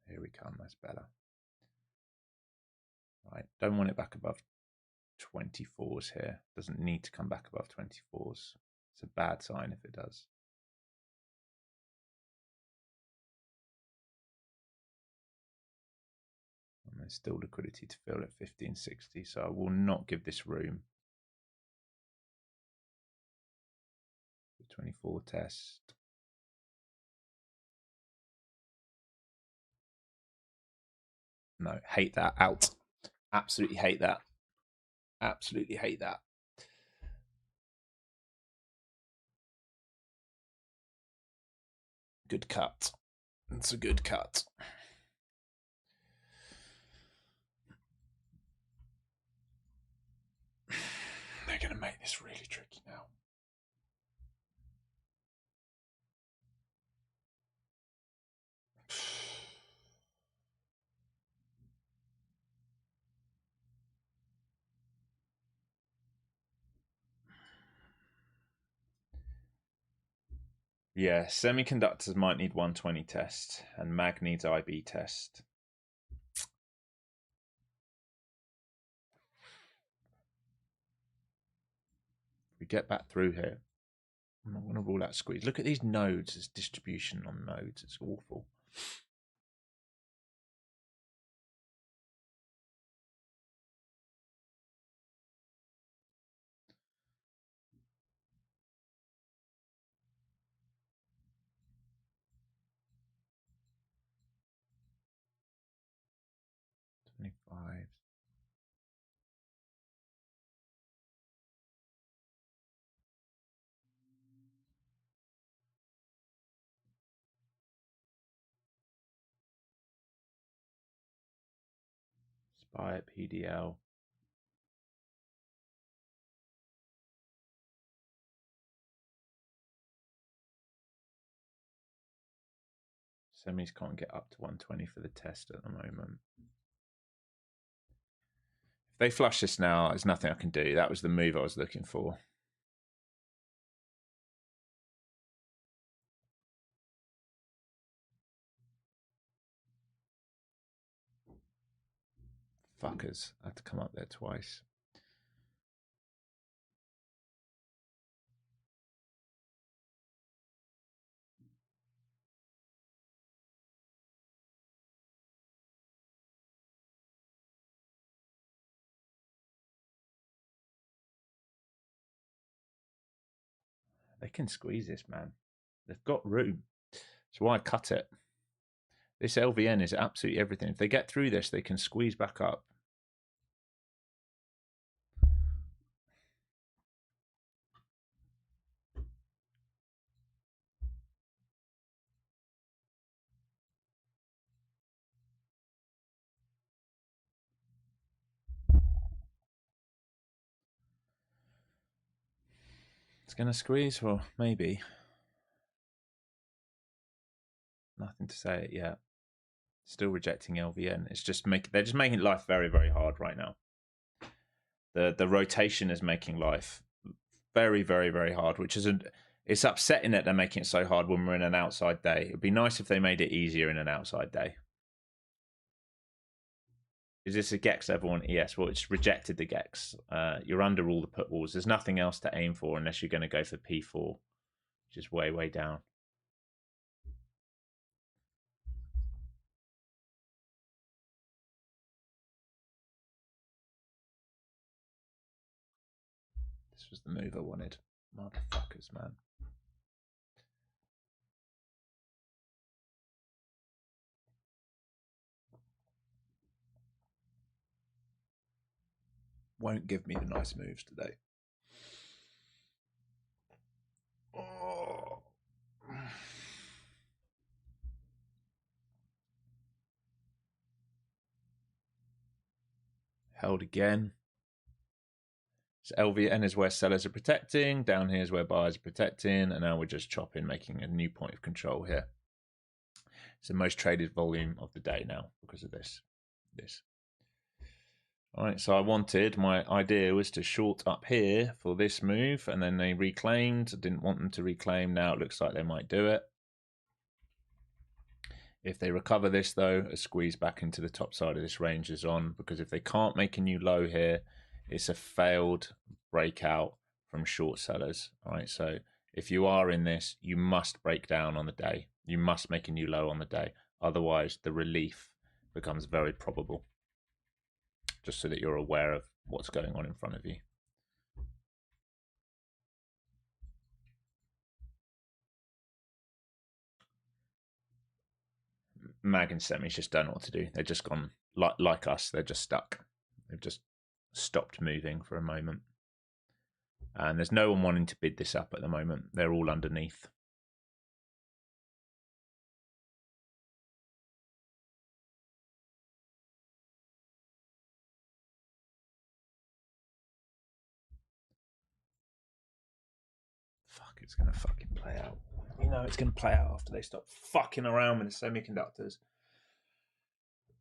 Here we come, that's better. Right, don't want it back above 24s here. Doesn't need to come back above 24s. It's a bad sign if it does. And there's still liquidity to fill at 1560, so I will not give this room. The 24 test. No, hate that. Out. Absolutely hate that. Absolutely hate that. Good cut. It's a good cut. They're going to make this really tricky now. Yeah, semiconductors might need 120 test, and mag needs IB test. We get back through here. I'm not going to rule out squeeze. Look at these nodes. There's distribution on nodes. It's awful. Spy at PDL. Semis can't get up to 120 for the test at the moment. If they flush this now, there's nothing I can do. That was the move I was looking for. Fuckers. I had to come up there twice. They can squeeze this, man. They've got room. That's why I cut it. This LVN is absolutely everything. If they get through this, they can squeeze back up. It's going to squeeze, or maybe. Nothing to say it yet. Still rejecting LVN. It's just they're just making life very, very hard right now. The rotation is making life very, very, very hard, which isn't. It's upsetting that they're making it so hard when we're in an outside day. It'd be nice if they made it easier in an outside day. Is this a GEX everyone? Yes, well, it's rejected the GEX. You're under all the put walls. There's nothing else to aim for unless you're going to go for P4, which is way, way down. was the move I wanted. Motherfuckers, man. Won't give me the nice moves today. Oh. Held again. So LVN is where sellers are protecting. Down here is where buyers are protecting. And now we're just chopping, making a new point of control here. It's the most traded volume of the day now because of this. All right, so my idea was to short up here for this move, and then they reclaimed. I didn't want them to reclaim. Now it looks like they might do it. If they recover this, though, a squeeze back into the top side of this range is on, because if they can't make a new low here, it's a failed breakout from short sellers. All right, so if you are in this, you must break down on the day. You must make a new low on the day. Otherwise, the relief becomes very probable. Just so that you're aware of what's going on in front of you. Mag and Semi's just don't know what to do. They're just gone, like us, they're just stuck. They've just stopped moving for a moment. And there's no one wanting to bid this up at the moment. They're all underneath. Fuck, it's going to fucking play out. You know it's going to play out after they stop fucking around with the semiconductors.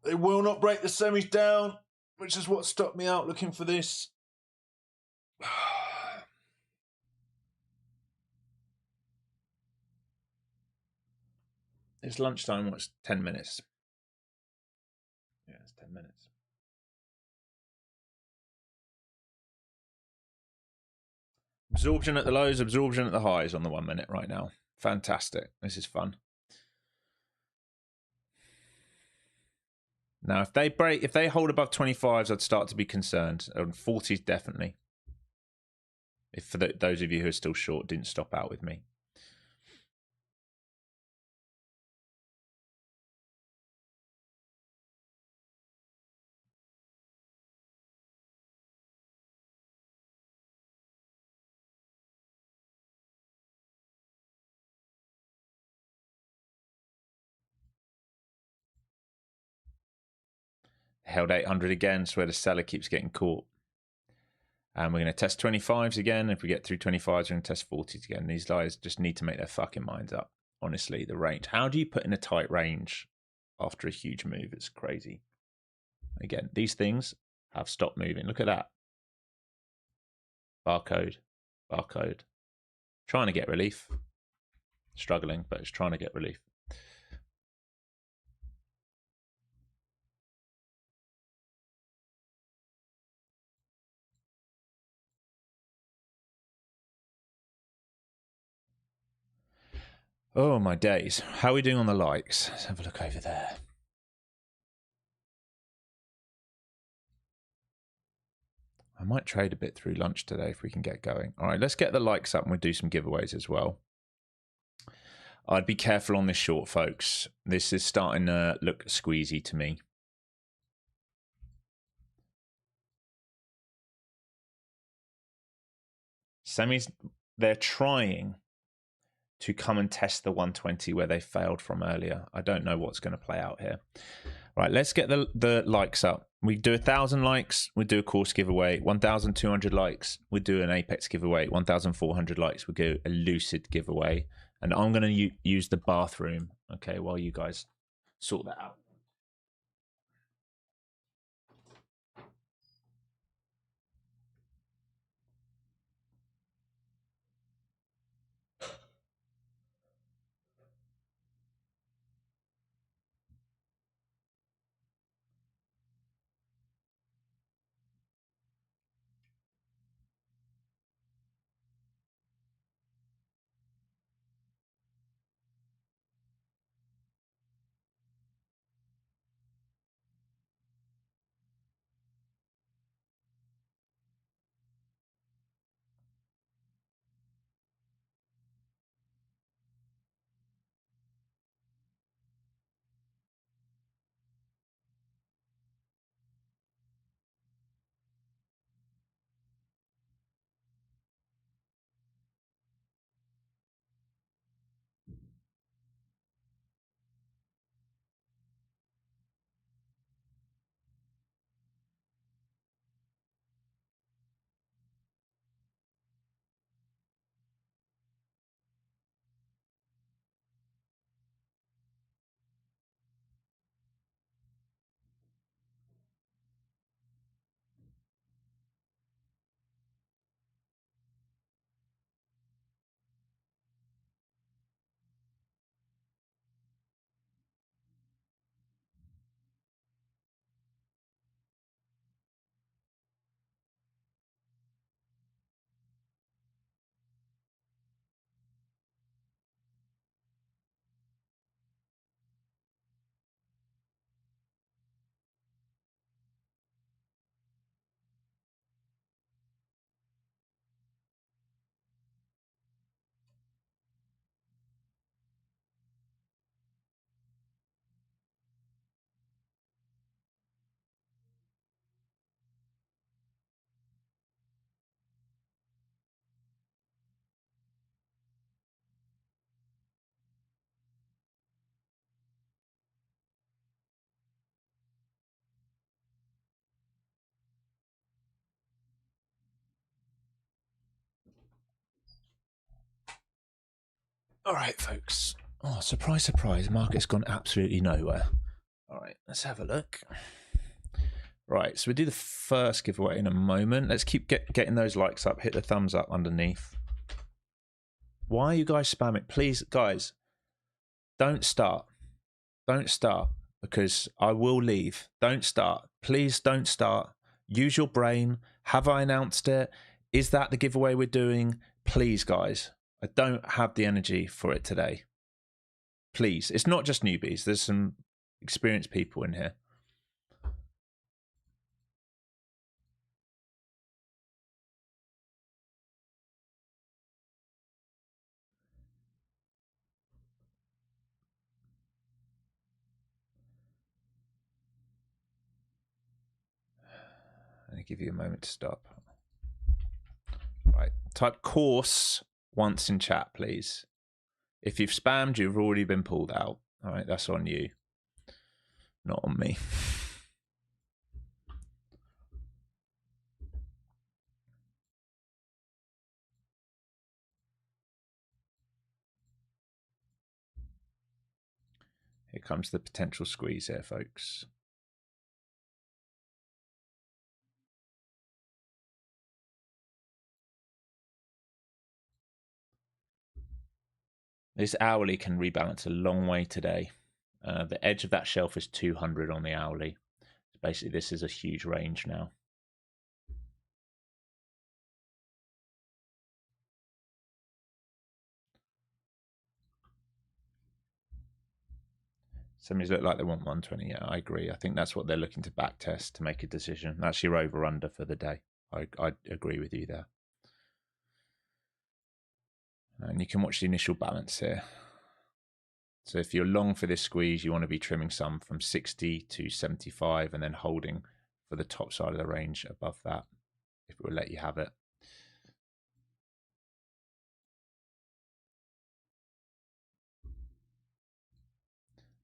They will not break the semis down, which is what stopped me out looking for this. It's lunchtime. What's 10 minutes? Yeah, it's 10 minutes. Absorption at the lows, absorption at the highs on the 1 minute right now. Fantastic. This is fun. Now, if they hold above 25s, I'd start to be concerned. And 40s, definitely. If for those of you who are still short, didn't stop out with me. Held 800 again, so where the seller keeps getting caught. And we're going to test 25s again. If we get through 25s, we're going to test 40s again. These guys just need to make their fucking minds up. Honestly, the range. How do you put in a tight range after a huge move? It's crazy. Again, these things have stopped moving. Look at that. Barcode. Trying to get relief. Struggling, but it's trying to get relief. Oh, my days. How are we doing on the likes? Let's have a look over there. I might trade a bit through lunch today if we can get going. All right, let's get the likes up and we'll do some giveaways as well. I'd be careful on this short, folks. This is starting to look squeezy to me. Semis, they're trying to come and test the 120 where they failed from earlier. I don't know what's going to play out here. Right, let's get the likes up. We do 1,000 likes, we do a course giveaway. 1,200 likes, we do an Apex giveaway. 1,400 likes, we do a Lucid giveaway. And I'm going to use the bathroom, okay, while you guys sort that out. All right, folks. Oh, surprise, surprise. Market's gone absolutely nowhere. All right, let's have a look. Right, so we do the first giveaway in a moment. Let's keep getting those likes up. Hit the thumbs up underneath. Why are you guys spamming? Please, guys, don't start. Don't start, because I will leave. Don't start. Please don't start. Use your brain. Have I announced it? Is that the giveaway we're doing? Please, guys. I don't have the energy for it today. Please. It's not just newbies. There's some experienced people in here. Let me give you a moment to stop. Right. Type course once in chat, please. If you've spammed, you've already been pulled out. All right, that's on you, not on me. Here comes the potential squeeze here, folks. This hourly can rebalance a long way today. The edge of that shelf is 200 on the hourly. So basically, this is a huge range now. Somebody's look like they want 120. Yeah, I agree. I think that's what they're looking to back test to make a decision. That's your over under for the day. I agree with you there. And you can watch the initial balance here. So if you're long for this squeeze, you want to be trimming some from 60 to 75 and then holding for the top side of the range above that, if it will let you have it.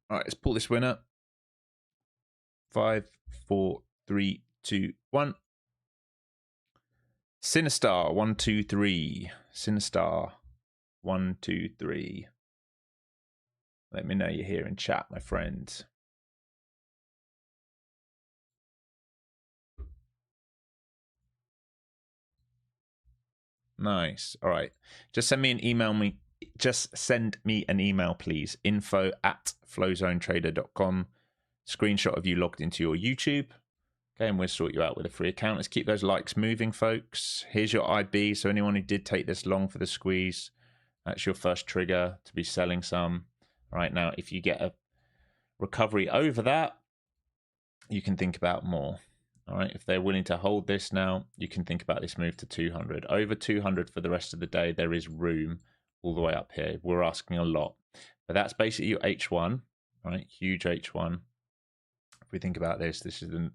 All right, let's pull this winner. 5, 4, 3, 2, 1. Sinistar 1, 2, 3. Sinistar 1, 2, 3. Let me know you're here in chat, my friends. Nice. All right. Just send me an email. Just send me an email, please. info@flowzonetrader.com. Screenshot of you logged into your YouTube. Okay, and we'll sort you out with a free account. Let's keep those likes moving, folks. Here's your IB. So anyone who did take this long for the squeeze, that's your first trigger to be selling some. Right now, if you get a recovery over that, you can think about more. All right, if they're willing to hold this now, you can think about this move to 200. Over 200 for the rest of the day, there is room all the way up here. We're asking a lot. But that's basically your H1, right? Huge H1. If we think about this, this is the,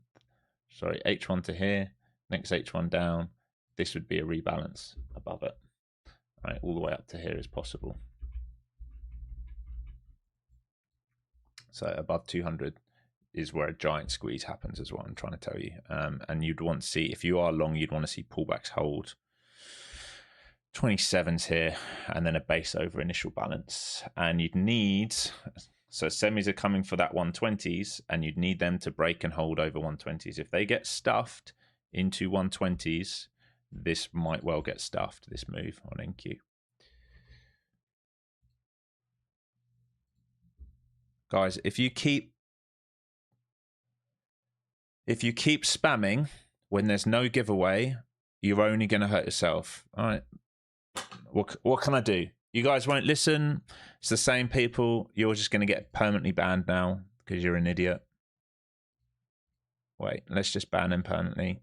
sorry, H1 to here, next H1 down. This would be a rebalance above it, right? All the way up to here is possible. So above 200 is where a giant squeeze happens, is what I'm trying to tell you. And you'd want to see, if you are long, you'd want to see pullbacks hold 27s here and then a base over initial balance. And you'd need, so semis are coming for that 120s and you'd need them to break and hold over 120s. If they get stuffed into 120s, this might well get stuffed, this move on NQ. Guys, if you keep spamming when there's no giveaway, you're only going to hurt yourself. All right. What can I do? You guys won't listen. It's the same people. You're just going to get permanently banned now because you're an idiot. Wait, let's just ban him permanently.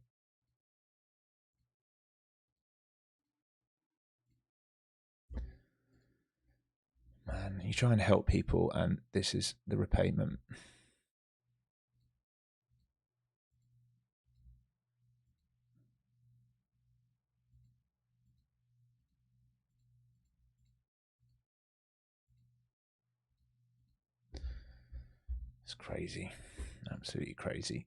Man, you try and help people and this is the repayment. It's crazy. Absolutely crazy.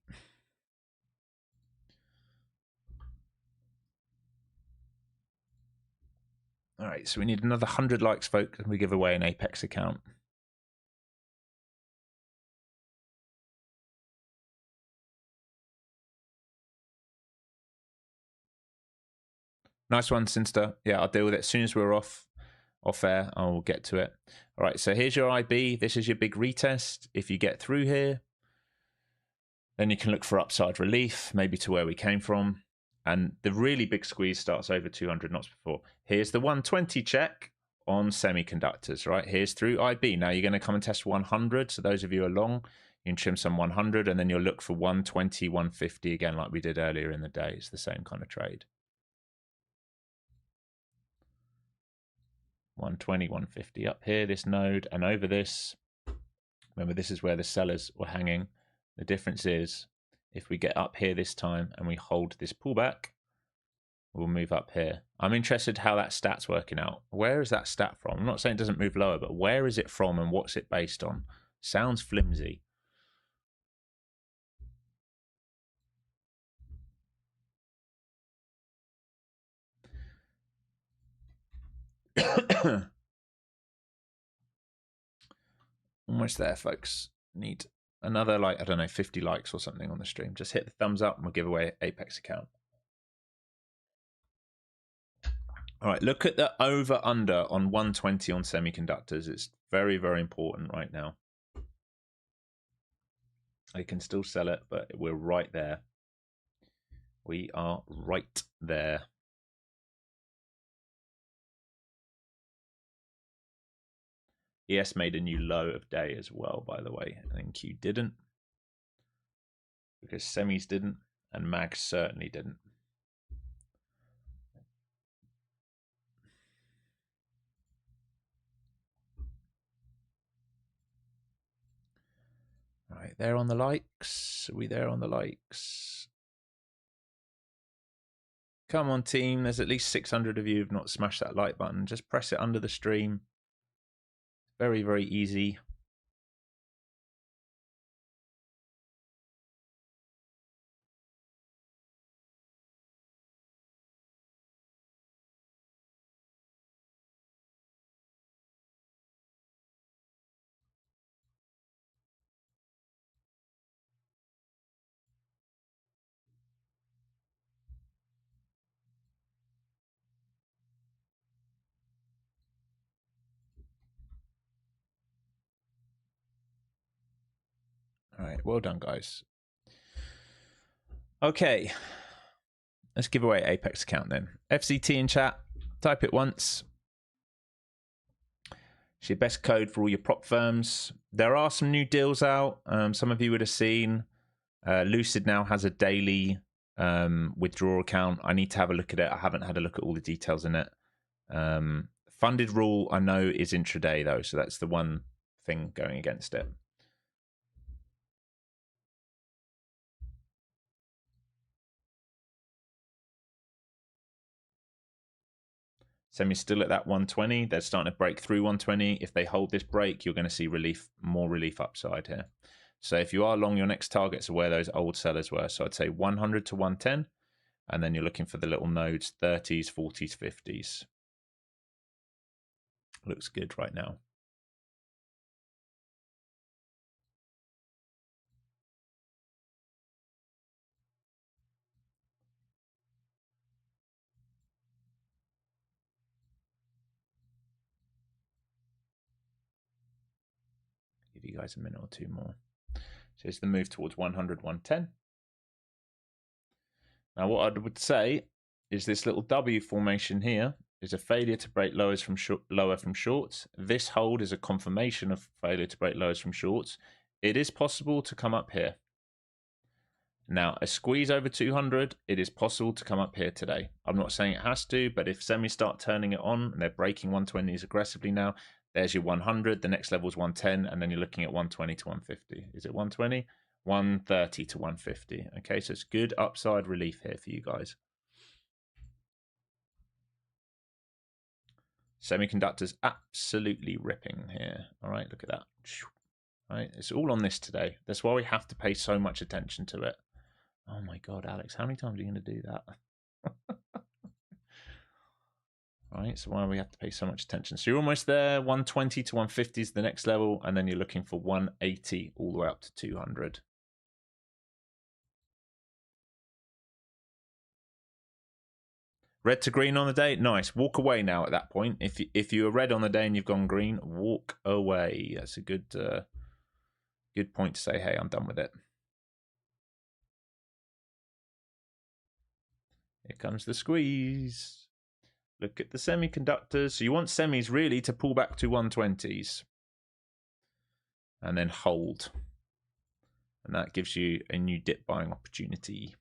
All right, so we need another 100 likes, folks, and we give away an Apex account. Nice one, Sinster. Yeah, I'll deal with it as soon as we're off air. I'll get to it. All right, so here's your IB. This is your big retest. If you get through here, then you can look for upside relief, maybe to where we came from. And the really big squeeze starts over 200 knots before. Here's the 120 check on semiconductors, right? Here's through IB. Now you're going to come and test 100. So those of you are long, you can trim some 100, and then you'll look for 120, 150 again, like we did earlier in the day. It's the same kind of trade. 120, 150 up here, this node, and over this. Remember, this is where the sellers were hanging. The difference is if we get up here this time and we hold this pullback, we'll move up here. I'm interested how that stat's working out. Where is that stat from? I'm not saying it doesn't move lower, but where is it from and what's it based on? Sounds flimsy. Almost there, folks. Need another, like, I don't know, 50 likes or something on the stream. Just hit the thumbs up and we'll give away an Apex account. All right, look at the over-under on 120 on semiconductors. It's very, very important right now. I can still sell it, but we're right there. We are right there. ES made a new low of day as well, by the way. I think Q didn't, because semis didn't, and mag certainly didn't. All right, there on the likes. Are we there on the likes? Come on, team. There's at least 600 of you who've not smashed that like button. Just press it under the stream. Very, very easy. All right, well done, guys. Okay, let's give away Apex account then. FZT in chat, type it once. It's your best code for all your prop firms. There are some new deals out. Some of you would have seen. Lucid now has a daily withdrawal account. I need to have a look at it. I haven't had a look at all the details in it. Funded rule, I know, is intraday though, so that's the one thing going against it. Semi's still at that 120. They're starting to break through 120. If they hold this break, you're going to see relief, more relief upside here. So if you are long, your next targets are where those old sellers were. So I'd say 100 to 110. And then you're looking for the little nodes, 30s, 40s, 50s. Looks good right now. Give you guys a minute or two more. So it's the move towards 100, 110. Now what I would say is this little W formation here is a failure to break lower from shorts. This hold is a confirmation of failure to break lows from shorts. It is possible to come up here. Now, a squeeze over 200, it is possible to come up here today. I'm not saying it has to, but if semis start turning it on and they're breaking 120s aggressively now, there's your 100, the next level is 110, and then you're looking at 120 to 150. Is it 120? 130 to 150. Okay, so it's good upside relief here for you guys. Semiconductors absolutely ripping here. All right, look at that. All right, it's all on this today. That's why we have to pay so much attention to it. Oh my God, Alex, how many times are you going to do that? Right, so why do we have to pay so much attention? So you're almost there. 120 to 150 is the next level, and then you're looking for 180 all the way up to 200. Red to green on the day, nice. Walk away now at that point. If you were red on the day and you've gone green, walk away. That's a good good point to say, hey, I'm done with it. Here comes the squeeze. Look at the semiconductors. So you want semis really to pull back to 120s and then hold. And that gives you a new dip buying opportunity.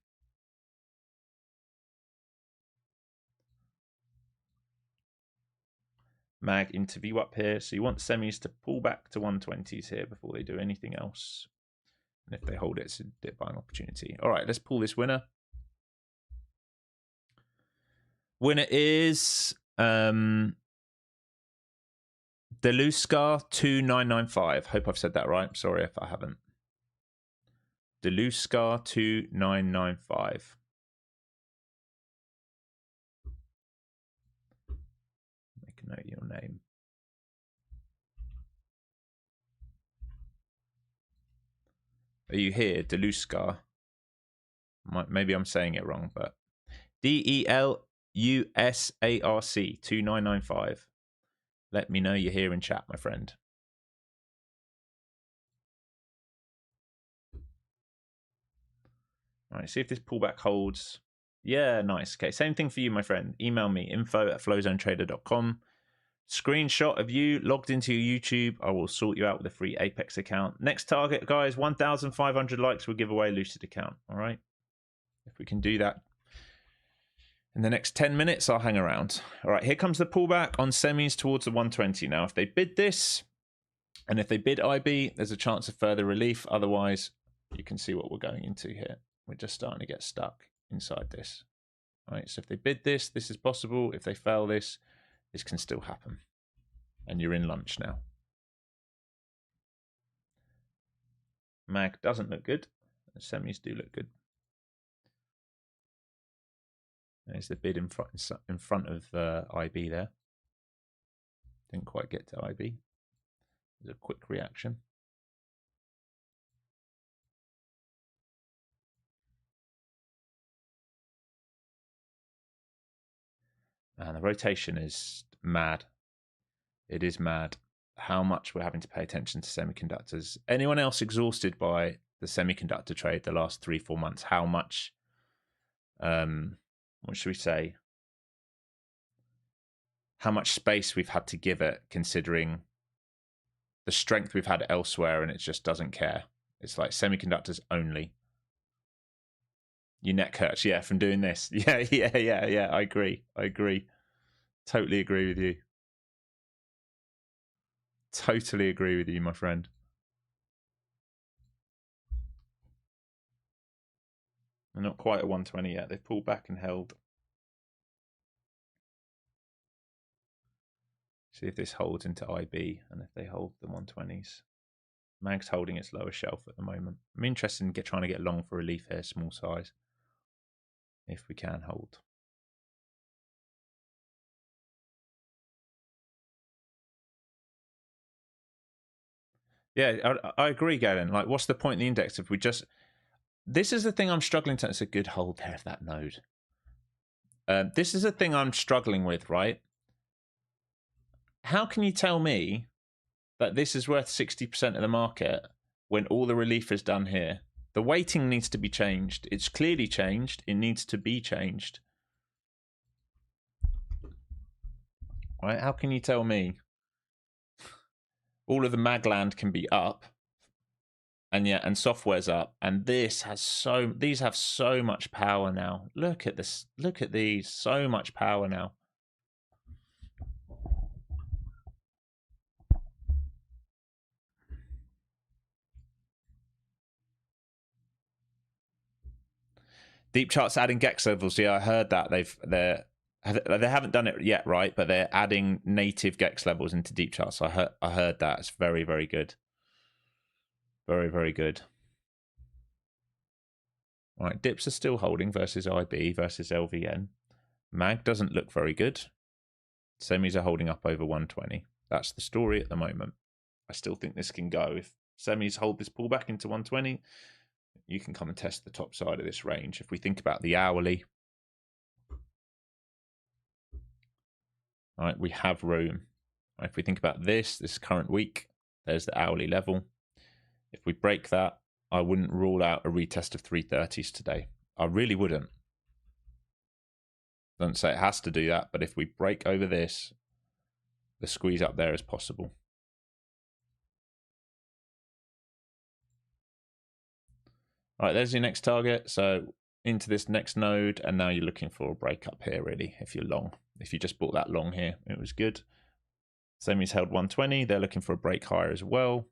Mag interview up here. So you want semis to pull back to 120s here before they do anything else. And if they hold it, it's a dip buying opportunity. All right, let's pull this winner. Winner is Deluska 2995. Hope I've said that right. Sorry if I haven't. Deluska 2995. Make a note of your name. Are you here, Deluska? Maybe I'm saying it wrong, but DELUSARC 2995. Let me know you're here in chat, my friend. All right, see if this pullback holds. Yeah, nice. Okay, same thing for you, my friend. Email me, info@flowzonetrader.com. Screenshot of you logged into your YouTube. I will sort you out with a free Apex account. Next target, guys, 1,500 likes. We'll give away a Lucid account. All right. If we can do that in the next 10 minutes, I'll hang around. All right, here comes the pullback on semis towards the 120. Now, if they bid this and if they bid IB, there's a chance of further relief. Otherwise, you can see what we're going into here. We're just starting to get stuck inside this. All right, so if they bid this, this is possible. If they fail this, this can still happen. And you're in lunch now. Mag doesn't look good. The semis do look good. There's the bid in front of IB there. Didn't quite get to IB. There's a quick reaction. And the rotation is mad. It is mad how much we're having to pay attention to semiconductors. Anyone else exhausted by the semiconductor trade the last 3-4 months? How much, what should we say? How much space we've had to give it, considering the strength we've had elsewhere, and it just doesn't care. It's like semiconductors only. Your neck hurts, yeah, from doing this. Yeah. I agree. Totally agree with you. Totally agree with you, my friend. They're not quite at 120 yet. They've pulled back and held. See if this holds into IB, and if they hold the 120s. Mag's holding its lower shelf at the moment. I'm interested in trying to get long for relief here, small size, if we can hold. Yeah, I agree, Galen. Like, what's the point in the index if we just... This is the thing I'm struggling to... It's a good hold there of that node. This is the thing I'm struggling with, right? How can you tell me that this is worth 60% of the market when all the relief is done here? The weighting needs to be changed. It's clearly changed. It needs to be changed. Right? How can you tell me all of the magland can be up, and software's up, and these have so much power now. Look at this. Look at these. So much power now. Deep charts adding gex levels. Yeah, I heard that they haven't done it yet, right? But they're adding native gex levels into deep charts. I heard that. It's very, very good. Very, very good. All right, dips are still holding versus IB versus LVN. Mag doesn't look very good. Semis are holding up over 120. That's the story at the moment. I still think this can go. If semis hold this pullback into 120, you can come and test the top side of this range. If we think about the hourly, all right, we have room. If we think about this current week, there's the hourly level. If we break that, I wouldn't rule out a retest of 330s today. I really wouldn't. Don't say it has to do that, but if we break over this, the squeeze up there is possible. All right, there's your next target. So into this next node, and now you're looking for a break up here, really, if you're long. If you just bought that long here, it was good. Semis held 120. They're looking for a break higher as well.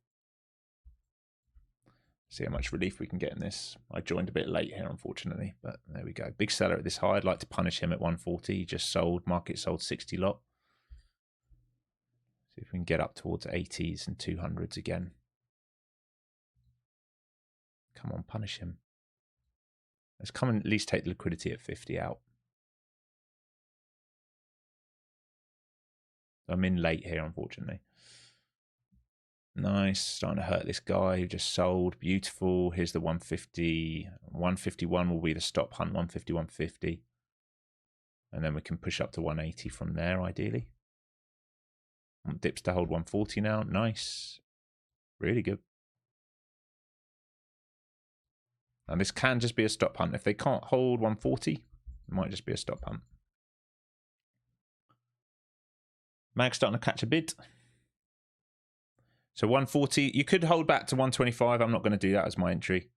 See how much relief we can get in this. I joined a bit late here, unfortunately, but there we go. Big seller at this high. I'd like to punish him at 140. He just sold. Market sold 60 lot. See if we can get up towards 80s and 200s again. Come on, punish him. Let's come and at least take the liquidity at 50 out. I'm in late here, unfortunately. Nice, starting to hurt this guy who just sold. Beautiful. Here's the 150. 151 will be the stop hunt. 150, 150. And then we can push up to 180 from there, ideally. Dips to hold 140 now. Nice. Really good. And this can just be a stop hunt. If they can't hold 140, it might just be a stop hunt. Mag's starting to catch a bid. So 140, you could hold back to 125. I'm not going to do that as my entry.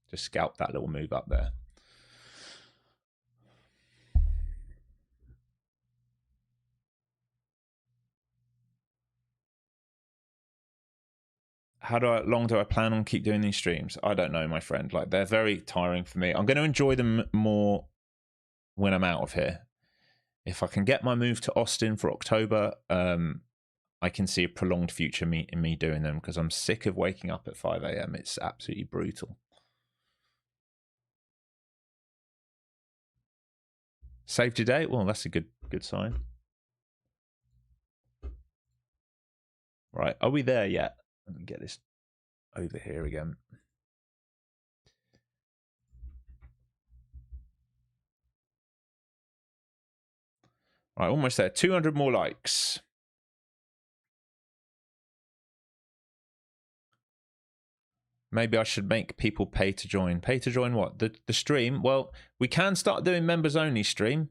Just scalp that little move up there. How long do I plan on keep doing these streams? I don't know, my friend. Like, they're very tiring for me. I'm going to enjoy them more when I'm out of here. If I can get my move to Austin for October, I can see a prolonged future in me doing them, because I'm sick of waking up at 5 a.m. It's absolutely brutal. Saved your day? Well, that's a good sign. Right, are we there yet? Let me get this over here again. Right, almost there. 200 more likes. Maybe I should make people pay to join. Pay to join what? The stream? Well, we can start doing members only stream.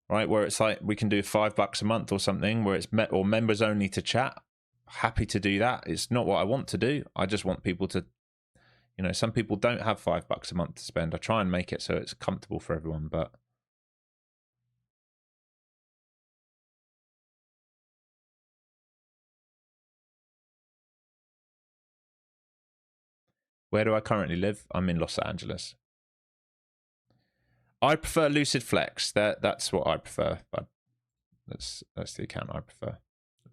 Right, where it's like we can do $5 a month or something, where it's or members only to chat. Happy to do that. It's not what I want to do. I just want people to, you know, some people don't have $5 a month to spend. I try and make it so it's comfortable for everyone, but where do I currently live? I'm in Los Angeles. I prefer Lucid Flex. That's what I prefer. But that's the account I prefer.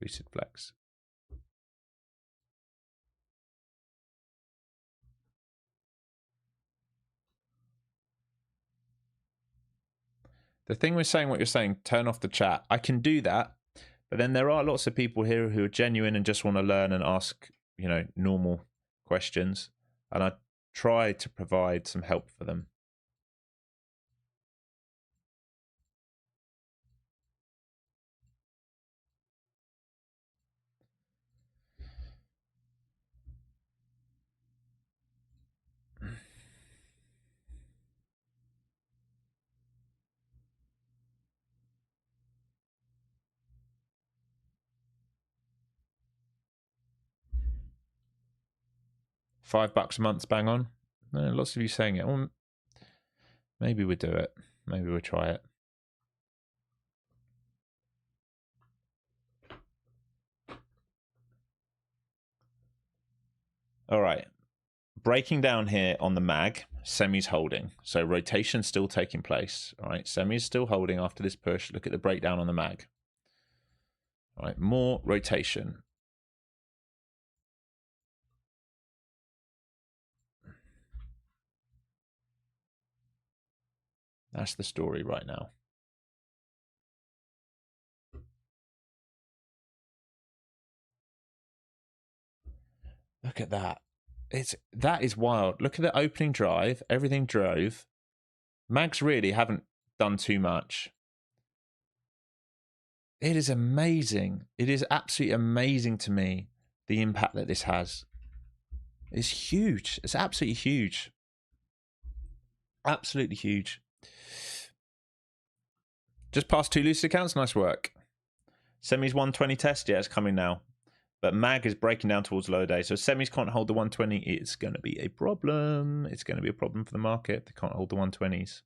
Lucid Flex. The thing with saying what you're saying, turn off the chat. I can do that, but then there are lots of people here who are genuine and just want to learn and ask, you know, normal questions, and I try to provide some help for them. $5 a month's bang on. Lots of you saying it. Well, maybe we'll do it. Maybe we'll try it. All right. Breaking down here on the mag, semi's holding. So rotation still taking place. All right. Semi's still holding after this push. Look at the breakdown on the mag. All right. More rotation. That's the story right now. Look at that. That is wild. Look at the opening drive. Everything drove. Mags really haven't done too much. It is amazing. It is absolutely amazing to me, the impact that this has. It's huge. It's absolutely huge. Absolutely huge. Just past 2 Lucid accounts. Nice work. Semis 120 test. Yeah, it's coming now. But MAG is breaking down towards lower day. So if semis can't hold the 120, it's going to be a problem. It's going to be a problem for the market. They can't hold the 120s.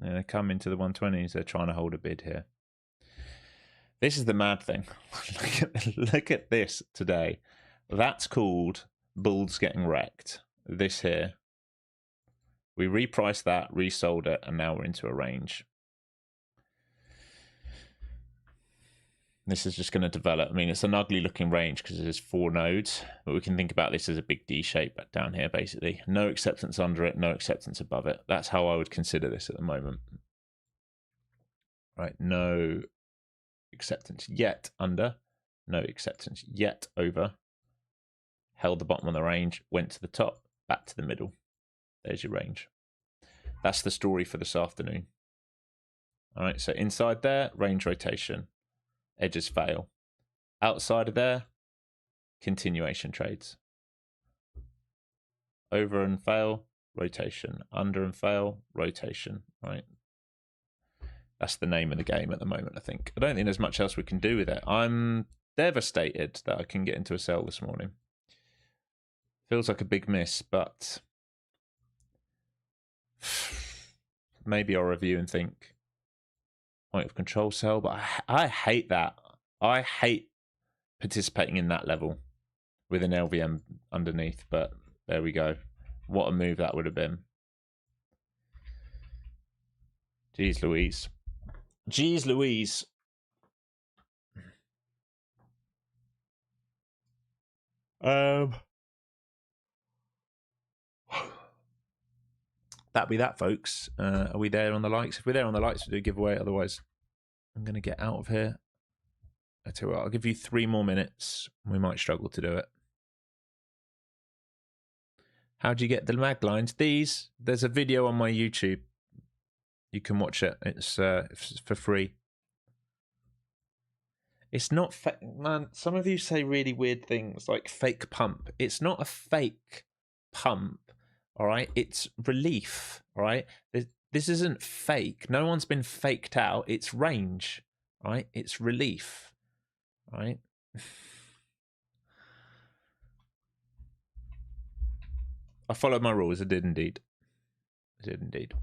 Yeah, they come into the 120s. They're trying to hold a bid here. This is the mad thing. Look at this today. That's called bulls getting wrecked. This here. We repriced that, resold it, and now we're into a range. This is just going to develop. I mean, it's an ugly looking range because there's 4 nodes, but we can think about this as a big D shape down here, basically. No acceptance under it, no acceptance above it. That's how I would consider this at the moment. Right, no acceptance yet under, no acceptance yet over. Held the bottom of the range, went to the top, back to the middle. There's your range. That's the story for this afternoon. All right, so inside there, range rotation. Edges fail. Outside of there, continuation trades. Over and fail, rotation. Under and fail, rotation. Right. That's the name of the game at the moment, I think. I don't think there's much else we can do with it. I'm devastated that I can get into a sell this morning. Feels like a big miss, but maybe I'll review and think point of control sell, but I hate that. I hate participating in that level with an LVM underneath, but there we go. What a move that would have been. Jeez Louise. Jeez Louise. That'd be that, folks. Are we there on the likes? If we're there on the likes, we'll do a giveaway. Otherwise, I'm going to get out of here. I tell you what, I'll give you 3 more minutes. We might struggle to do it. How do you get the mag lines? There's a video on my YouTube. You can watch it. It's for free. It's not man. Some of you say really weird things like fake pump. It's not a fake pump. All right, it's relief. All right, this isn't fake. No one's been faked out. It's range. All right, it's relief. All right. I followed my rules. I did indeed. I did indeed.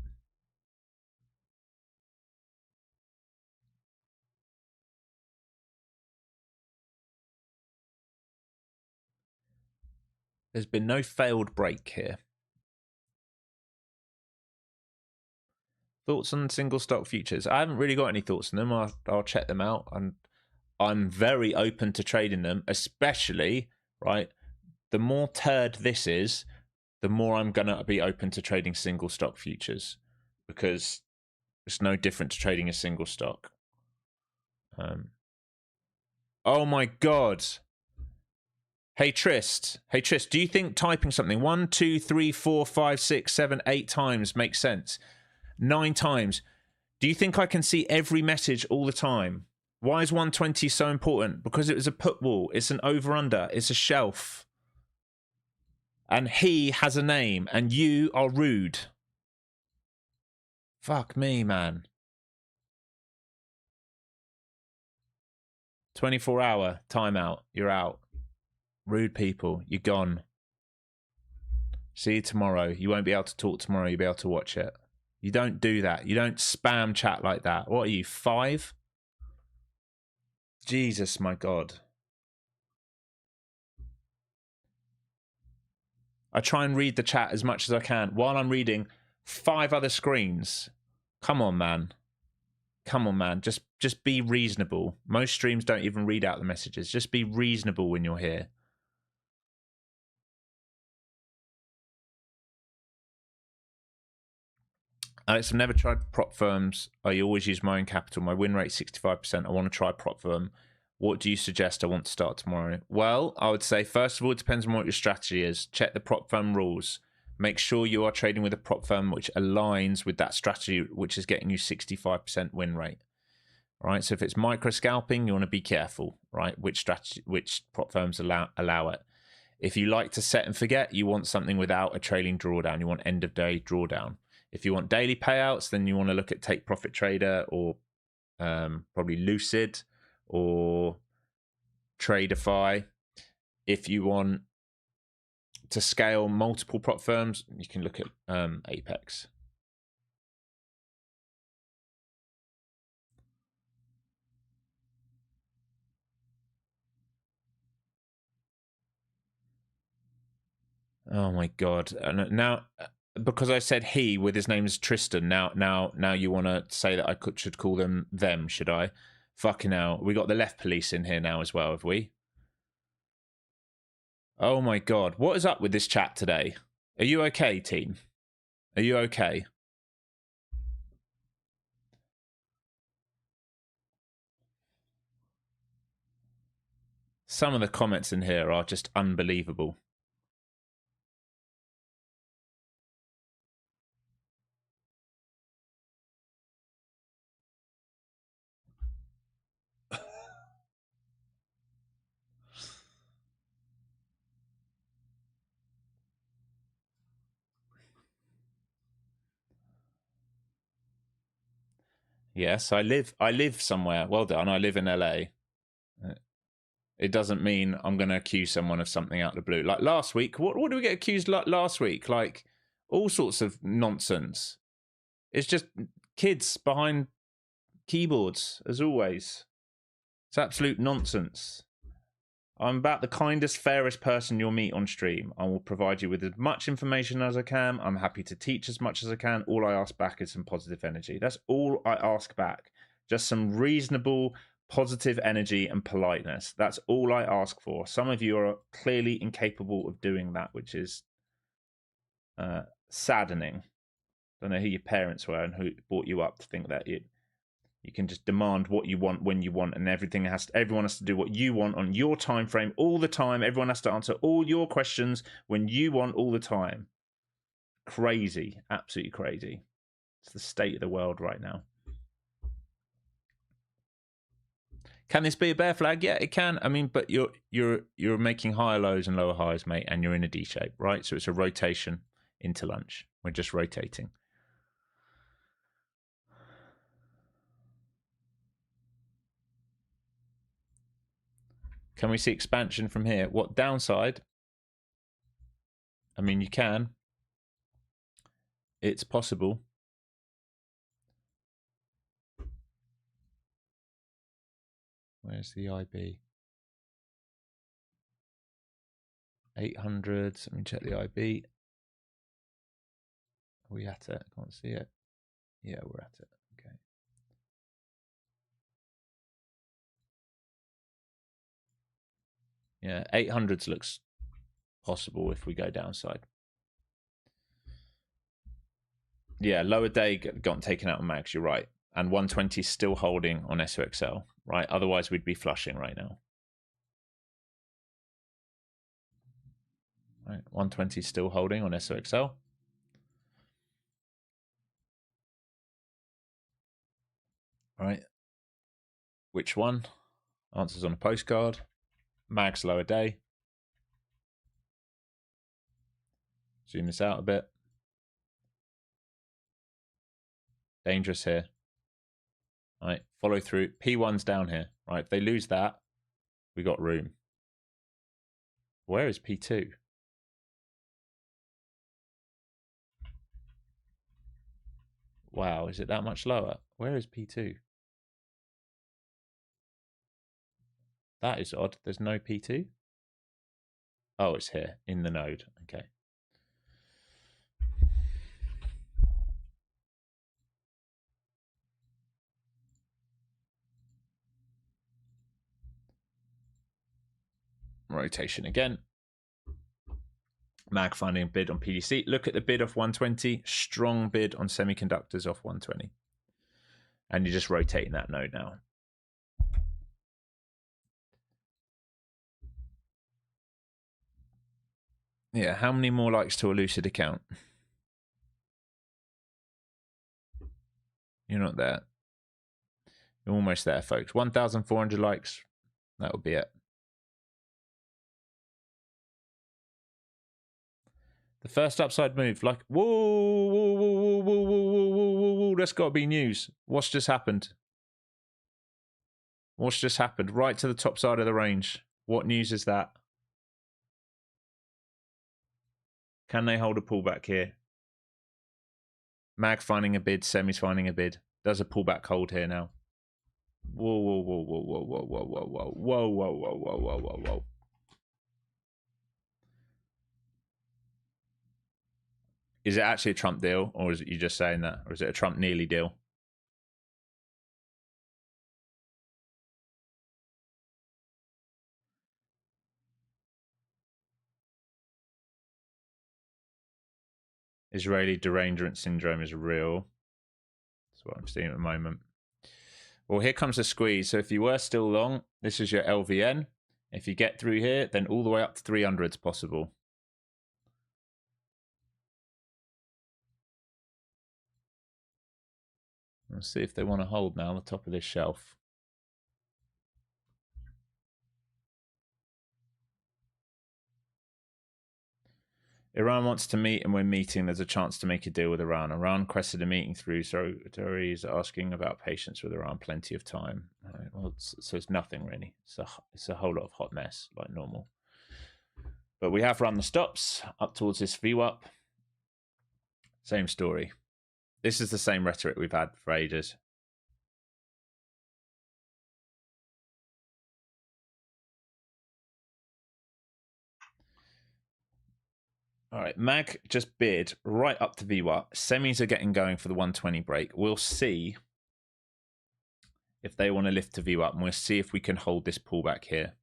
There's been no failed break here. Thoughts on single stock futures? I haven't really got any thoughts on them. I'll check them out. And I'm very open to trading them, especially, right, the more turd this is, the more I'm going to be open to trading single stock futures, because it's no different to trading a single stock. Oh my God. Hey Trist, do you think typing something 1, 2, 3, 4, 5, 6, 7, 8 times makes sense? 9 times. Do you think I can see every message all the time? Why is 120 so important? Because it was a put wall. It's an over-under. It's a shelf. And he has a name, and you are rude. Fuck me, man. 24-hour timeout. You're out. Rude people. You're gone. See you tomorrow. You won't be able to talk tomorrow. You'll be able to watch it. You don't do that. You don't spam chat like that. What are you, 5? Jesus, my God. I try and read the chat as much as I can while I'm reading 5 other screens. Come on, man. Come on, man. Just be reasonable. Most streams don't even read out the messages. Just be reasonable when you're here. Alex, I've never tried prop firms. I always use my own capital. My win rate 65%. I want to try prop firm. What do you suggest I want to start tomorrow? Well, I would say, first of all, it depends on what your strategy is. Check the prop firm rules. Make sure you are trading with a prop firm which aligns with that strategy, which is getting you 65% win rate. Right. So if it's micro scalping, you want to be careful, right? Which strategy, which prop firms allow it. If you like to set and forget, you want something without a trailing drawdown. You want end of day drawdown. If you want daily payouts, then you want to look at Take Profit Trader or probably Lucid or Tradeify. If you want to scale multiple prop firms, you can look at Apex. Oh my God. And now, because I said he with his name is Tristan, now you want to say that I should call them, should I? Fucking hell. We got the left police in here now as well, have we? Oh my God. What is up with this chat today? Are you okay, team? Are you okay? Some of the comments in here are just unbelievable. Yes, I live somewhere. Well done. I live in LA. It doesn't mean I'm going to accuse someone of something out of the blue. Like last week, what did we get accused last week? Like all sorts of nonsense. It's just kids behind keyboards, as always. It's absolute nonsense. I'm about the kindest, fairest person you'll meet on stream. I will provide you with as much information as I can. I'm happy to teach as much as I can. All I ask back is some positive energy. That's all I ask back. Just some reasonable, positive energy and politeness. That's all I ask for. Some of you are clearly incapable of doing that, which is saddening. I don't know who your parents were and who brought you up to think that you can just demand what you want when you want, and everyone has to do what you want on your time frame all the time. Everyone has to answer all your questions when you want all the time. Crazy, absolutely crazy. It's the state of the world right now. Can this be a bear flag? Yeah, it can. I mean, but you're making higher lows and lower highs, mate, and you're in a D shape, right? So it's a rotation into lunch. We're just rotating. Can we see expansion from here? What downside? I mean, you can. It's possible. Where's the IB? 800. Let me check the IB. Are we at it? I can't see it. Yeah, we're at it. Okay. Yeah, 800s looks possible if we go downside. Yeah, lower day got taken out on max. You're right. And 120 is still holding on SOXL, right? Otherwise, we'd be flushing right now. Right, 120 is still holding on SOXL. Right. Which one? Answers on a postcard. Max lower day. Zoom this out a bit. Dangerous here. Right, follow through. P1's down here. Right, if they lose that, we got room. Where is P2? Wow, is it that much lower? Where is P2? That is odd. There's no P2. Oh, it's here in the node. Okay. Rotation again. Mag finding bid on PDC. Look at the bid off 120. Strong bid on semiconductors off 120. And you're just rotating that node now. Yeah, how many more likes to a Lucid account? You're not there. You're almost there, folks. 1,400 likes. That would be it. The first upside move, like, whoa, whoa, whoa, whoa, whoa, whoa, whoa, whoa, whoa, that's got to be news. What's just happened? What's just happened? Right to the top side of the range. What news is that? Can they hold a pullback here? Mag finding a bid, Semi's finding a bid. Does a pullback hold here now? Whoa, whoa, whoa, whoa, whoa, whoa, whoa, whoa, whoa, whoa, whoa, whoa, whoa, whoa, whoa, whoa. Is it actually a Trump deal, or is it you just saying that? Or is it a Trump nearly deal? Israeli derangement syndrome is real. That's what I'm seeing at the moment. Well, here comes the squeeze. So if you were still long, this is your LVN. If you get through here, then all the way up to 300 is possible. Let's see if they want to hold now on the top of this shelf. Iran wants to meet, and we're meeting. There's a chance to make a deal with Iran. Iran requested a meeting through, so Tories asking about patience with Iran. Plenty of time. Right, well, so it's nothing really. It's a whole lot of hot mess, like normal. But we have run the stops up towards this VWAP. Same story. This is the same rhetoric we've had for ages. All right, Mag just bid right up to VWAP. Semis are getting going for the 120 break. We'll see if they want to lift to VWAP, and we'll see if we can hold this pullback here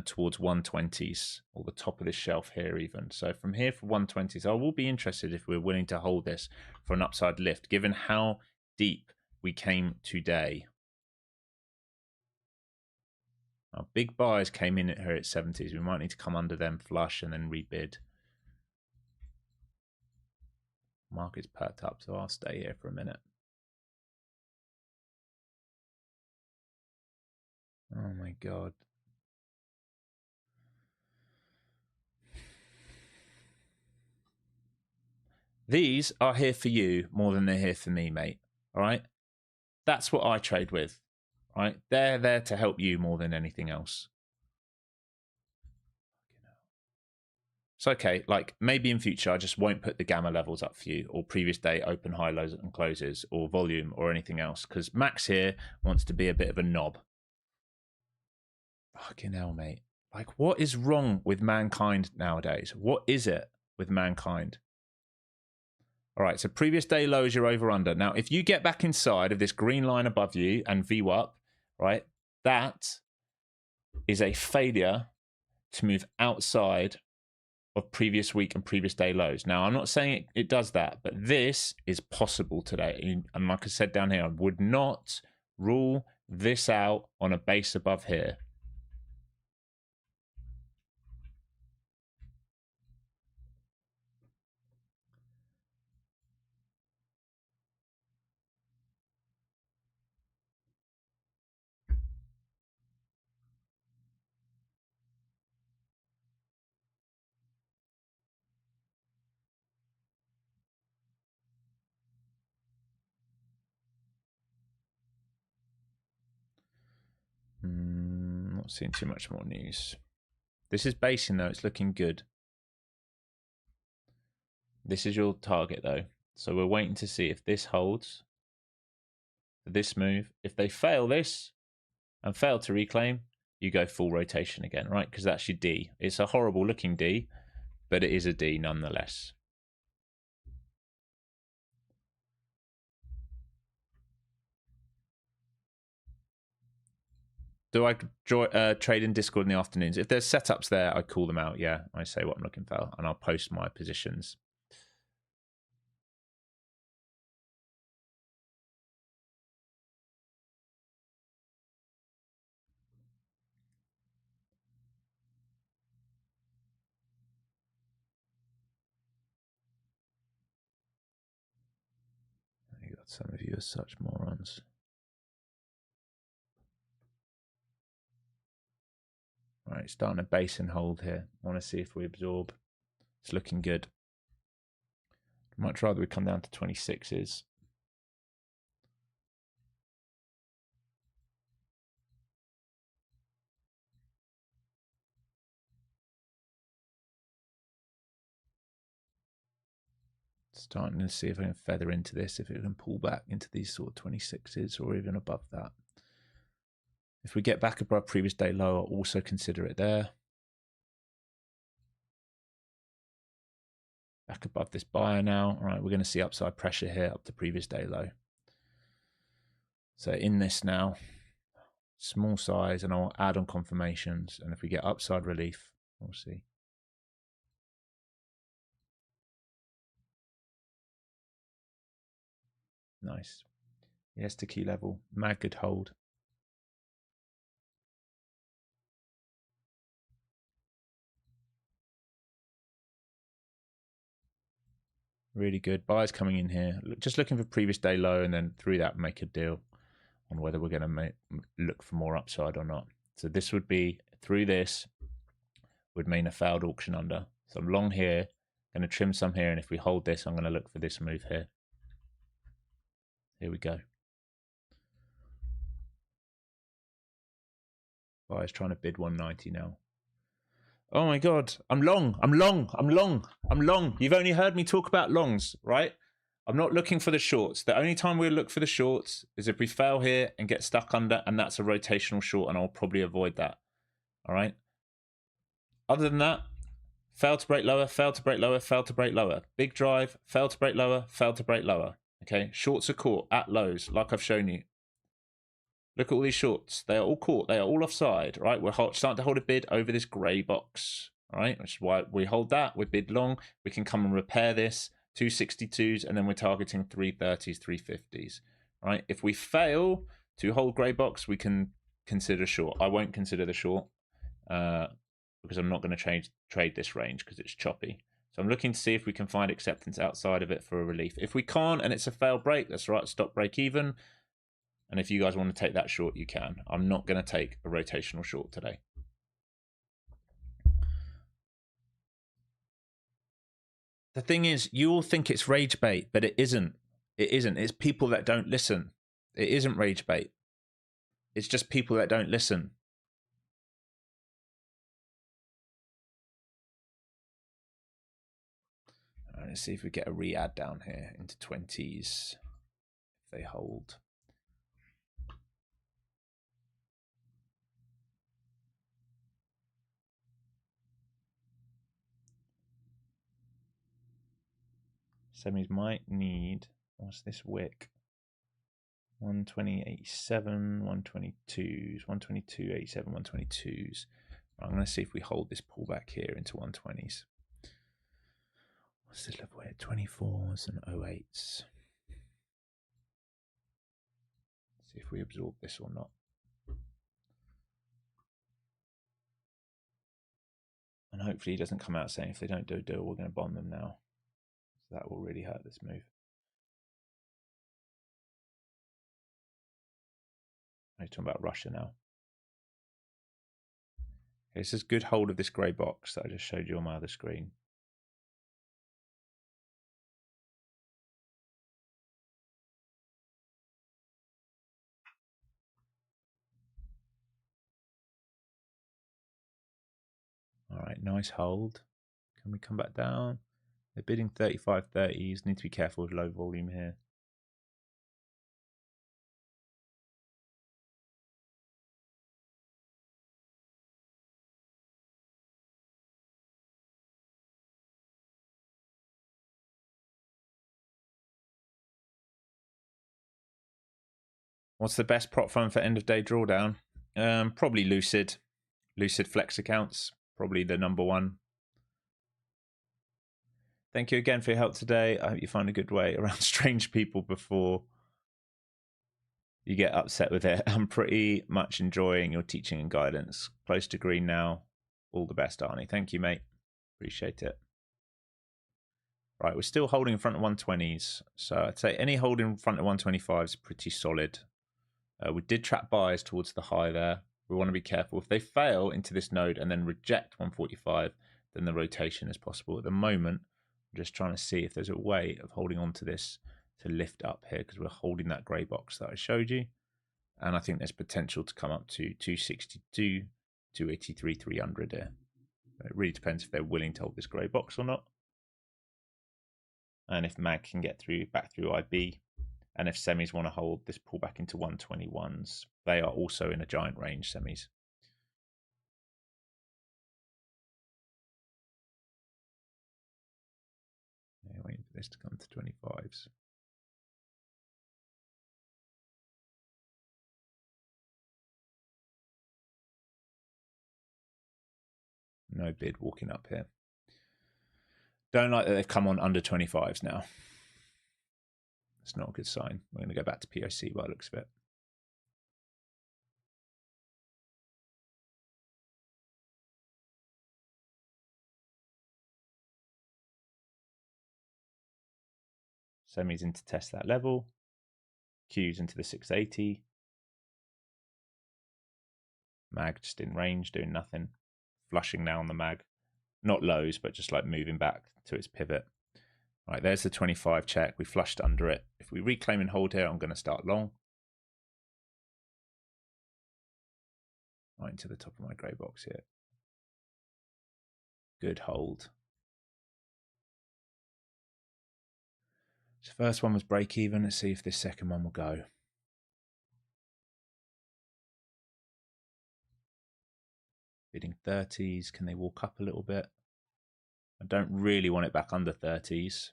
towards 120s, or the top of this shelf here even. So from here for 120s, I will be interested if we're willing to hold this for an upside lift, given how deep we came today. Our big buys came in here at 70s. We might need to come under them flush and then rebid. Market's perked up, so I'll stay here for a minute. Oh my God. These are here for you more than they're here for me, mate. All right? That's what I trade with. All right? They're there to help you more than anything else. It's okay, like maybe in future I just won't put the gamma levels up for you, or previous day open, high, lows and closes, or volume, or anything else, because Max here wants to be a bit of a knob. Fucking hell, mate. Like, what is wrong with mankind nowadays? What is it with mankind? All right, so previous day lows, you're over under. Now, if you get back inside of this green line above you and VWAP, right, that is a failure to move outside of previous week and previous day lows. Now, I'm not saying it does that, but this is possible today. And like I said down here, I would not rule this out on a base above here. Not seeing too much more news. This is basing though, it's looking good. This is your target though. So we're waiting to see if this holds, this move. If they fail this and fail to reclaim, you go full rotation again, right? Because that's your D. It's a horrible looking D, but it is a D nonetheless. Do I trade in Discord in the afternoons? If there's setups there, I call them out. Yeah, I say what I'm looking for, and I'll post my positions. You got some of you as such morons. All right, starting a base and hold here. I want to see if we absorb. It's looking good. Much rather we come down to 26s. Starting to see if I can feather into this, if it can pull back into these sort of 26s or even above that. If we get back above previous day low, I'll also consider it there. Back above this buyer now. All right, we're going to see upside pressure here up to previous day low. So in this now, small size, and I'll add on confirmations. And if we get upside relief, we'll see. Nice. Yes, to key level. Mad good hold. Really good. Buyers coming in here. Just looking for previous day low, and then through that make a deal on whether we're going to look for more upside or not. So this would be, through this, would mean a failed auction under. So I'm long here, going to trim some here, and if we hold this, I'm going to look for this move here. Here we go. Buyer's trying to bid 190 now. Oh my God, I'm long. You've only heard me talk about longs, right? I'm not looking for the shorts. The only time we'll look for the shorts is if we fail here and get stuck under, and that's a rotational short, and I'll probably avoid that. All right. Other than that, fail to break lower, fail to break lower, fail to break lower. Big drive, fail to break lower, fail to break lower. Okay, shorts are caught at lows, like I've shown you. Look at all these shorts. They are all caught. They are all offside, right? We're starting to hold a bid over this grey box, right? Which is why we hold that. We're bid long. We can come and repair this. 262s, and then we're targeting 330s, 350s, right? If we fail to hold grey box, we can consider short. I won't consider the short because I'm not going to trade this range because it's choppy. So I'm looking to see if we can find acceptance outside of it for a relief. If we can't and it's a failed break, that's right, stop break even. And if you guys want to take that short, you can. I'm not going to take a rotational short today. The thing is, you all think it's rage bait, but it isn't. It isn't. It's people that don't listen. It isn't rage bait. It's just people that don't listen. All right, let's see if we get a re-add down here into 20s. If they hold. Semis might need, what's this wick? 120.87, 122s, 122.87, 122s. I'm going to see if we hold this pullback here into 120s. What's this level here? 24s and 08s. See if we absorb this or not. And hopefully he doesn't come out saying if they don't do a deal, we're going to bomb them now. So that will really hurt this move. I'm talking about Russia now. Okay, this is good hold of this grey box that I just showed you on my other screen. All right, nice hold. Can we come back down? They're bidding 35.30s. Need to be careful with low volume here. What's the best prop fund for end of day drawdown? Probably Lucid Flex accounts, probably the number one. Thank you again for your help today. I hope you find a good way around strange people before you get upset with it. I'm pretty much enjoying your teaching and guidance. Close to green now. All the best, Arnie. Thank you, mate. Appreciate it. Right, we're still holding in front of 120s. So I'd say any hold in front of 125 is pretty solid. We did trap buyers towards the high there. We want to be careful. If they fail into this node and then reject 145, then the rotation is possible. At the moment, I'm just trying to see if there's a way of holding on to this to lift up here, because we're holding that grey box that I showed you. And I think there's potential to come up to 262, 283, 300 here. It really depends if they're willing to hold this grey box or not. And if MAG can get through back through IB. And if semis want to hold this pullback into 121s, they are also in a giant range, semis. Yeah, waiting for this to come to 25s. No bid walking up here. Don't like that they've come on under 25s now. It's not a good sign. We're going to go back to POC by the looks of it. Semis in to test that level. Qs into the 680. MAG just in range, doing nothing. Flushing now on the MAG. Not lows, but just like moving back to its pivot. Right, there's the 25 check. We flushed under it. If we reclaim and hold here, I'm going to start long. Right into the top of my grey box here. Good hold. So first one was break even. Let's see if this second one will go. Bidding 30s. Can they walk up a little bit? I don't really want it back under 30s.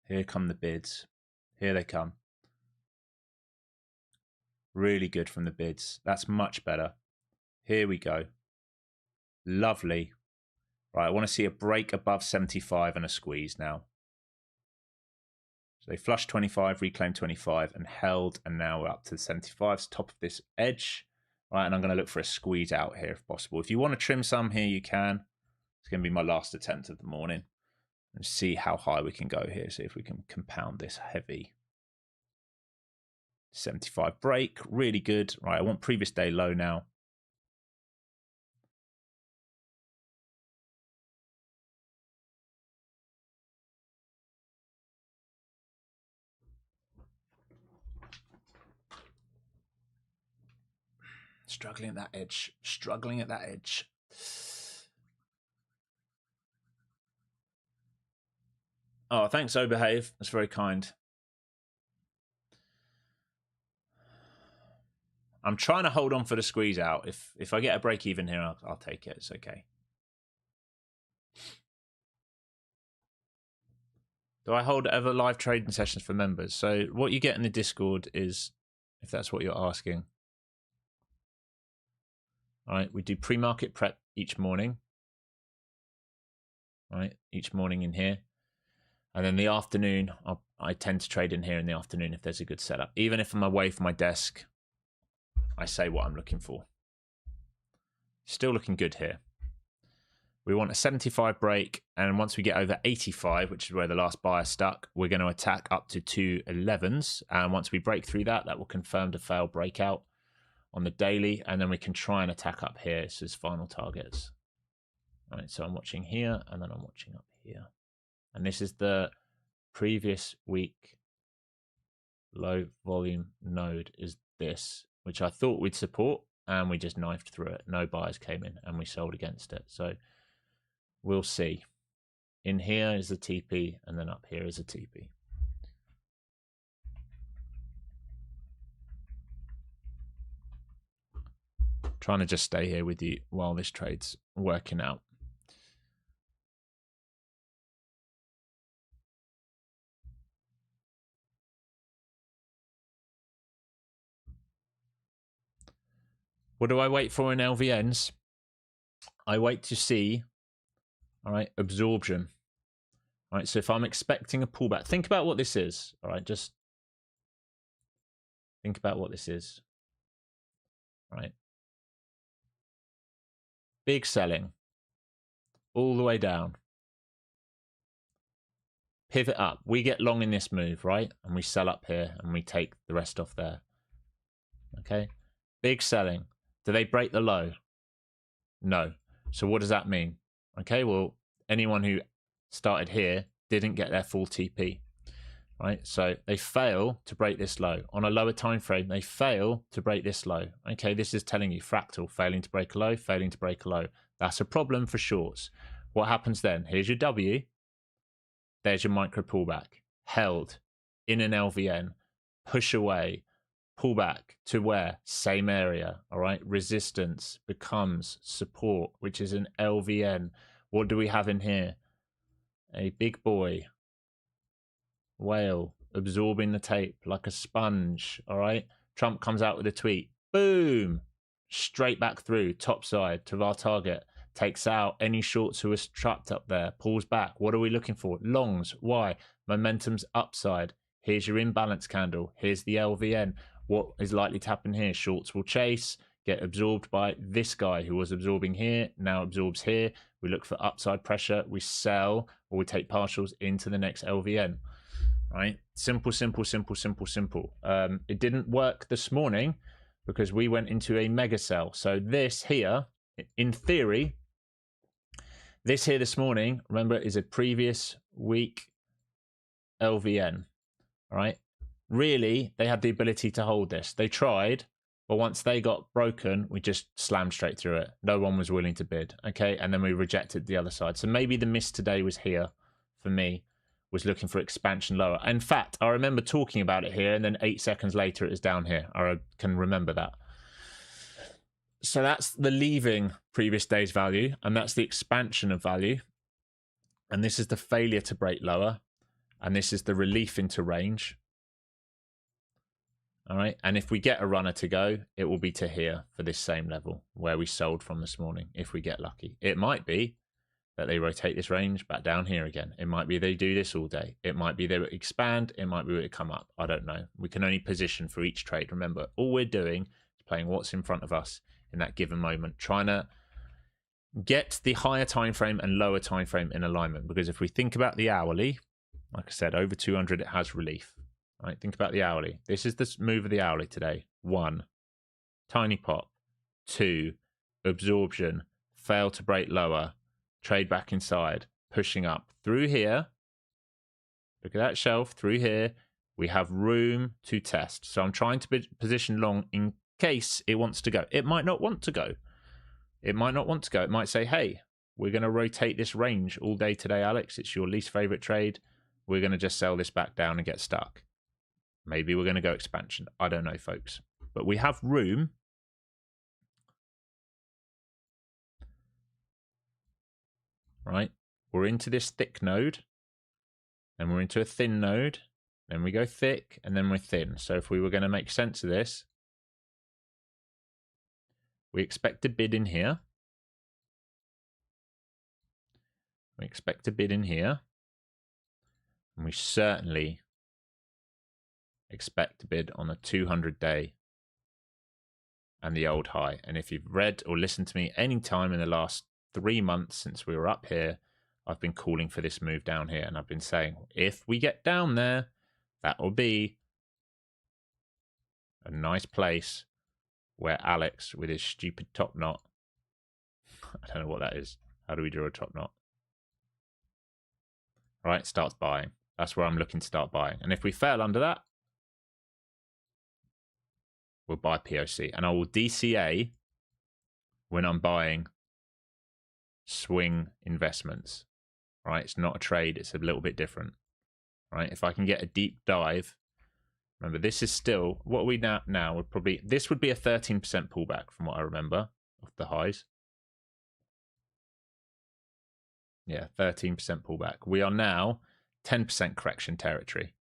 Here come the bids. Here they come. Really good from the bids. That's much better. Here we go. Lovely. Right, I want to see a break above 75 and a squeeze now. So they flushed 25, reclaimed 25 and held, and now we're up to the 75s, top of this edge. Right, and I'm going to look for a squeeze out here if possible. If you want to trim some here, you can. It's going to be my last attempt of the morning. And see how high we can go here. See if we can compound this heavy. 75 break, really good. Right, I want previous day low now. Struggling at that edge. Struggling at that edge. Oh, thanks, Obehave. That's very kind. I'm trying to hold on for the squeeze out. If I get a break even here, I'll take it. It's okay. Do I hold ever live trading sessions for members? So what you get in the Discord is, if that's what you're asking. All right, we do pre-market prep each morning. All right, each morning in here. And then the afternoon, I tend to trade in here in the afternoon if there's a good setup. Even if I'm away from my desk, I say what I'm looking for. Still looking good here. We want a 75 break, and once we get over 85, which is where the last buyer stuck, we're going to attack up to 211s. And once we break through that, that will confirm the failed breakout on the daily, and then we can try and attack up here. This is final targets. All right, so I'm watching here, and then I'm watching up here. And this is the previous week low volume node is this, which I thought we'd support, and we just knifed through it. No buyers came in, and we sold against it. So we'll see. In here is the TP, and then up here is a TP. Trying to just stay here with you while this trade's working out. What do I wait for in LVNs? I wait to see, all right, absorption. All right, so if I'm expecting a pullback, think about what this is. All right, just think about what this is. All right. Big selling all the way down. Pivot up. We get long in this move, right? And we sell up here and we take the rest off there. Okay. Big selling. Do they break the low? No. So what does that mean? Okay, well, anyone who started here didn't get their full TP, right? So they fail to break this low. On a lower time frame, they fail to break this low. Okay, this is telling you fractal, failing to break a low, failing to break a low. That's a problem for shorts. What happens then? Here's your W. There's your micro pullback. Held in an LVN. Push away. Pull back to where? Same area, all right? Resistance becomes support, which is an LVN. What do we have in here? A big boy, whale, absorbing the tape like a sponge, all right? Trump comes out with a tweet, boom, straight back through, top side to our target, takes out any shorts who are trapped up there, pulls back. What are we looking for? Longs. Why? Momentum's upside. Here's your imbalance candle. Here's the LVN. What is likely to happen here? Shorts will chase, get absorbed by this guy who was absorbing here, now absorbs here. We look for upside pressure, we sell, or we take partials into the next LVN. Right? Simple, simple, simple, simple, simple. It didn't work this morning because we went into a mega sell. So this here, in theory, this here this morning, remember, is a previous week LVN. All right? Really, they had the ability to hold this. They tried, but once they got broken, we just slammed straight through it. No one was willing to bid, okay? And then we rejected the other side. So maybe the miss today was here for me, was looking for expansion lower. In fact, I remember talking about it here, and then 8 seconds later, it was down here. I can remember that. So that's the leaving previous day's value, and that's the expansion of value. And this is the failure to break lower, and this is the relief into range. All right, and if we get a runner to go, it will be to here for this same level where we sold from this morning, if we get lucky. It might be that they rotate this range back down here again. It might be they do this all day. It might be they expand. It might be they come up. I don't know. We can only position for each trade. Remember, all we're doing is playing what's in front of us in that given moment, trying to get the higher time frame and lower time frame in alignment. Because if we think about the hourly, like I said, over 200, it has relief. All right, think about the hourly. This is the move of the hourly today. 1, tiny pop. 2, absorption, fail to break lower, trade back inside, pushing up through here. Look at that shelf through here. We have room to test. So I'm trying to position long in case it wants to go. It might not want to go. It might not want to go. It might say, hey, we're going to rotate this range all day today, Alex. It's your least favorite trade. We're going to just sell this back down and get stuck. Maybe we're going to go expansion. I don't know, folks. But we have room. Right? We're into this thick node. Then we're into a thin node. Then we go thick. And then we're thin. So if we were going to make sense of this, we expect a bid in here. We expect a bid in here. And we certainly expect to bid on the 200-day and the old high. And if you've read or listened to me any time in the last 3 months since we were up here, I've been calling for this move down here. And I've been saying, if we get down there, that will be a nice place where Alex, with his stupid top knot, I don't know what that is. How do we draw a top knot? Right, starts buying. That's where I'm looking to start buying. And if we fail under that, we'll buy POC. And I will DCA when I'm buying swing investments. Right, it's not a trade. It's a little bit different. Right, if I can get a deep dive. Remember, this is still, what are we now would probably, this would be a 13% pullback from what I remember of the highs. Yeah, 13% pullback. We are now 10% correction territory.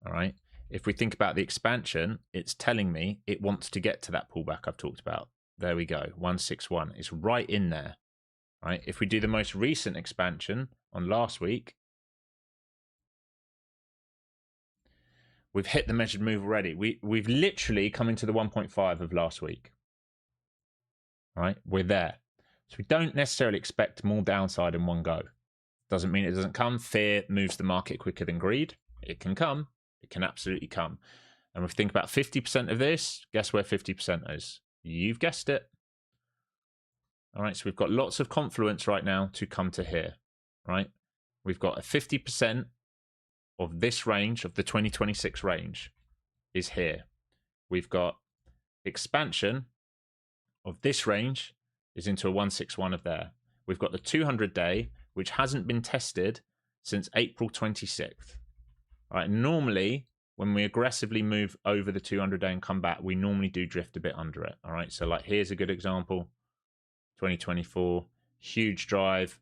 All right. If we think about the expansion, it's telling me it wants to get to that pullback I've talked about. There we go. 161. It's right in there. Right. If we do the most recent expansion on last week, we've hit the measured move already. We've literally come into the 1.5 of last week. Right. We're there. So we don't necessarily expect more downside in one go. Doesn't mean it doesn't come. Fear moves the market quicker than greed. It can come. It can absolutely come. And if we think about 50% of this, guess where 50% is? You've guessed it. All right, so we've got lots of confluence right now to come to here, right? We've got a 50% of this range, of the 2026 range, is here. We've got expansion of this range is into a 161 of there. We've got the 200-day, which hasn't been tested since April 26th. All right, normally, when we aggressively move over the 200-day and come back, we normally do drift a bit under it. All right, so like here's a good example. 2024, huge drive,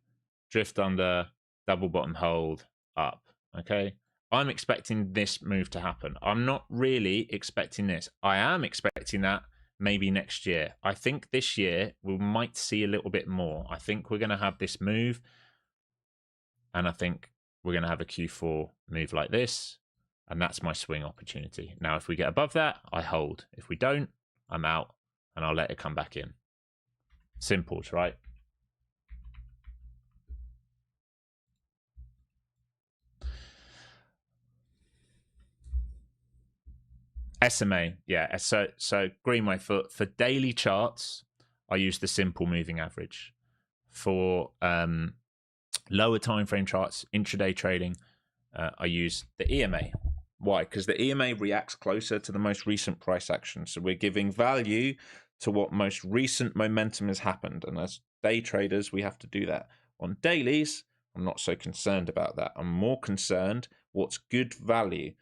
drift under, double bottom hold, up. Okay, I'm expecting this move to happen. I'm not really expecting this. I am expecting that maybe next year. I think this year we might see a little bit more. I think we're going to have this move, and I think we're going to have a Q4 move like this, and that's my swing opportunity. Now, if we get above that, I hold. If we don't, I'm out, and I'll let it come back in. Simples, right? SMA, yeah. So Greenway, for daily charts, I use the simple moving average. For lower time frame charts, intraday trading, I use the EMA. Why? Because the EMA reacts closer to the most recent price action. So we're giving value to what most recent momentum has happened. And as day traders, we have to do that. On dailies, I'm not so concerned about that. I'm more concerned what's good value.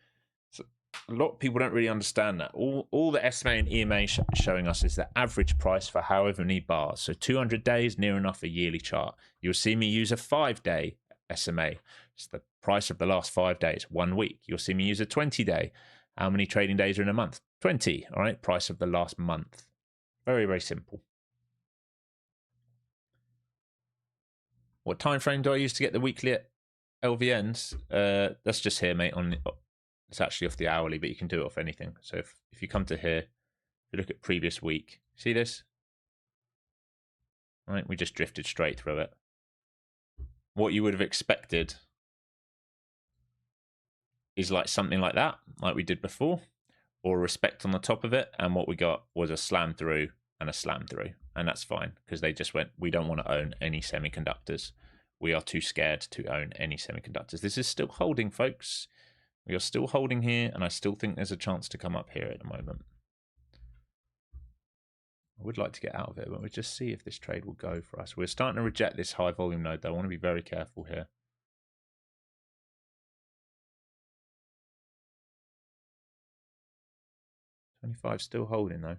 So a lot of people don't really understand that. All the SMA and EMA showing us is the average price for however many bars. So 200 days, near enough a yearly chart. You'll see me use a 5-day SMA. It's the price of the last 5 days, 1 week. You'll see me use a 20-day. How many trading days are in a month? 20, all right? Price of the last month. Very, very simple. What time frame do I use to get the weekly LVNs? That's just here, mate. It's actually off the hourly, but you can do it off anything. So if you come to here, if you look at previous week, see this? All right, we just drifted straight through it. What you would have expected is like something like that, like we did before, or respect on the top of it, and what we got was a slam through and a slam through, and that's fine because they just went, we don't want to own any semiconductors. We are too scared to own any semiconductors. This is still holding, folks. We are still holding here, and I still think there's a chance to come up here at the moment. I would like to get out of it, but we'll just see if this trade will go for us. We're starting to reject this high volume node, though. I want to be very careful here. $25 still holding, though.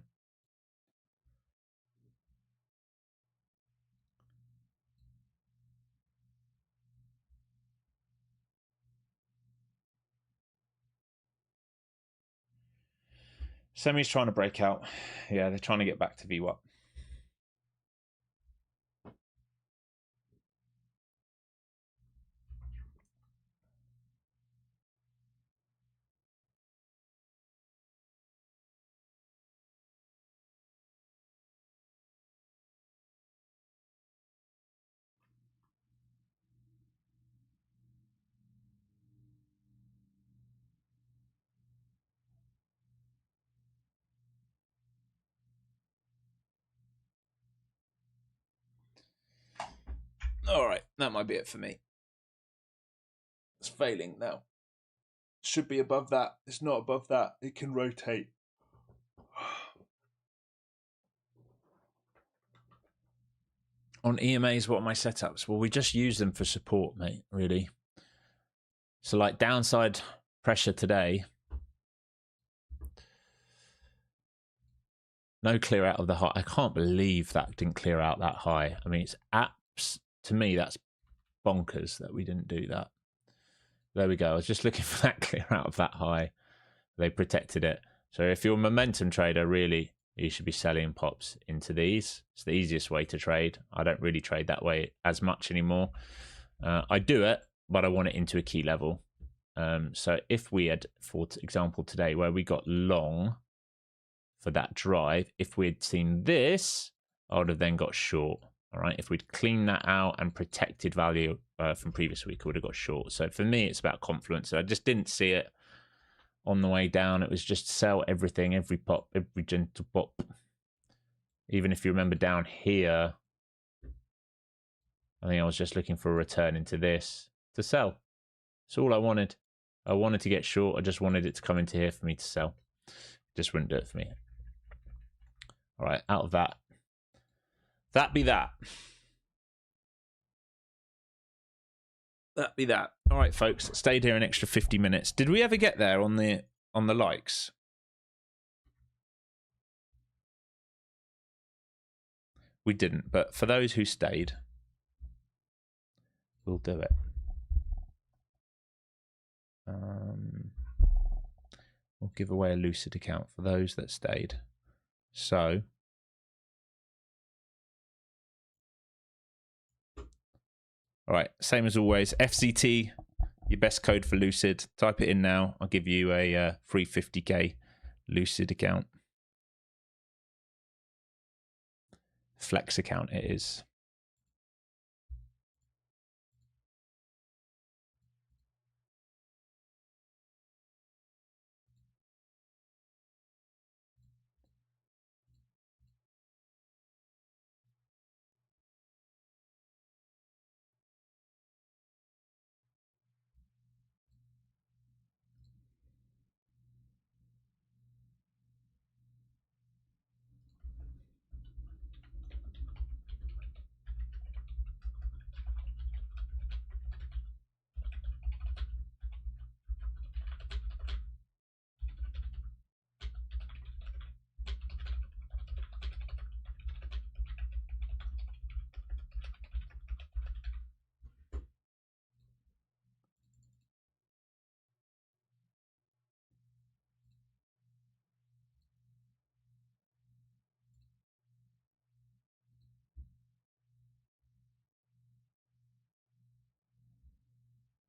Semi's trying to break out. Yeah, they're trying to get back to VWAP. All right, that might be it for me. It's failing now. Should be above that. It's not above that. It can rotate. On EMAs, what are my setups? Well, we just use them for support, mate, really. So like downside pressure today. No clear out of the high. I can't believe that didn't clear out that high. I mean, it's apps. To me, that's bonkers that we didn't do that. There we go. I was just looking for that clear out of that high. They protected it. So if you're a momentum trader, really, You should be selling pops into these. It's the easiest way to trade. I don't really trade that way as much anymore. I do it, but I want it into a key level. So if we had, for example, today where we got long for that drive, if we had seen this, I would have then got short. All right. If we'd cleaned that out and protected value from previous week, I would have got short. So for me, it's about Confluence. I just didn't see it on the way down. It was just sell everything, every pop, every gentle pop. Even if you remember down here, I think I was just looking for a return into this to sell. That's all I wanted. I wanted to get short. I just wanted it to come into here for me to sell. Just wouldn't do it for me. All right, out of that. That be that. That be that. All right, folks. Stayed here an extra 50 minutes. Did we ever get there on the likes? We didn't, but for those who stayed, we'll do it. We'll give away a Lucid account for those that stayed. So, all right, same as always, FZT, your best code for Lucid. Type it in now. I'll give you a free 50k Lucid account. Flex account it is.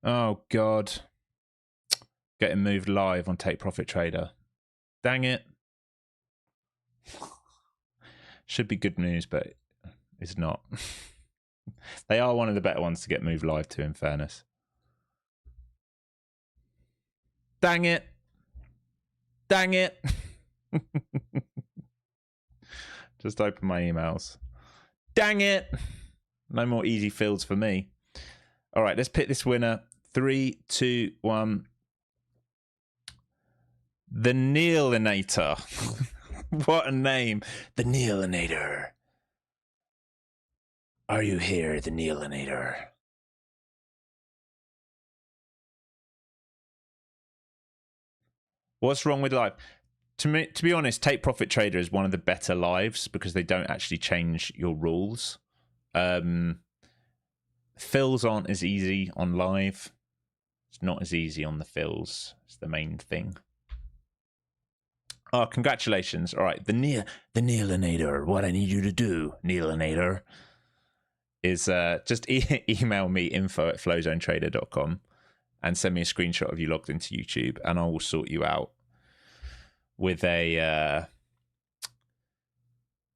Oh, God. Getting moved live on Take Profit Trader. Dang it. Should be good news, but it's not. They are one of the better ones to get moved live to, in fairness. Dang it. Dang it. Just open my emails. Dang it. No more easy fills for me. All right, let's pick this winner. 3, 2, 1. The Neilinator. What a name. The Neilinator. Are you here, the Neilinator? What's wrong with live? To be honest, Take Profit Trader is one of the better lives because they don't actually change your rules. Fills aren't as easy on live. It's not as easy on the fills. It's the main thing. Oh, congratulations. All right. The Neilinator. What I need you to do, Neilinator, is just email me info@flowzonetrader.com and send me a screenshot of you logged into YouTube, and I will sort you out with a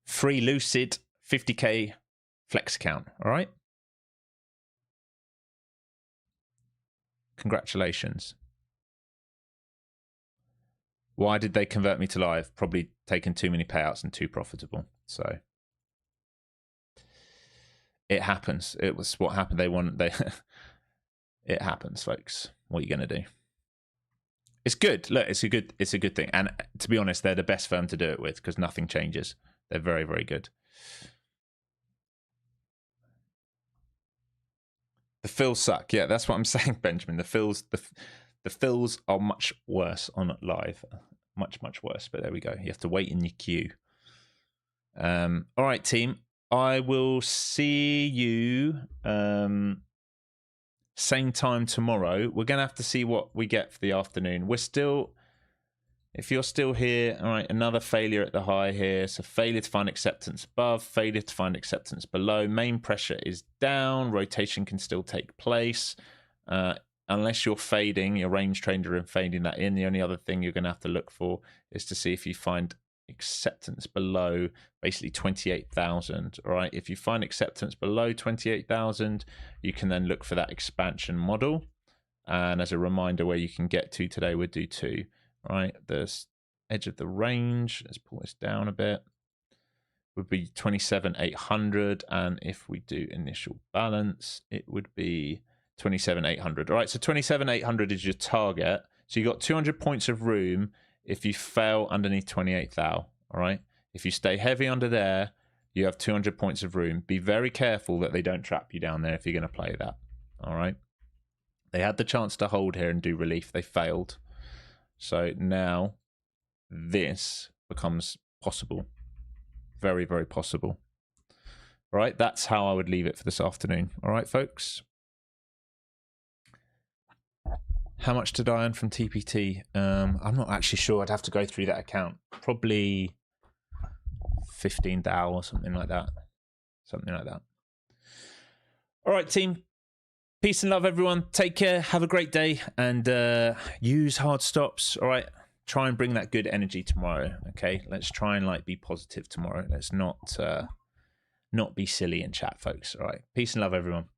free Lucid 50k flex account. All right. Congratulations. Why did they convert me to live? Probably taken too many payouts and too profitable. So it happens. It was what happened. It happens, folks. What are you going to do? It's good. Look, it's a good thing. And to be honest, they're the best firm to do it with because nothing changes. They're very, very good. The fills suck. Yeah, that's what I'm saying, Benjamin. The fills are much worse on live. Much, much worse. But there we go. You have to wait in your queue. All right, team. I will see you same time tomorrow. We're going to have to see what we get for the afternoon. We're still If you're still here, all right, another failure at the high here. So failure to find acceptance above, failure to find acceptance below. Main pressure is down. Rotation can still take place. Unless you're fading, your range trader and fading that in, the only other thing you're going to have to look for is to see if you find acceptance below basically 28,000. All right, if you find acceptance below 28,000, you can then look for that expansion model. And as a reminder, where you can get to today, we'll do 2. All right, the edge of the range, let's pull this down a bit, would be 27,800. And if we do initial balance, it would be 27,800. All right, so 27,800 is your target. So you got 200 points of room if you fail underneath 28,000. All right, if you stay heavy under there, you have 200 points of room. Be very careful that they don't trap you down there if you're going to play that. All right, they had the chance to hold here and do relief. They failed. So now this becomes possible. Very, very possible. All right, that's how I would leave it for this afternoon. All right, folks. How much did I earn from TPT? I'm not actually sure. I'd have to go through that account. Probably 15,000 or something like that. Something like that. All right, team. Peace and love, everyone. Take care. Have a great day. And use hard stops. All right. Try and bring that good energy tomorrow. Okay. Let's try and be positive tomorrow. Let's not be silly in chat, folks. All right. Peace and love, everyone.